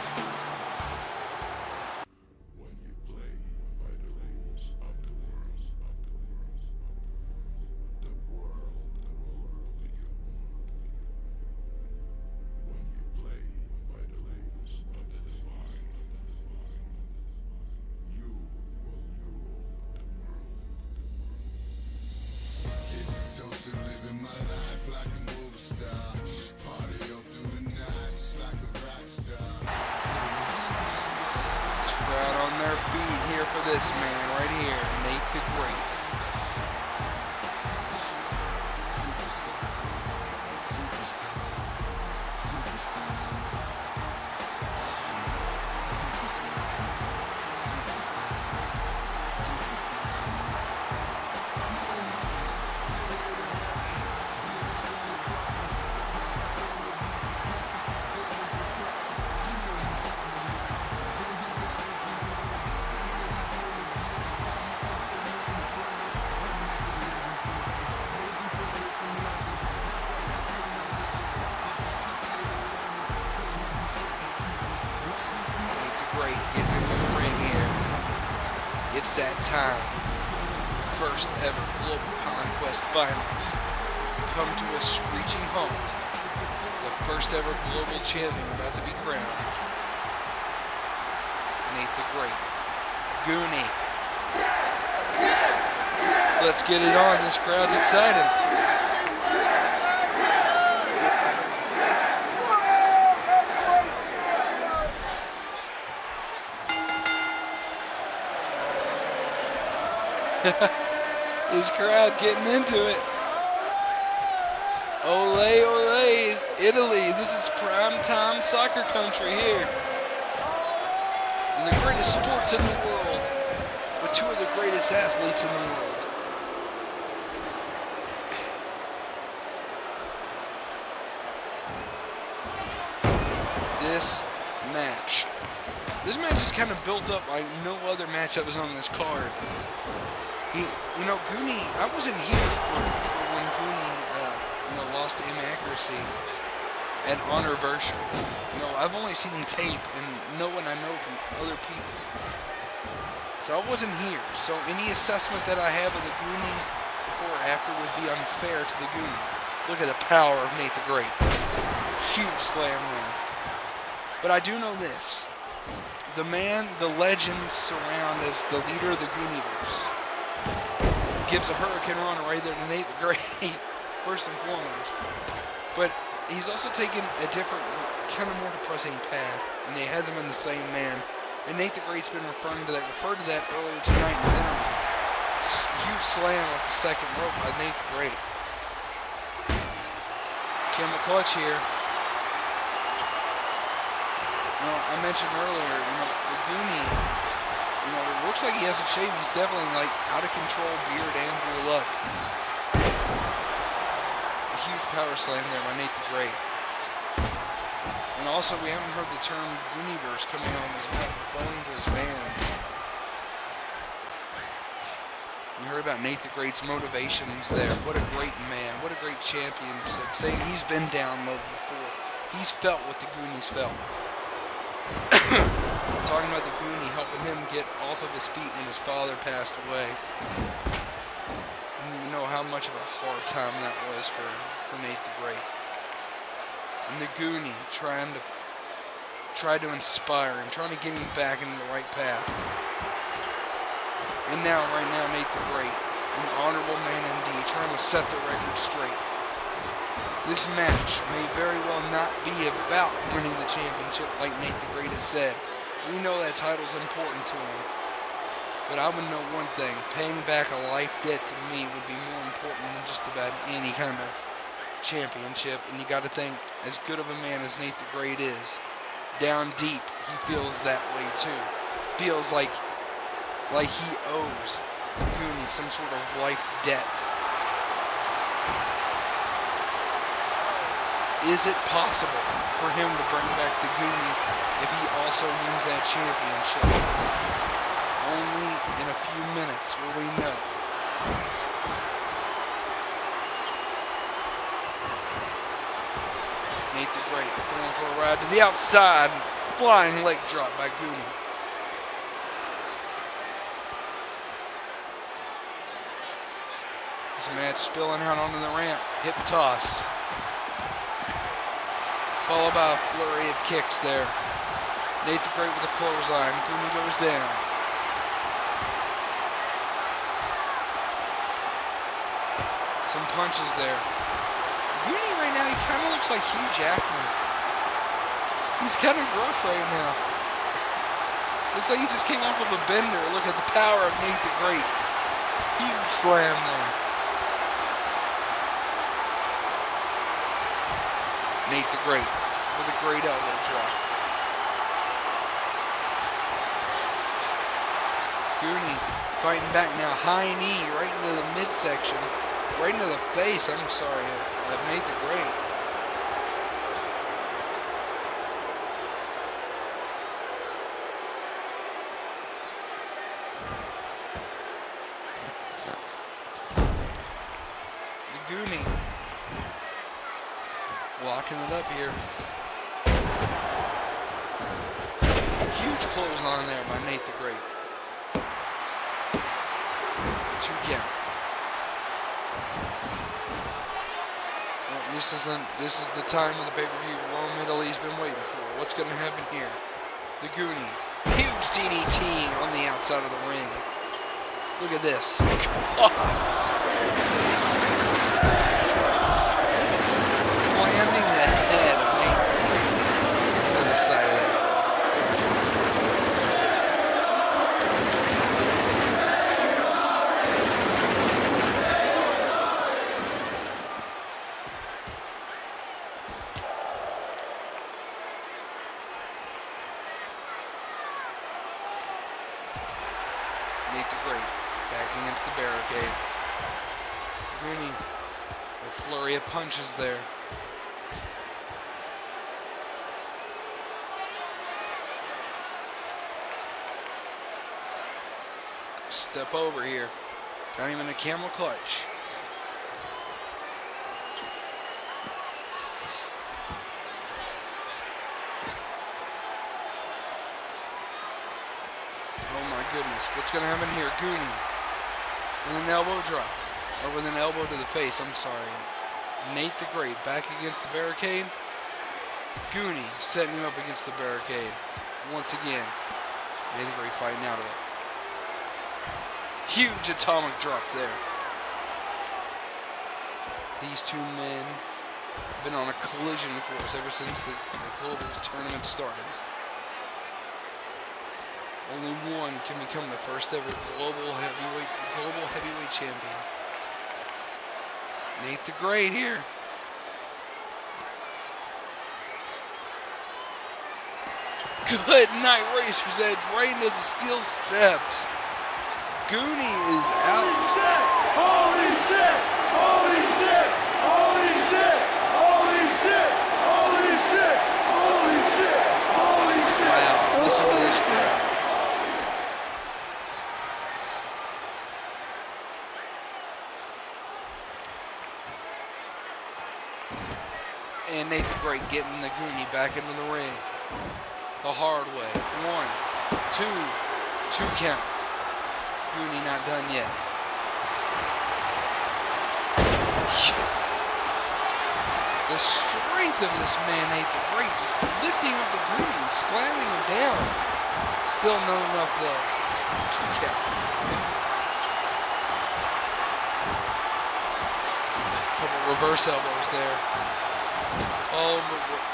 This man right here, Nate the Great. It's that time. First ever Global Conquest Finals come to a screeching halt. The first ever global champion about to be crowned. Nate the Great. Goonie. Let's get it on. This crowd's excited. This crowd getting into it. Ole, ole, Italy. This is prime-time soccer country here. And the greatest sports in the world with two of the greatest athletes in the world. This match is kind of built up like no other match that was on this card. Goonie, I wasn't here for when Goonie, lost to M-Accuracy. at Honorversary. You know, I've only seen tape and know what I know from other people. So I wasn't here. So any assessment that I have of the Goonie before or after would be unfair to the Goonie. Look at the power of Nate the Great. Huge slam there. But I do know this. The man, the legend, surround as the leader of the Gooniverse, gives a hurricane run right there to Nate the Great, first and foremost. But he's also taken a different, kind of more depressing path, and he hasn't been the same man. And Nate the Great's been referred to that earlier tonight in his interview. Huge slam off the second rope by Nate the Great. Camel clutch here. You know, I mentioned earlier, you know, the Goonie, you know, it looks like he hasn't shaved. He's definitely like out of control beard Andrew Luck. A huge power slam there by Nate the Great. And also, we haven't heard the term Gooniverse coming out of his mouth, referring to his fans. You heard about Nate the Great's motivations there. What a great man. What a great champion. Saying he's been down low before. He's felt what the Goonies felt. Talking about the Goonie helping him get off of his feet when his father passed away. And you know how much of a hard time that was for Nate the Great. And the Goonie tried to inspire him, trying to get him back into the right path. And now, right now, Nate the Great, an honorable man indeed, trying to set the record straight. This match may very well not be about winning the championship like Nate the Great has said. We know that title's important to him. But I would know one thing, paying back a life debt to me would be more important than just about any kind of championship. And you got to think, as good of a man as Nate the Great is, down deep, he feels that way too. Feels like he owes Goonie some sort of life debt. Is it possible for him to bring back the Goonie if he also wins that championship? Only in a few minutes will we know. Nate the Great going for a ride to the outside. Flying leg drop by Goonie. This match spilling out onto the ramp. Hip toss. Followed by a flurry of kicks there. Nate the Great with a clothesline. Goonie goes down. Some punches there. Goonie right now, he kind of looks like Hugh Jackman. He's kind of gruff right now. Looks like he just came off of a bender. Look at the power of Nate the Great. Huge slam there. Nate the Great with a great elbow drop. Goonie fighting back now. High knee right into the midsection. Right into the face, I'm sorry, of Nate the Great. The Goonie locking it up here. Huge clothesline there by Nate the Great. 2 count. Well, this is the time of the pay-per-view Roman Italy's been waiting for. What's going to happen here? The Goonie. Huge DDT on the outside of the ring. Look at this. Planting the head of Nate the Great into the side of that. Nate the Great back against the barricade. Goonie, a flurry of punches there. Step over here. Got him in a camel clutch. goodness. What's going to happen here? Goonie with an elbow drop. Or with an elbow to the face, I'm sorry. Nate the Great back against the barricade. Goonie setting him up against the barricade. Once again, Nate the Great fighting out of it. Huge atomic drop there. These two men have been on a collision course ever since the global tournament started. Only one can become the first ever global heavyweight champion. Nate the Great here. Good night, Racer's Edge right into the steel steps. Goonie is out. Holy shit! Holy shit! Holy shit! Holy shit! Holy shit! Holy shit! Holy shit! Wow, listen to this crowd. And Nate the Great getting the Goonie back into the ring. The hard way. 1, 2 count. Goonie not done yet. The strength of this man, Nate the Great, just lifting up the Goonie and slamming him down. Still not enough though. 2 count. Couple reverse elbows there. Oh,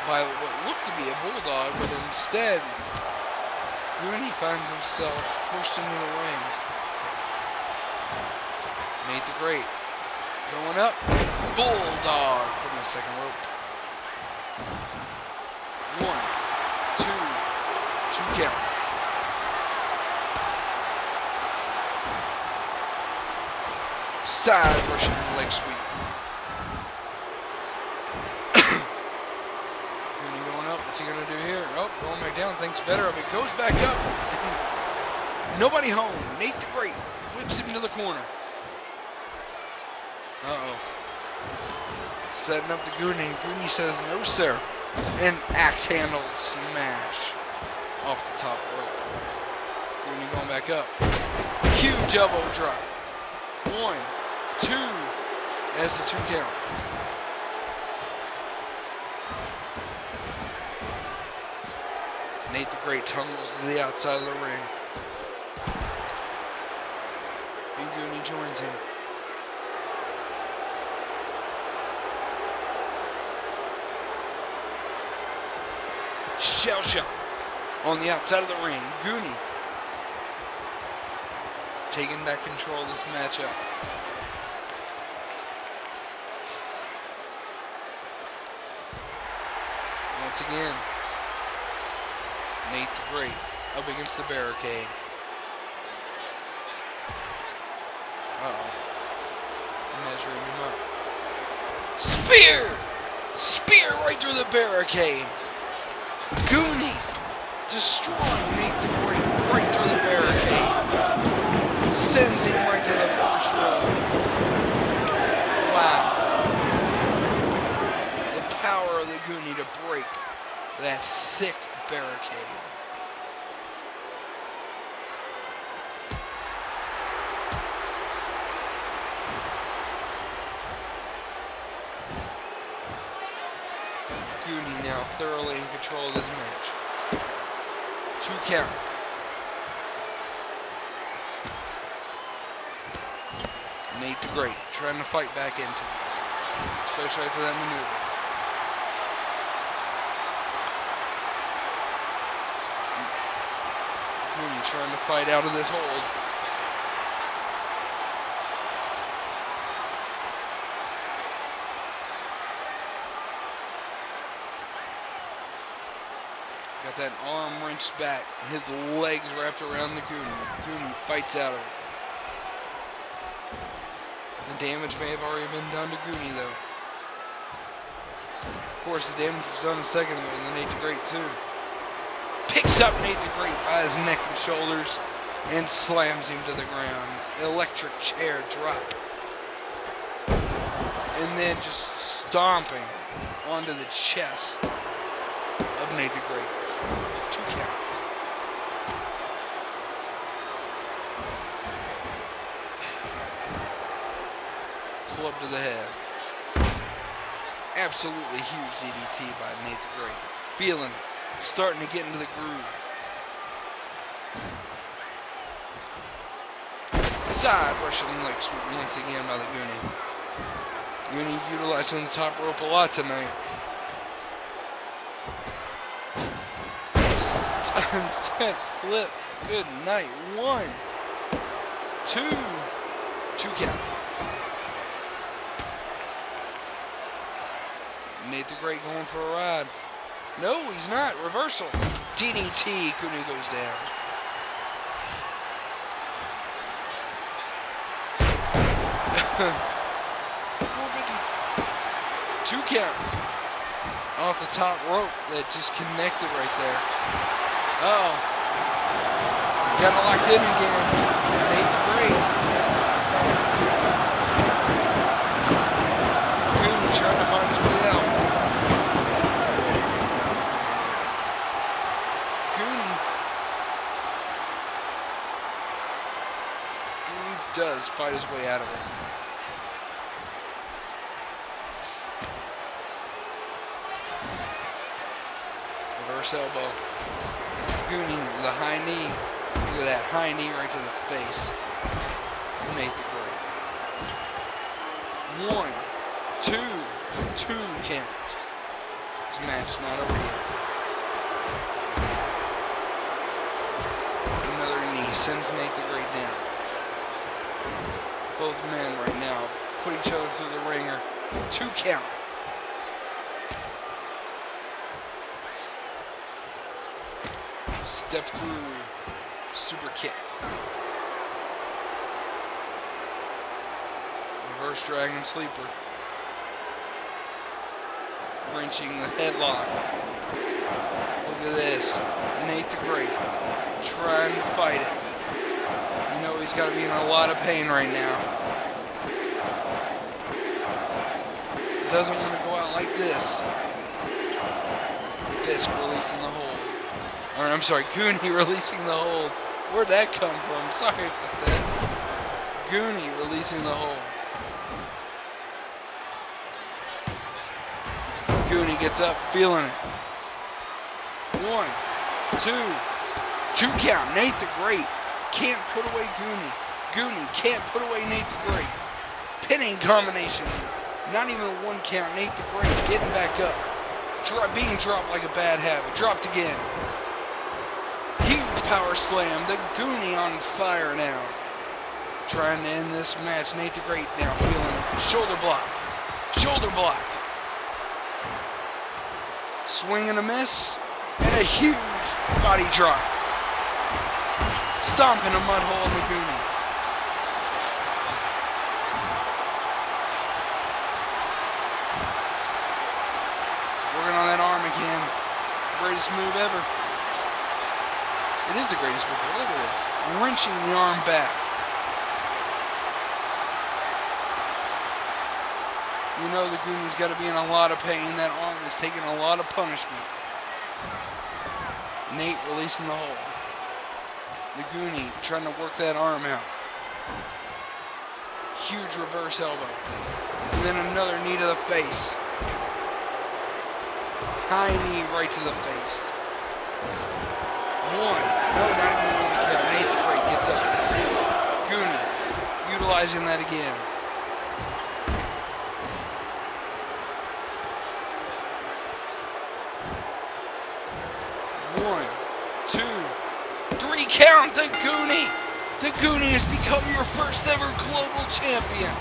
by what looked to be a bulldog, but instead, Goonie finds himself pushed into the ring. Nate the Great going up. Bulldog from the second rope. 1, 2 count. Side Russian leg sweep. What's he going to do here? Oh, going back down. Thinks better of it. Goes back up. Nobody home. Nate the Great whips him to the corner. Uh-oh. Setting up the Goonie. Goonie says, no, sir. An axe-handled smash off the top rope. Goonie going back up. Huge elbow drop. 1, 2. That's a 2 count. Nate the Great tumbles to the outside of the ring. And Goonie joins him. Shell shock on the outside of the ring. Goonie taking back control of this matchup. Once again, Nate the Great up against the barricade. Uh-oh. Measuring him up. Spear! Spear right through the barricade. Goonie destroying Nate the Great right through the barricade. Sends him right to the first row. Wow. The power of the Goonie to break that thick barricade. Goonie now thoroughly in control of this match. 2 count. Nate the Great trying to fight back into it, especially after that maneuver. Goonie trying to fight out of this hold. Got that arm wrenched back, his legs wrapped around the Goonie. The Goonie fights out of it. The damage may have already been done to Goonie though. Of course, the damage was done a second ago, and then Nate the Great too. Picks up Nate the Great by his neck and shoulders and slams him to the ground. Electric chair drop. And then just stomping onto the chest of Nate the Great. 2 count. up to the head. Absolutely huge DDT by Nate the Great. Feeling it. Starting to get into the groove. Side Russian leg sweep once again by the Goonie. Goonie utilizing the top rope a lot tonight. Sunset flip. Good night. 1, 2. 2 count. Nate the Great going for a ride. No, he's not. Reversal. DDT. Goonie goes down. Two count off the top rope that just connected right there. Uh-oh. Got it locked in again. Nate the Great. Goonie trying to find his way out. Goonie does fight his way out of it. Reverse elbow. Goonie, the high knee. Look at that high knee right to the face. Nate the Great. 1, 2, 2 count. This match not over yet. Another knee sends Nate the Great down. Both men right now put each other through the ringer. 2 count. Step through, super kick. Reverse dragon sleeper. Wrenching the headlock. Look at this. Nate the Great trying to fight it. You know he's got to be in a lot of pain right now. Doesn't want to go out like this. Fisk releasing the hold. Or, I'm sorry, Goonie releasing the hold. Where'd that come from? Sorry about that. Goonie releasing the hold. Goonie gets up, feeling it. 1, 2, 2 count. Nate the Great can't put away Goonie. Goonie can't put away Nate the Great. Pinning combination. Not even a 1 count. Nate the Great getting back up. Being dropped like a bad habit. Dropped again. Huge power slam. The Goonie on fire now. Trying to end this match. Nate the Great now feeling it. Shoulder block. Shoulder block. Swing and a miss. And a huge body drop. Stomping a mud hole in the Goonie. Working on that arm again. Greatest move ever. It is the greatest move ever. Look at this. Wrenching the arm back. You know the Goonie's got to be in a lot of pain. That arm is taking a lot of punishment. Nate releasing the hold. The Goonie trying to work that arm out. Huge reverse elbow. And then another knee to the face. High knee right to the face. 1. No, not even 1 count. Nate the Great gets up. Goonie utilizing that again. One, 2, 3 count. The Goonie. The Goonie has become your first ever global champion.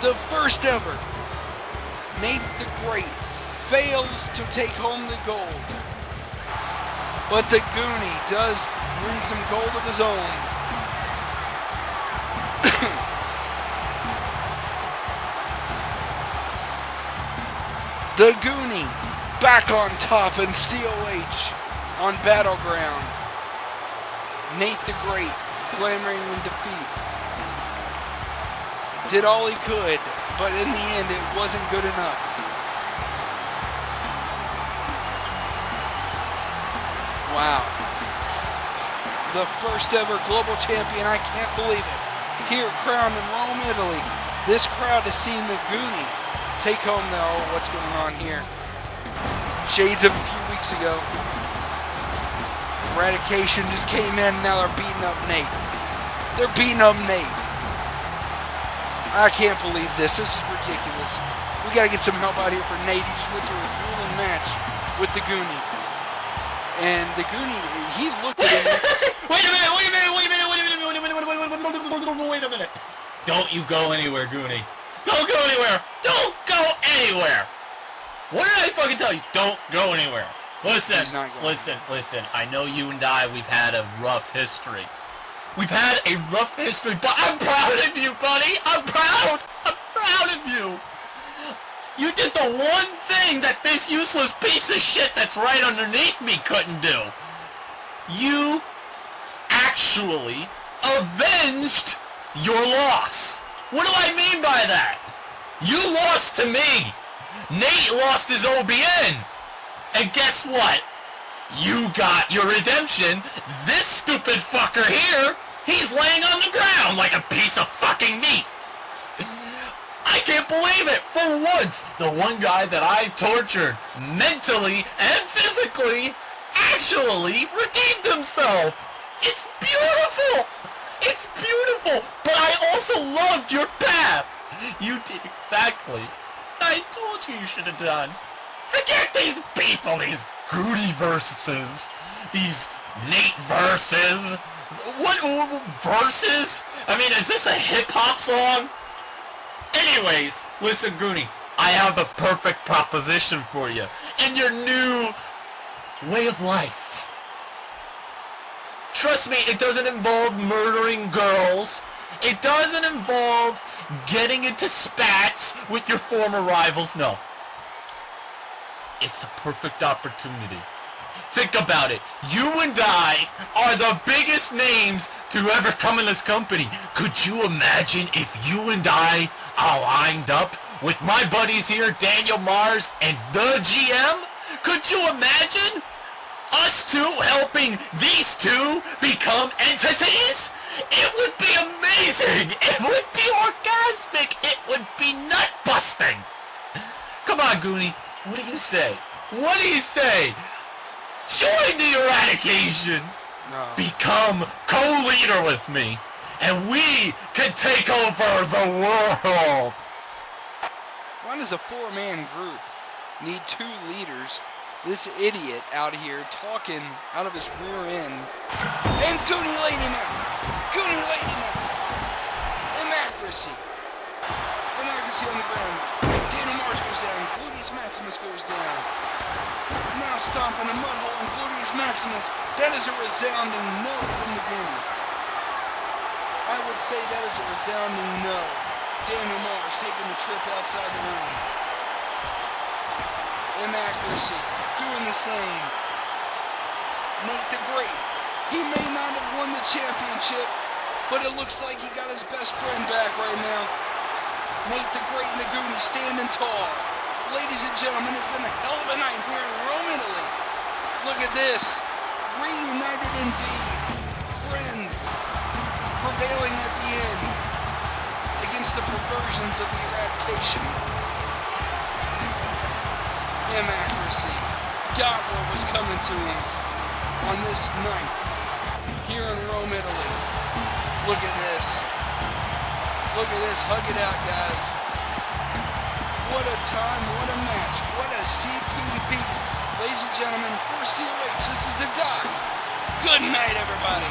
The first ever. Nate the Great fails to take home the gold. But the Goonie does win some gold of his own. The Goonie back on top in COH on Battleground. Nate the Great clamoring in defeat. Did all he could, but in the end it wasn't good enough. Wow. The first ever global champion, I can't believe it. Here crowned in Rome, Italy. This crowd has seen the Goonie take home the, oh, what's going on here? Shades of a few weeks ago. Eradication just came in, now they're beating up Nate. They're beating up Nate. I can't believe this. This is ridiculous. We got to get some help out here for Nate. He just went through a grueling match with the Goonie. And the Goonie, he looked at him. Wait a minute. Don't you go anywhere, Goonie. Don't go anywhere. Don't go anywhere. What did I fucking tell you? Don't go anywhere. Listen. I know you and I, we've had a rough history. We've had a rough history, but I'm proud of you, buddy. I'm proud of you. You did the one thing that this useless piece of shit that's right underneath me couldn't do. You actually avenged your loss. What do I mean by that? You lost to me. Nate lost his OBN. And guess what? You got your redemption. This stupid fucker here, he's laying on the ground like a piece of fucking meat. I can't believe it. For once, the one guy that I tortured mentally and physically actually redeemed himself. It's beautiful. It's beautiful. But I also loved your path. You did exactly what I told you should have done. Forget these people, these Goonie verses, these Nate verses. What verses? I mean, is this a hip-hop song? Anyways, listen, Goonie, I have a perfect proposition for you in your new way of life. Trust me, it doesn't involve murdering girls. It doesn't involve getting into spats with your former rivals. No. It's a perfect opportunity. Think about it. You and I are the biggest names to ever come in this company. Could you imagine if you and I are lined up with my buddies here, Daniel Mars and the GM? Could you imagine us two helping these two become entities? It would be amazing. It would be orgasmic. It would be nut-busting. Come on, Goonie. What do you say? What do you say? Join the Eradication. No. Become co-leader with me. And we can take over the world. Why does a four-man group need two leaders? This idiot out here talking out of his rear end. And Goonie laid him out. Goonie laid him out. M-Accuracy. M-Accuracy on the ground. Daniel Mars goes down. Gluteus Maximus goes down. Now stomping a mud hole on Gluteus Maximus. That is a resounding no from the Goonie. I would say that is a resounding no. Daniel Mars taking the trip outside the ring. M-Accuracy doing the same. Nate the Great. He may not have won the championship, but it looks like he got his best friend back right now. Nate the Great and the Goonie standing tall. Ladies and gentlemen, it's been a hell of a night here in Rome, Italy. Look at this. Reunited indeed. Friends. Prevailing at the end against the perversions of the Eradication. M-Accuracy got what was coming to him on this night here in Rome, Italy. Look at this. Look at this. Hug it out, guys. What a time, what a match, what a CPV. Ladies and gentlemen, for COH, this is the Doc. Good night, everybody.